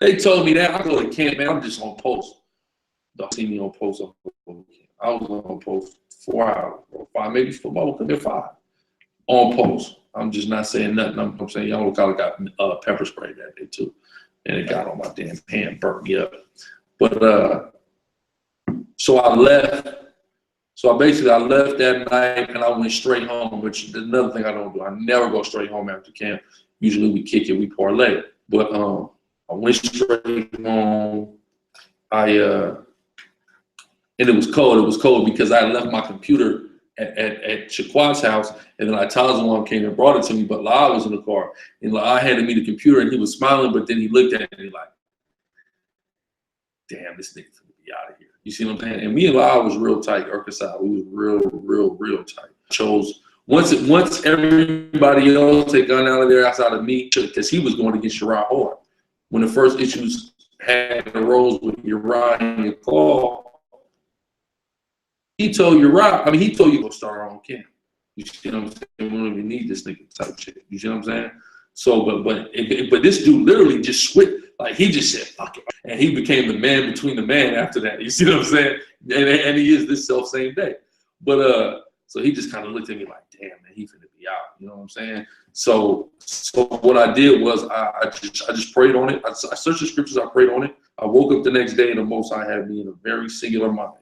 they told me that. I go to camp, man, I'm just on post. Don't see me on post. I was on post 4 hours or 5, maybe 4, maybe 5 on post. I'm just not saying nothing. I'm saying y'all got pepper spray that day too, and it got on my damn hand, burnt me up. But so I left. So I left that night and I went straight home, which is another thing I don't do. I never go straight home after camp. Usually we kick it, we parlay. But I went straight home. And it was cold. It was cold because I left my computer at Shaquat's house, and then Tazawam came and brought it to me, but La was in the car. And La handed me the computer, and he was smiling, but then he looked at it and he like, damn, this nigga's gonna be out of here. You see what I'm saying? And me and La was real tight, Arkansas. We was real tight. Chose once everybody else had gone out of there outside of me, because he was going against Uriah hard. When the first issues had arose with Uriah and Yakal, he told Uriah, he told you to go start our own camp. You see what I'm saying? We don't even need this nigga type shit. You see what I'm saying? So, but this dude literally just switched. Like, he just said, fuck it. And he became the man between the man after that. You see what I'm saying? And he is this same day. But, so he just kind of looked at me like, damn, man, he finna be out. You know what I'm saying? So what I did was I just prayed on it. I searched the scriptures, I prayed on it. I woke up the next day and the Most High had me in a very singular mind.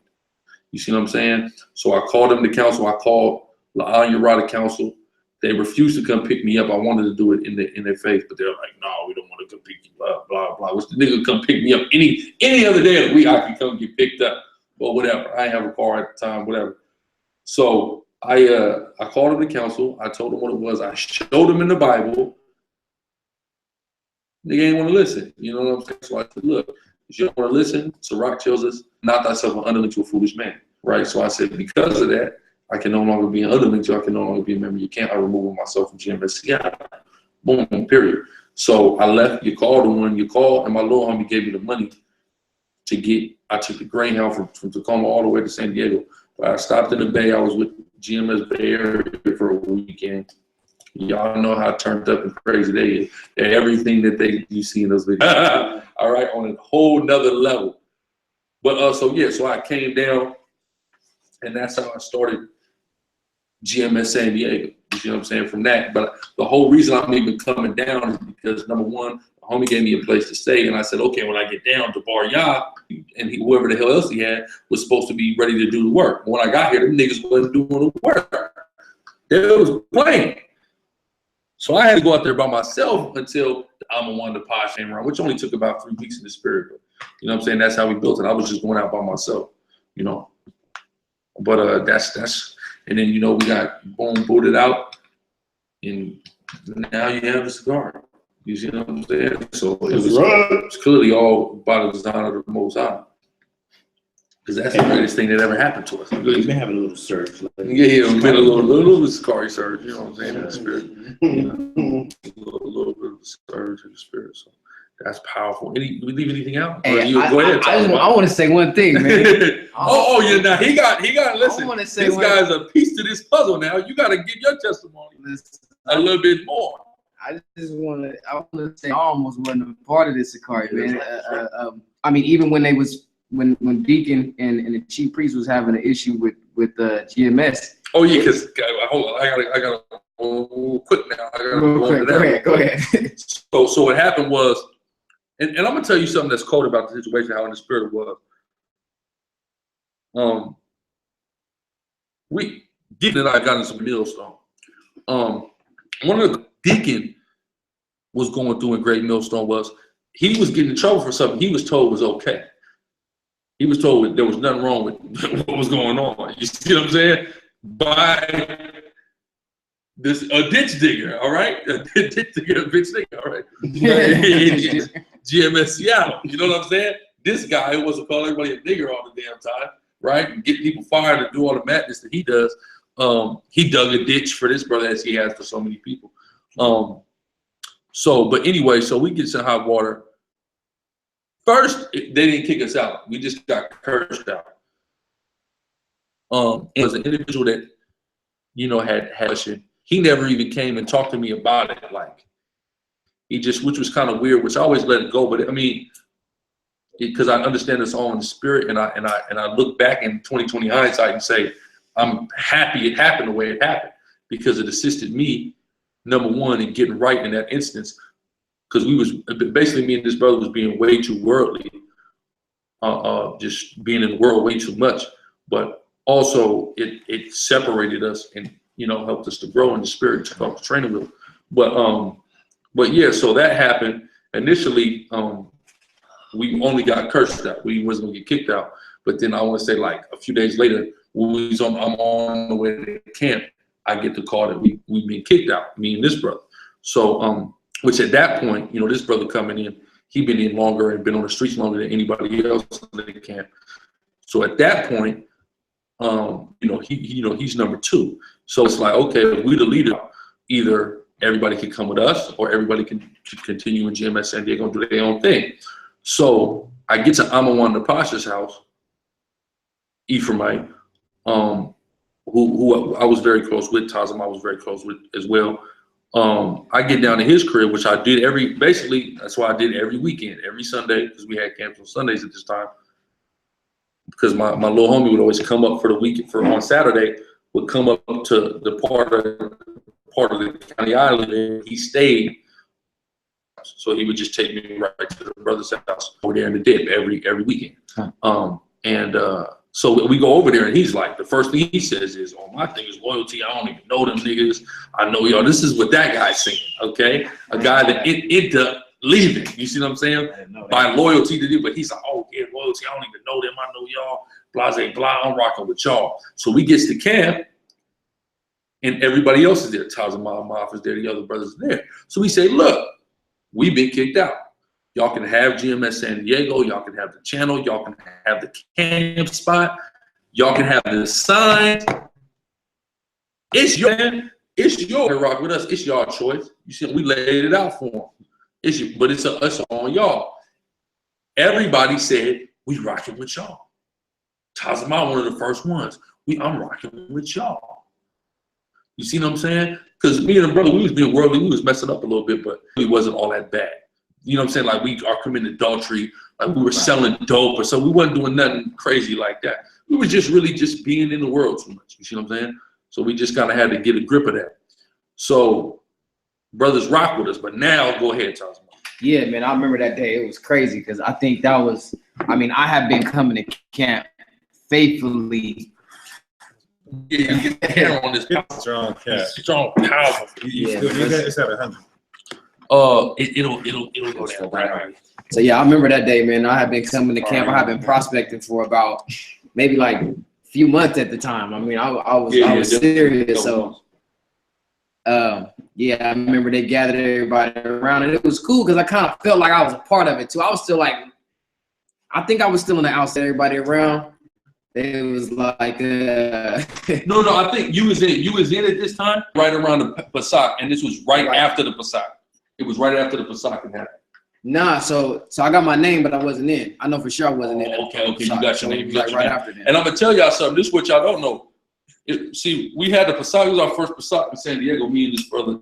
You see what I'm saying? So I called them to council. I called La'an Uriah to council. They refused to come pick me up. I wanted to do it in their face, but they're like, no, we don't want to come pick you up, blah, blah. Which the nigga come pick me up any other day of the week, I can come get picked up. But whatever. I didn't have a car at the time, whatever. So I called them to council. I told them what it was. I showed them in the Bible. They ain't want to listen. You know what I'm saying? So I said, look, if you don't want to listen, Sirach tells us, not thyself an underling to a foolish man, right? So I said, because of that, I can no longer be an underling to, I can no longer be a member. You can't, I remove myself from GMS. Yeah, boom, period. So I left. You called the one you called, and my little homie gave me the money to get. I took the Greyhound from Tacoma all the way to San Diego. But I stopped in the Bay. I was with GMS Bay Area for a weekend. Y'all know how turned up and crazy they is. They're everything that you see in those videos. All right, on a whole nother level. But so I came down, and that's how I started GMS San Diego. You see what I'm saying? From that. But the whole reason I'm even coming down is because, number one, the homie gave me a place to stay, and I said, okay, when I get down to Bar Yah, and whoever the hell else he had was supposed to be ready to do the work. When I got here, them niggas wasn't doing the work. They was playing. So I had to go out there by myself until the Alma Posh came around, which only took about 3 weeks in the spirit. But, you know what I'm saying? That's how we built it. I was just going out by myself, you know. But that's and then, you know, we got boom, booted out, and now you have a cigar. You see what I'm saying? So it was clearly all by the design of the Most High. Because that's the greatest thing that ever happened to us. We've been having a little search. Yeah, been a little SICARRI surge, you know what I'm saying, in the spirit. A little bit of surge in the spirit. So that's powerful. We leave anything out? Hey, Go ahead. I want to say one thing, man. yeah. Now he got. Listen, I want to say this guy's a piece to this puzzle. Now you got to give your testimony a little bit more. I want to say I almost wasn't a part of this SICARRI, man. I mean, even when they was when Deacon and the chief priest was having an issue with GMS. Oh yeah, because hold on, I gotta quick now. Go ahead. So what happened was, and I'm gonna tell you something that's cold about the situation, how in the spirit was. Deacon and I got in some millstone. One of the Deacon was going through in Great Millstone was he was getting in trouble for something he was told was okay. He was told there was nothing wrong with what was going on. You see what I'm saying? By a ditch digger, all right? A ditch digger, all right? GMS Seattle, you know what I'm saying? This guy who wants to call everybody a nigger all the damn time, right? And get people fired and do all the madness that he does. He dug a ditch for this brother as he has for so many people. But anyway, so we get some hot water. First, they didn't kick us out. We just got cursed out. It was an individual that, had he never even came and talked to me about it. Like, he just, which was kind of weird, which I always let it go. But I mean, because I understand it's all in the spirit, and I look back in 2020 hindsight and say, I'm happy it happened the way it happened, because it assisted me, number one, in getting right in that instance. Because we was basically, me and this brother was being way too worldly, just being in the world way too much. But also it separated us and helped us to grow in the spirit, took off the training wheel. But yeah, so that happened. Initially, we only got cursed out. We wasn't gonna get kicked out. But then I want to say, like, a few days later, I'm on the way to camp, I get the call that we been kicked out, me and this brother. So which at that point, this brother coming in, he been in longer and been on the streets longer than anybody else in the camp. So at that point, he's number two. So it's like, okay, if we the leader, either everybody can come with us or everybody can continue in GMS San Diego and do their own thing. So I get to Amawan the Pasha's house, Ephraimite, who I was very close with. Tazim I was very close with as well. I get down to his crib, which I did that's why I did every weekend, every Sunday, because we had camps on Sundays at this time. Because my little homie would always come up for the weekend, on Saturday, would come up to the part of the county island, and he stayed. So he would just take me right to the brother's house over there in the dip every weekend. So we go over there, and he's like, the first thing he says is, "Oh, my thing is loyalty. I don't even know them niggas. I know y'all." This is what that guy's saying, okay? A guy that ended up leaving. You see what I'm saying? By loyalty to you, but he's like, "Oh yeah, loyalty. I don't even know them. I know y'all. Blase blah. I'm rocking with y'all." So we gets to camp, and everybody else is there. Tazim Ma'amaf is there. The other brothers are there. So we say, "Look, we've been kicked out. Y'all can have GMS San Diego. Y'all can have the channel. Y'all can have the camp spot. Y'all can have the signs. It's your rock with us. It's y'all choice. You see, we laid it out for them. But it's on y'all." Everybody said, "We rocking with y'all." Tazima, one of the first ones. I'm rocking with y'all. You see what I'm saying? Because me and the brother, we was being worldly. We was messing up a little bit, but it wasn't all that bad. You know what I'm saying? Like, we are committing adultery, like we were selling dope, or so we wasn't doing nothing crazy like that. We were just really just being in the world too much. You see what I'm saying? So we just kind of had to get a grip of that. So brothers rock with us, but now go ahead, Tazima. Yeah, man, I remember that day. It was crazy because I think that was, I have been coming to camp faithfully. Yeah, you get the hair on this. Strong cat. Strong, powerful. It's at 100. It'll go down right. So yeah, I remember that day, man. I had been coming to camp. I had been prospecting for about maybe like a few months at the time. I was serious. So yeah, I remember they gathered everybody around, and it was cool because I kind of felt like I was a part of it too. I was still like, I think I was still on the outside, everybody around, It was like No, I think you was in at this time, right around the Pesach, and this was right after the Pesach. It was right after the Pesach happened. Nah, so I got my name, but I wasn't in. I know for sure I wasn't in. Okay, you got your name. You got like your right name. after that. And I'm gonna tell y'all something. This is what y'all don't know. See, we had the Pesach. It was our first Pesach in San Diego. Me and this brother.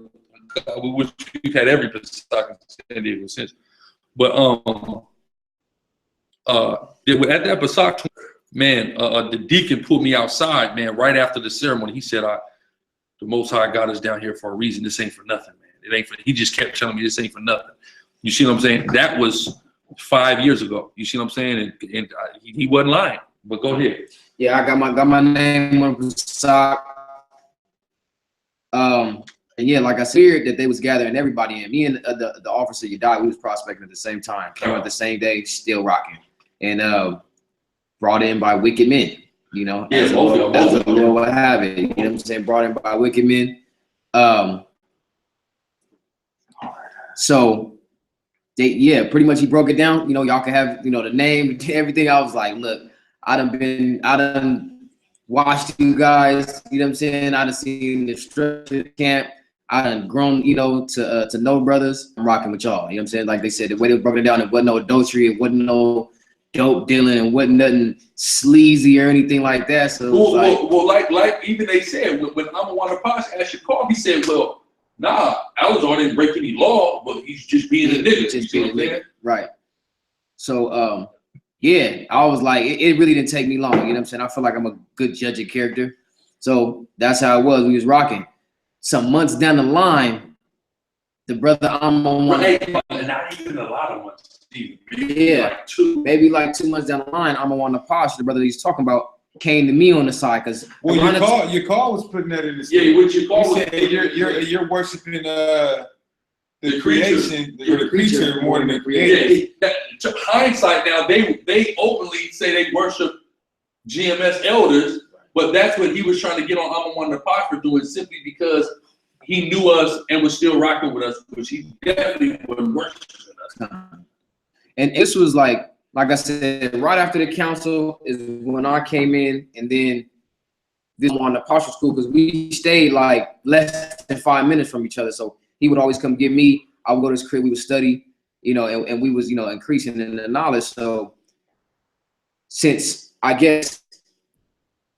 We've had every Pesach in San Diego since. But at that Pesach, man, the deacon pulled me outside, man, right after the ceremony. He said, the Most High got us down here for a reason. This ain't for nothing, man. It ain't for. He just kept telling me this ain't for nothing. You see what I'm saying? That was 5 years ago. You see what I'm saying? And he wasn't lying. But go ahead. Yeah, I got my name on the Pesach. And yeah, like I said, that they was gathering everybody in. Me and the officer you died, we was prospecting at the same time. Came out the same day, still rocking. And brought in by wicked men, you know. Yeah, as the Lord would have it. You know what I'm saying? Brought in by wicked men. So pretty much he broke it down. You know, y'all can have, you know, the name, everything. I was like, look, I done watched you guys, you know what I'm saying? I done seen the structure camp. I done grown, you know, to know brothers. I'm rocking with y'all. You know what I'm saying? Like they said, the way they broke it down, it wasn't no adultery, it wasn't no dope dealing, and wasn't nothing sleazy or anything like that. So it was like even they said when Amawana Posh asked your call, he said, well, nah, Alazar didn't break any law, but he's just being a nigga. Just being a nigga. Right. So yeah, I was like, it really didn't take me long. You know what I'm saying? I feel like I'm a good judge of character. So that's how it was. We was rocking. Some months down the line, the brother Amawana, not even a lot of months. Yeah, maybe like 2 months down the line, Amawana Posh, the brother he's talking about, came to me on the side because your call was putting that in the statement. Yeah, what your call was saying you're worshiping the creation, the creature more than the creator. Yeah, to hindsight now, they openly say they worship GMS elders, but that's what he was trying to get on Amawana Posh for doing, simply because he knew us and was still rocking with us, which he definitely was worshiping us. And this was like I said, right after the council is when I came in, and then this on the partial school, because we stayed like less than 5 minutes from each other. So he would always come get me. I would go to his crib, we would study, you know, and we was, you know, increasing in the knowledge. So since I guess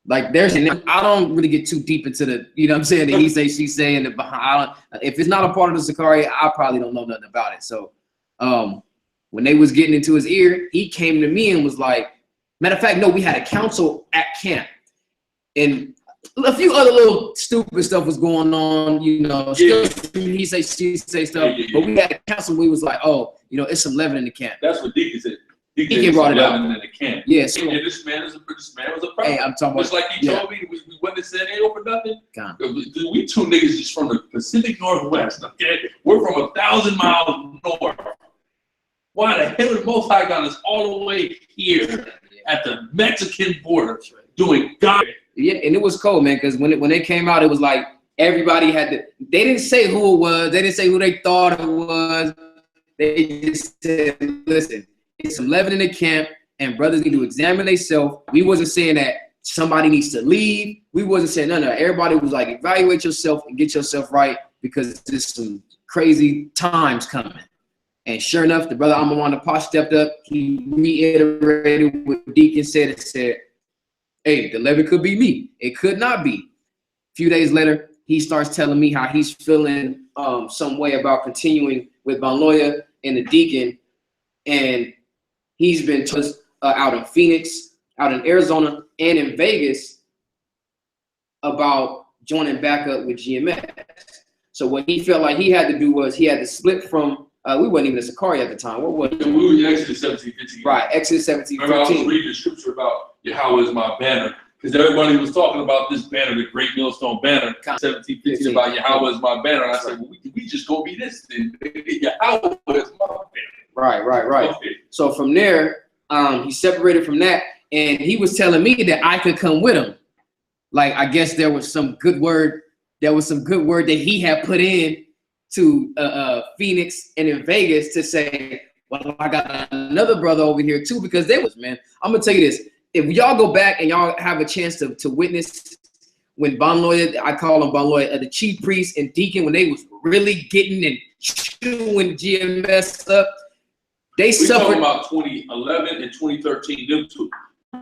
like I don't really get too deep into the, you know what I'm saying, the he say, she say, and the behind. If it's not a part of the SICARRI, I probably don't know nothing about it. So when they was getting into his ear, he came to me and was like, matter of fact, no, we had a council at camp, and a few other little stupid stuff was going on, you know, he say, she say stuff, but we had a council, we was like, oh, you know, it's some leaven in the camp. That's what Deacon said. He brought it out in the camp. Yeah, so this man was a prophet. Hey, I'm talking about, just like he told me, we wouldn't have said ain't for nothing. We two niggas just from the Pacific Northwest, okay? We're from 1,000 miles north. Why the hell did Most High got us all the way here at the Mexican border doing God? Yeah, and it was cold, man, because when they came out, it was like everybody had to, they didn't say who it was, they didn't say who they thought it was. They just said, listen, it's some leaven in the camp, and brothers need to examine themselves. We wasn't saying that somebody needs to leave. We wasn't saying no. Everybody was like, evaluate yourself and get yourself right, because there's some crazy times coming. And sure enough, the brother Amawana Posh stepped up. He reiterated what Deacon said and said, hey, the leaven could be me. It could not be. A few days later, he starts telling me how he's feeling some way about continuing with Von Loya and the Deacon. And he's been just out in Phoenix, out in Arizona, and in Vegas about joining back up with GMS. So what he felt like he had to do was he had to split from, we wasn't even a SICARRI at the time. What was it? We were in Exodus 17:15. Right, Exodus 17:15. Remember, I was reading the scripture about Yahweh is my banner, because everybody was talking about this banner, the Great Millstone banner, 17:15, about Yahweh is my banner. And I said, well, we just go be this thing. Yahweh is my banner. Right. Okay. So from there, he separated from that, and he was telling me that I could come with him. Like, I guess there was some good word. There was some good word that he had put in to Phoenix and in Vegas to say, well, I got another brother over here too, because they was, man, I'm gonna tell you this. if y'all go back and y'all have a chance to witness when Bon Lawyer, I call him Bon Lawyer, the chief priest and deacon, when they was really getting and chewing GMS up, they suffered. Talking about 2011 and 2013, them two.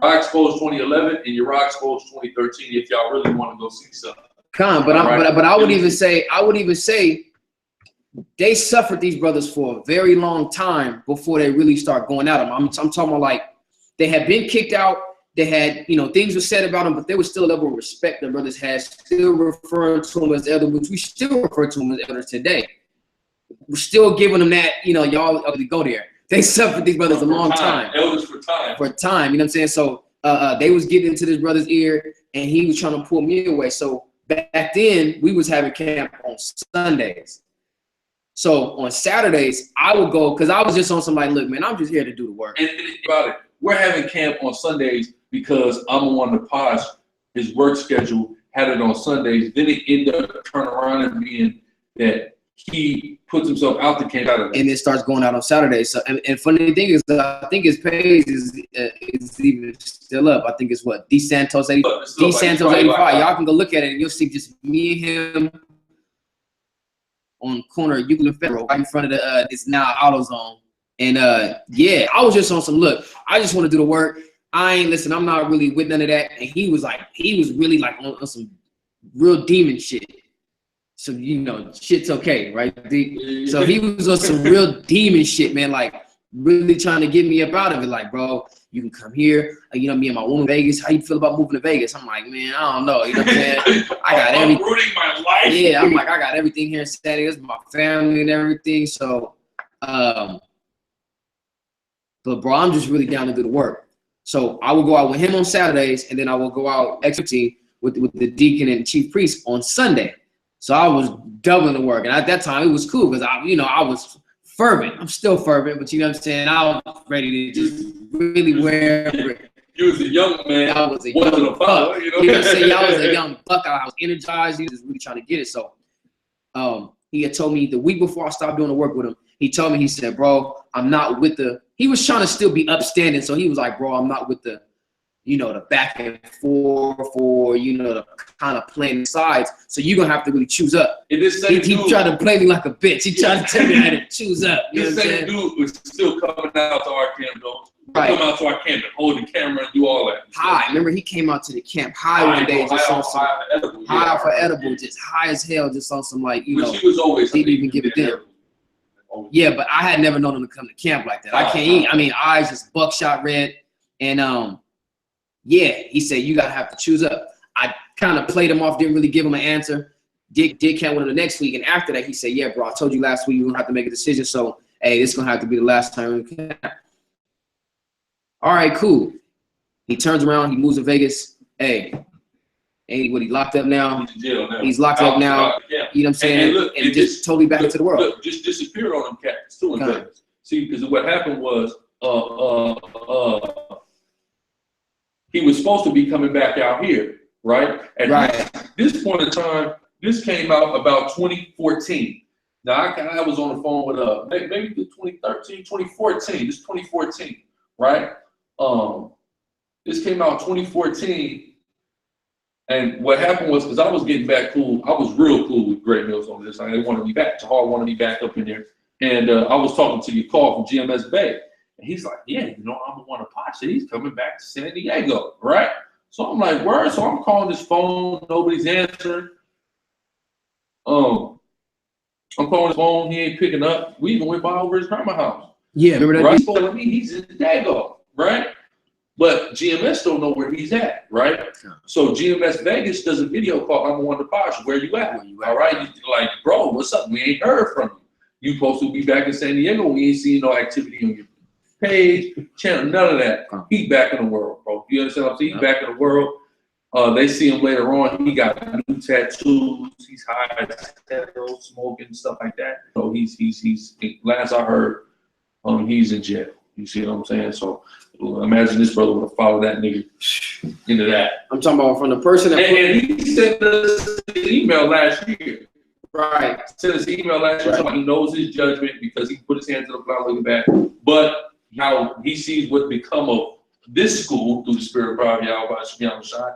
I exposed 2011 and Uriah exposed 2013. If y'all really want to go see something. But I would even say they suffered these brothers for a very long time before they really start going at them. I'm talking about like they had been kicked out. They had, you know, things were said about them, but there was still a level of respect the brothers had, still referring to them as elders, which we still refer to them as elders today. We're still giving them that, you know, y'all go there. They suffered these brothers a long time. Elders for time. For time, you know what I'm saying? So they was getting into this brother's ear, and he was trying to pull me away. So back then, we was having camp on Sundays. So on Saturdays, I would go, because I was just on some like, look, man, I'm just here to do the work. And think about it. We're having camp on Sundays because I'm one of the posh, his work schedule had it on Sundays. Then it ended up turning around and being that he puts himself out the camp Saturday. And it starts going out on Saturdays. So, and funny thing is, I think his page is even still up. I think it's what? D Santos 85. D Santos 85. Y'all can go look at it and you'll see just me and him on corner of Euclid and Federal, right in front of the it's now AutoZone. And yeah, I was just on some look. I just want to do the work. Listen, I'm not really with none of that. And he was really like on some real demon shit. So, you know, shit's okay, right? So he was on some real demon shit, man, like really trying to get me up out of it. Like, bro, you can come here. You know, me and my woman in Vegas. How you feel about moving to Vegas? I'm like, man, I don't know. You know what I'm saying? I got everything. Ruining my life. Yeah, I'm like, I got everything here in San Diego, my family and everything. So, but bro, I'm just really down to do the work. So I will go out with him on Saturdays, and then I will go out executing with the deacon and chief priest on Sunday. So I was doubling the work, and at that time it was cool because I was fervent. I'm still fervent, but you know what I'm saying. I was ready to just really wear. You was a young man. I was a young buck. You know what I'm saying? I was a young buck. I was energized. He was really trying to get it. So he had told me the week before I stopped doing the work with him. He told me, he said, bro, I'm not with the. He was trying to still be upstanding, so he was like, bro, I'm not with the. You know, the back and forth for, you know, the kind of playing sides. So you're going to have to really choose up. He tried to play me like a bitch. He tried to tell me how to choose up. You know what I'm saying? This same dude was still coming out to our camp, though. Right. Come out to our camp and hold the camera and do all that. High. Remember, he came out to the camp high one day. Just on some high for edible, just high as hell, just on some, like, you know. He was always didn't even give it them. Yeah, but I had never known him to come to camp like that. I can't eat. I mean, eyes just buckshot red. And, yeah, he said, you got to have to choose up. I kind of played him off, didn't really give him an answer. Did camp with him the next week. And after that, he said, yeah, bro, I told you last week you're going to have to make a decision. So, hey, this is going to have to be the last time we camp. All right, cool. He turns around. He moves to Vegas. Hey, he locked up now? He's in jail now. He's locked up now. Yeah. You know what I'm saying? And look, and just totally back into the world. Look, just disappeared on them cats, too, in Vegas. See, because what happened was, he was supposed to be coming back out here, right? At this point in time, this came out about 2014. Now, I was on the phone with maybe 2013, 2014. This is 2014, right? This came out 2014. And what happened was, because I was getting back cool, I was real cool with Great Mills on this. I didn't want to be back. Tahar wanted me back up in there. And I was talking to your call from GMS Bay. And he's like, yeah, you know, I'm the one of Pasha. He's coming back to San Diego, right? So I'm like, word. So I'm calling his phone. Nobody's answering. I'm calling his phone. He ain't picking up. We even went by over his grandma's house. Yeah, remember that? Right? He's telling me he's in Dago, right? But GMS don't know where he's at, right? So GMS Vegas does a video call. I'm the one to Pasha. Where you at? All right? He's like, bro, what's up? We ain't heard from you. You supposed to be back in San Diego. We ain't seen no activity on your page, channel, none of that. He's back in the world, bro. You understand what I'm saying? He's back in the world. They see him later on. He got new tattoos. He's high as hell, smoking, stuff like that. So he's last I heard, he's in jail. You see what I'm saying? So imagine this brother would have followed that nigga into that. I'm talking about from the person that and he sent us an email last year. Right. Sent us an email last year. He knows his judgment because he put his hand to the plow looking back. But how he sees what become of this school through the spirit of Prophet Yahweh,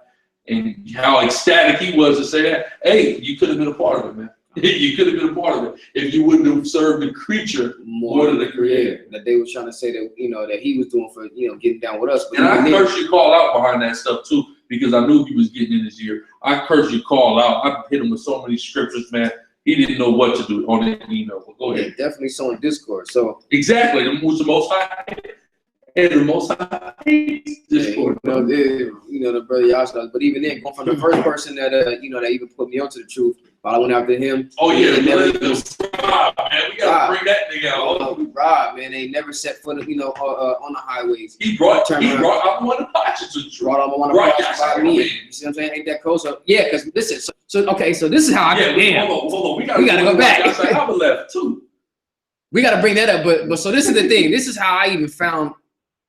and how ecstatic he was to say that. Hey, you could have been a part of it, man. You could have been a part of it if you wouldn't have served the creature more than the creator. That they were trying to say that, you know, that he was doing for, you know, getting down with us. But and I curse you call out behind that stuff too, because I knew he was getting in his ear. I curse you call out. I hit him with so many scriptures, man. He didn't know what to do on the email. But go ahead. Yeah, definitely sowing discord. So exactly, the most high. And the most high discord. You know, the brother Yasharahla. But even then, going from the first person that you know, that even put me onto the truth, but I went after him. Oh yeah, Rob, man, we gotta bring that nigga out. Rob, man, they never set foot, you know, on the highways. He brought up one of the pockets of truth. Brought up one of the pockets by me. You see what I'm saying? Ain't that close up? Yeah, because listen. So okay, so this is how I get down. Hold on. We gotta go back. I left too. We gotta bring that up, but so this is the thing. This is how I even found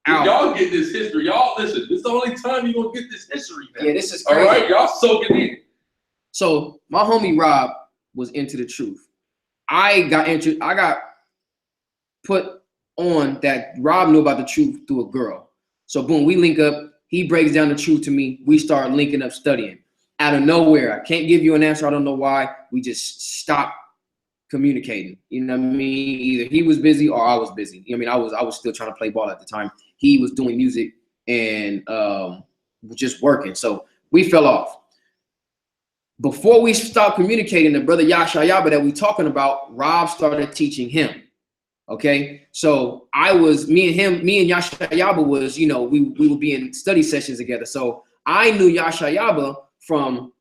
out. Y'all get this history. Y'all listen. This is the only time you're gonna get this history now. Yeah, this is crazy. All right, y'all soak it in. So my homie Rob was into the truth. I got put on that Rob knew about the truth through a girl. So boom, we link up. He breaks down the truth to me. We start linking up, studying. Out of nowhere, I can't give you an answer. I don't know why. We just stopped communicating. You know what I mean? Either he was busy or I was busy. You know what I mean? I was still trying to play ball at the time. He was doing music and just working. So we fell off. Before we stopped communicating, the brother Yasharahla that we talking about, Rob started teaching him. Okay, so me and Yasharahla was, you know, we would be in study sessions together. So I knew Yasharahla from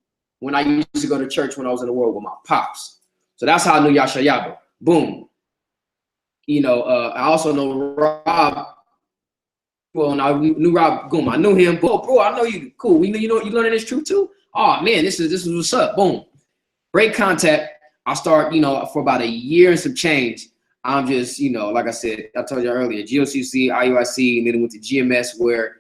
when I used to go to church when I was in the world with my pops. So that's how I knew Yasharahla. Boom. You know, I also know Rob. Well, and I knew Rob. Boom, I knew him. Bro, I know you. Cool. We knew you learning this truth too. Oh man, this is what's up. Boom. Great contact. I start, you know, for about a year and some change. I'm just, you know, like I said, I told you earlier, GOCC, IUIC, and then it went to GMS where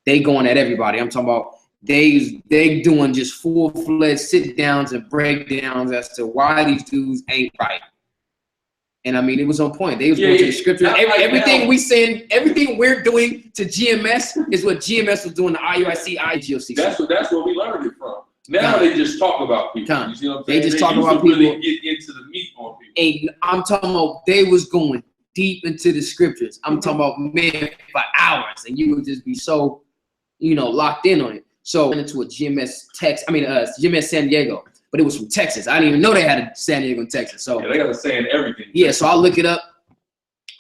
they going at everybody. I'm talking about they doing just full-fledged sit-downs and breakdowns as to why these dudes ain't right. And I mean, it was on point. They was going to the scripture. Everything we saying, everything we're doing to GMS is what GMS was doing to IUIC, IGOC. That's where we learned it from. Now they just talk about people. You see what I'm saying? They just talk about people. Really get into the meat on people. And I'm talking about they was going deep into the scriptures. I'm talking about, man, for hours, and you would just be so, you know, locked in on it. So I went into a GMS GMS San Diego, but it was from Texas. I didn't even know they had a San Diego in Texas. So yeah, they got a say in everything. Yeah, so I look it up.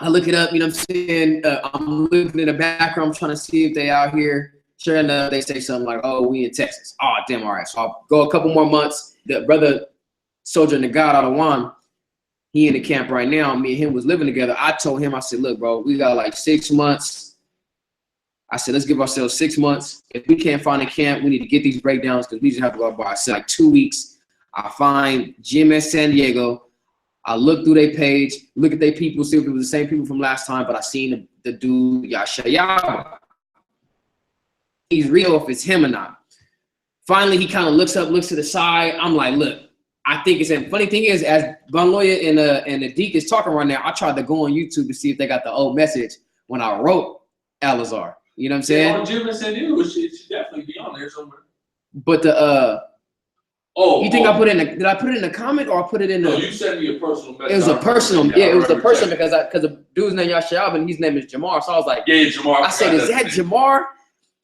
You know what I'm saying? I'm looking in the background, I'm trying to see if they out here. Sure enough, they say something like, oh, we in Texas. Oh, damn, all right. So I'll go a couple more months. The brother, Soldier Nagad out of Juan, he in the camp right now. Me and him was living together. I told him, I said, look, bro, we got like 6 months. I said, let's give ourselves 6 months. If we can't find a camp, we need to get these breakdowns because we just have to go by ourselves. Like 2 weeks, I find GMS San Diego. I look through their page, look at their people, see if it was the same people from last time, but I seen the dude, Yasharahla. He's real if it's him or not. Finally, he kind of looks up, looks to the side. I'm like, look, I think it's him. Funny thing is, as Banloya and the Deke is talking right now, I tried to go on YouTube to see if they got the old message when I wrote Alazar. You know what I'm saying? Yeah, Jim and San Diego should definitely be on there somewhere. But the you think I put it in did I put it in the comment or I put it in the? No, you sent me a personal message. It was a personal, it was a personal because the dude's name Yasharahla and his name is Jamar. So I was like, yeah, Jamar. I said, is that Jamar?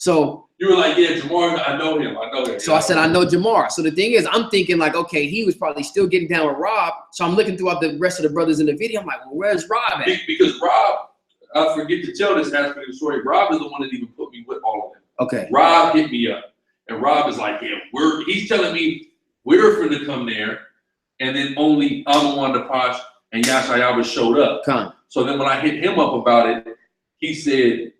So you were like, yeah, Jamar, I know him. So I said, I know Jamar. So the thing is, I'm thinking like, okay, he was probably still getting down with Rob. So I'm looking throughout the rest of the brothers in the video. I'm like, well, where's Rob at? Because Rob, I forget to tell this aspect of the story. Rob is the one that even put me with all of them. Okay. Rob hit me up, and Rob is like, yeah, he's telling me we're finna come there, and then only Amawanda Posh and Yasharahla showed up. So then when I hit him up about it, he said,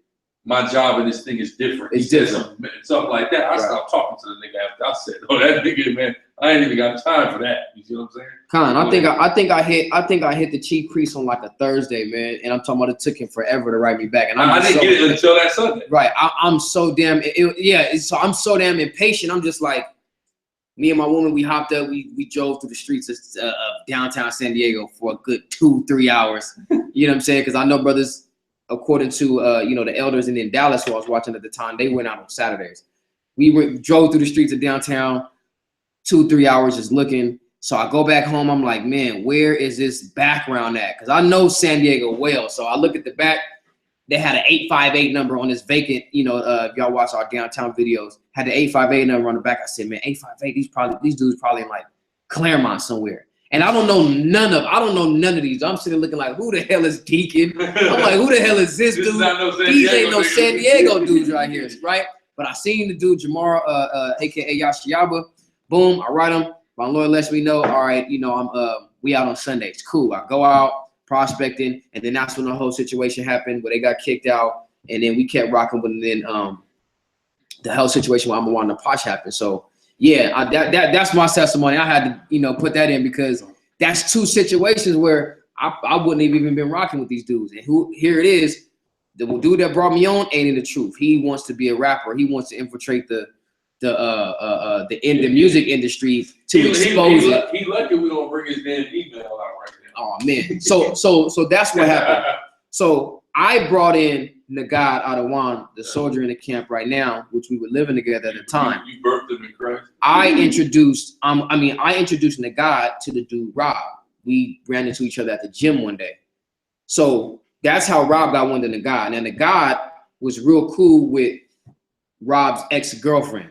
my job in this thing is different. It's different. Something like that. I stopped talking to the nigga after I said, oh, that nigga, man, I ain't even got time for that. You see what I'm saying? I think I hit the chief priest on like a Thursday, man, and I'm talking about it took him forever to write me back, and I didn't get it until that Sunday. Right, I'm so damn so I'm so damn impatient. I'm just like, me and my woman, we hopped up, we drove through the streets of downtown San Diego for a good 2-3 hours. You know what I'm saying? Because I know brothers according to you know, the elders in Dallas who I was watching at the time, they went out on Saturdays. We drove through the streets of downtown, 2-3 hours just looking. So I go back home. I'm like, man, where is this background at? Because I know San Diego well. So I look at the back. They had an 858 number on this vacant. You know, if y'all watch our downtown videos, had the 858 number on the back. I said, man, 858. These dudes probably in like Claremont somewhere. And I don't know none of these. I'm sitting looking like, who the hell is Deacon? I'm like, who the hell is this dude? These ain't no San Diego dudes right here, right? But I seen the dude Jamar, aka Yashayaba. Boom, I write him. My lawyer lets me know, all right, you know, we out on Sundays. Cool. I go out prospecting, and then that's when the whole situation happened where they got kicked out, and then we kept rocking. But then the whole situation where I'm wanting to Posh happened. So yeah, that's my testimony. I had to, you know, put that in because that's two situations where I wouldn't have even been rocking with these dudes. And here it is. The dude that brought me on ain't in the truth. He wants to be a rapper. He wants to infiltrate the music industry to expose it. He lucky we don't bring his damn email out right now. Oh man. So that's what happened. So I brought in Nagad Adawan, the soldier in the camp right now, which we were living together at the time. You birthed him in Christ. I introduced Nagad to the dude Rob. We ran into each other at the gym one day. So that's how Rob got one to Nagad. Now Nagad was real cool with Rob's ex-girlfriend.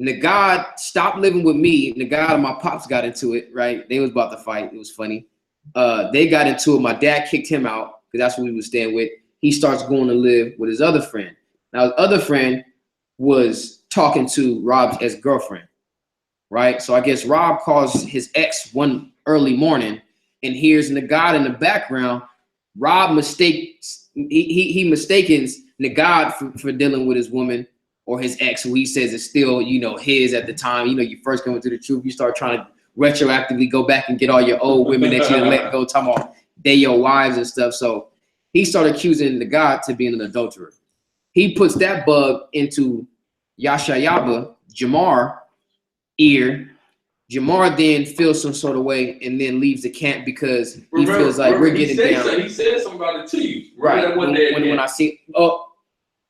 Nagad stopped living with me. Nagad and my pops got into it, right? They was about to fight. It was funny. They got into it. My dad kicked him out because that's what we was staying with. He starts going to live with his other friend. Now, his other friend was talking to Rob's ex-girlfriend, right? So I guess Rob calls his ex one early morning and hears Nagad in the background. Rob mistakes Nagad for dealing with his woman or his ex, who he says is still, you know, his at the time. You know, you first come into the truth, you start trying to retroactively go back and get all your old women that you didn't let go, talking about they your wives and stuff. So he started accusing Nagad to being an adulterer. He puts that bug into Yashayaba, Jamar, ear. Jamar then feels some sort of way and then leaves the camp because he feels like we're getting down. So he said something about it to you. Right. That one day when I see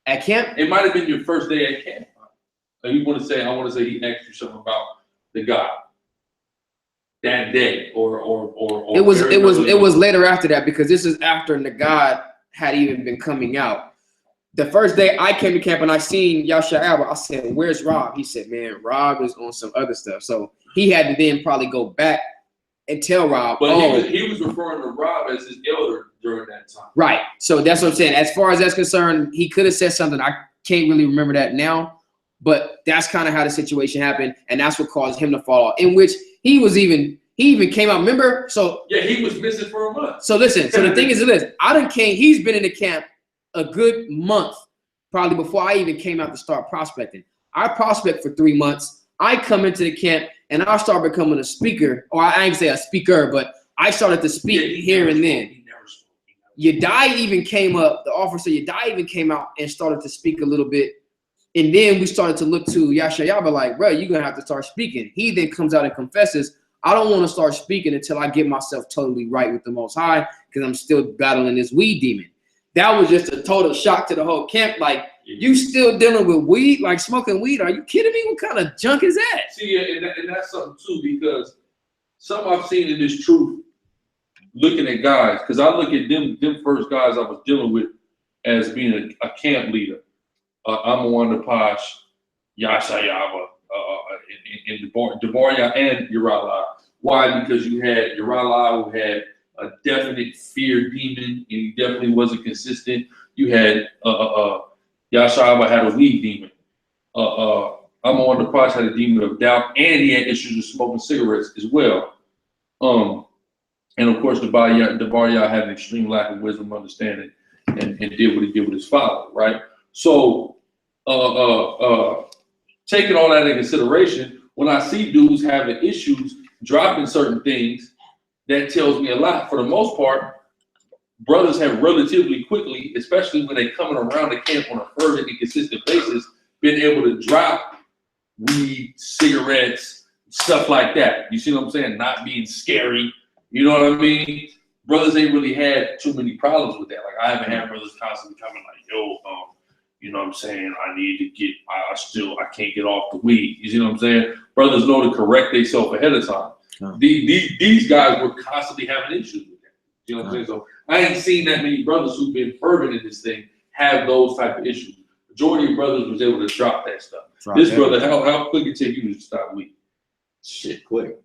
at camp? It might have been your first day at camp. Like I want to say he asked you something about the guy that day or it was later after that because this is after Nagad had even been coming out. The first day I came to camp and I seen Yashayaba, I said, where's Rob? He said, man, Rob is on some other stuff. So he had to then probably go back and tell Rob. But he was referring to Rob as his elder during that time. Right. So that's what I'm saying. As far as that's concerned, he could have said something. I can't really remember that now. But that's kind of how the situation happened. And that's what caused him to fall off. In which he even came out. Remember? So yeah, he was missing for a month. So listen. So the thing is this. He's been in the camp a good month, probably before I even came out to start prospecting. I prospect for 3 months. I come into the camp and I start becoming a speaker, or I ain't say a speaker, but I started to speak here and then. Yadai even came up, the officer Yadai even came out and started to speak a little bit. And then we started to look to Yashayaba like, bro, you're going to have to start speaking. He then comes out and confesses, I don't want to start speaking until I get myself totally right with the Most High because I'm still battling this weed demon. That was just a total shock to the whole camp. Like, you still dealing with weed, like smoking weed? Are you kidding me? What kind of junk is that? See, and that's something too, because some I've seen in this truth, looking at guys, because I look at them first guys I was dealing with as being a camp leader. I'm one of the Posh, Yashayaba, and Devaria and Uriah. Why? Because you had Uriah who had a definite fear demon, and he definitely wasn't consistent. You had Yashayaba had a weed demon. I'm on the Posh had a demon of doubt, and he had issues with smoking cigarettes as well. And of course, Devaria had an extreme lack of wisdom, understanding, and did what he did with his father, right? So, taking all that into consideration, when I see dudes having issues, dropping certain things, that tells me a lot. For the most part, brothers have relatively quickly, especially when they're coming around the camp on a fervent and consistent basis, been able to drop weed, cigarettes, stuff like that. You see what I'm saying? Not being scary. You know what I mean? brothers ain't really had too many problems with that. Like I haven't had brothers constantly coming like, yo, you know what I'm saying? I need to get, I can't get off the weed. You see what I'm saying? Brothers know to correct themselves ahead of time. These guys were constantly having issues with that. You know what I'm saying? So I ain't seen that many brothers who've been fervent in this thing have those type of issues. Majority of brothers was able to drop that stuff. This brother, how quick it take you to stop weed? Shit, quick.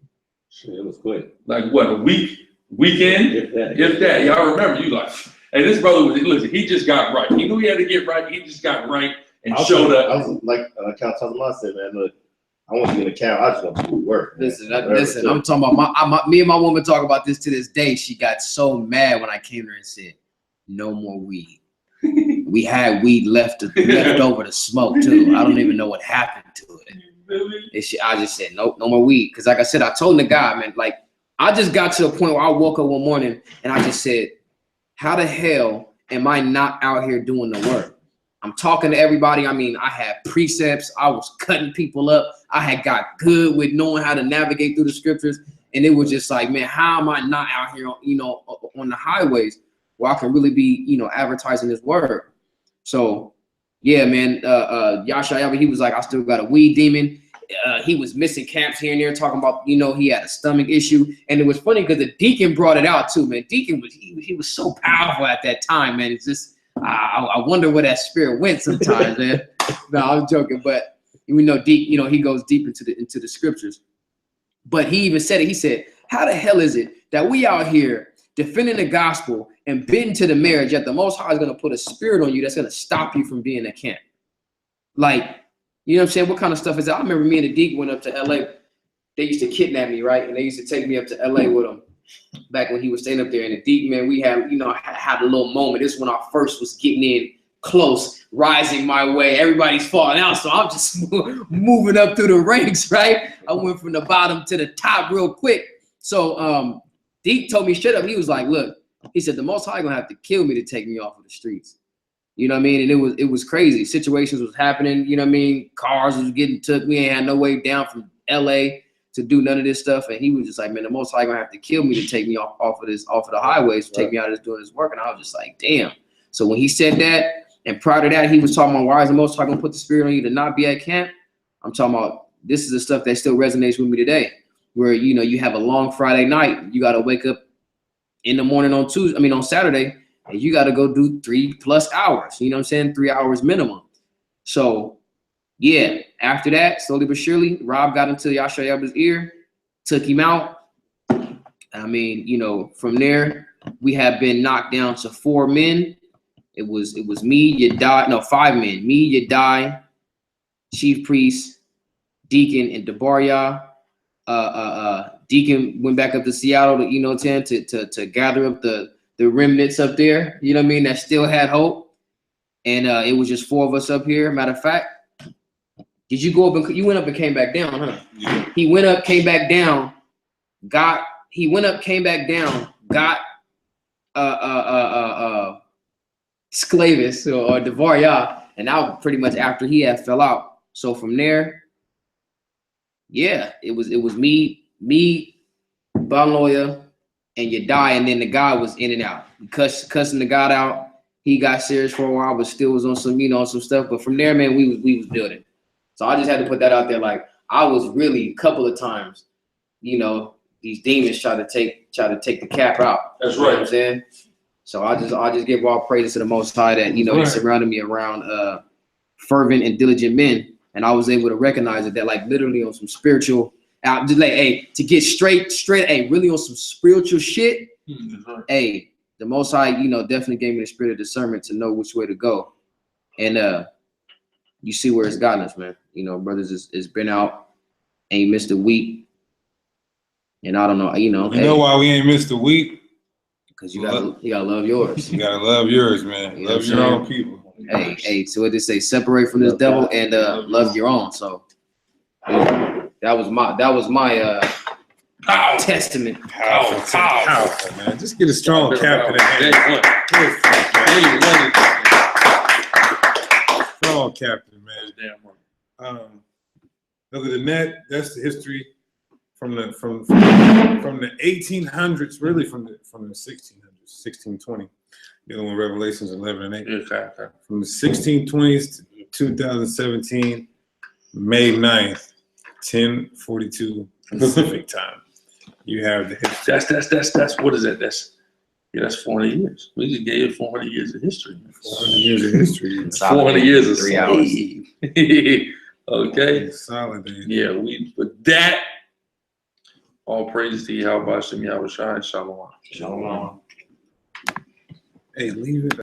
Shit, it was quick. Like what, a weekend? If that. Y'all remember, you like, hey, this brother was, listen, he just got right. He knew he had to get right. He just got right and showed up. I was like, Count I said, man, look, I want you in the count. I just want to do work. Listen, I'm talking about me and my woman talk about this to this day. She got so mad when I came to her and said, no more weed. We had weed left over to smoke too. I don't even know what happened to it. I just said, nope, no more weed. Because like I said, I told the guy, man, like, I just got to a point where I woke up one morning and I just said, how the hell am I not out here doing the work? I'm talking to everybody. I mean, I had precepts. I was cutting people up. I had got good with knowing how to navigate through the scriptures. And it was just like, man, how am I not out here, you know, on the highways where I can really be, you know, advertising this word? So, yeah, man, YASHARAHLA, he was like, I still got a weed demon. He was missing camps here and there, talking about, you know, he had a stomach issue. And it was funny because the deacon brought it out too, man. Deacon was, he was so powerful at that time, man. It's just, I wonder where that spirit went sometimes, man. No, I'm joking, but we know deep, you know, he goes deep into the scriptures. But he even said it. He said, how the hell is it that we out here defending the gospel and bidding to the marriage, yet the Most High is going to put a spirit on you that's going to stop you from being at camp? Like, you know what I'm saying? What kind of stuff is that? I remember me and the Deke went up to LA. They used to kidnap me, right? And they used to take me up to LA with them back when he was staying up there. And the Deke, man, we had, you know, had a little moment. This is when I first was getting in close, rising my way. Everybody's falling out. So I'm just moving up through the ranks, right? I went from the bottom to the top real quick. So Deke told me straight up, he was like, look, he said, the Most High gonna have to kill me to take me off of the streets. You know what I mean? And it was crazy. Situations was happening, you know what I mean? Cars was getting took. We ain't had no way down from LA to do none of this stuff. And he was just like, man, the Most High gonna have to kill me to take me off of the highways, to take me out of this doing this work. And I was just like, damn. So when he said that, and prior to that, he was talking about, why is the Most High gonna put the spirit on you to not be at camp? I'm talking about, this is the stuff that still resonates with me today, where, you know, you have a long Friday night, you got to wake up in the morning on Saturday, and you got to go do 3+ hours, you know what I'm saying? 3 hours minimum. So yeah, after that, slowly but surely, Rob got into YASHARAHLA's ear, took him out. I mean, you know, from there, we have been knocked down to 4 men. It was me, Yadai, no, 5 men. Me, Yadai, Chief Priest, Deacon, and Debaria. Deacon went back up to Seattle to, you know, to gather up the remnants up there, you know what I mean, that still had hope. And it was just 4 of us up here. Matter of fact, did you go up and you went up and came back down, huh? Yeah. He went up, came back down, got Sclavis or Devaria, and that was pretty much after he had fell out. So from there, yeah, it was me, Baloya, and Yadai, and then the guy was in and out. Cussing the God out. He got serious for a while, but still was on some, you know, some stuff. But from there, man, we was building. So I just had to put that out there. Like, I was really a couple of times, you know, these demons try to take the cap out. That's you know right. what I'm saying? So I just give all praises to the Most High that, you know, he surrounded me around fervent and diligent men, and I was able to recognize that like literally on some spiritual, just like, hey, to get straight, hey, really on some spiritual shit. Hey, the Most High, you know, definitely gave me the spirit of discernment to know which way to go, and you see where it's gotten us, man. You know, brothers, it's been out, ain't missed a week, and I don't know, you know. You know why we ain't missed a week? Because you gotta love yours. You gotta love yours, man. You love your own people. Hey, so what they say, separate from this devil and love your own. So that was my testament. Powerful, man. Just get a strong captain. Strong captain, man. Look at the net. That's the history. from the 1800s, really from the 1600s, 1620. You know, when Revelations 11 and 8. Okay. From the 1620s to 2017, May 9th, 10:42 Pacific time. You have the history. That's what is that? That's 400 years. We just gave it 400 years of history. 400 years of history. 400 years of 3 hours. Okay. Solid. Yeah, but that, all praise to Yahweh Shem Yahweh Shai, Shalom. Shalom. Hey, leave it.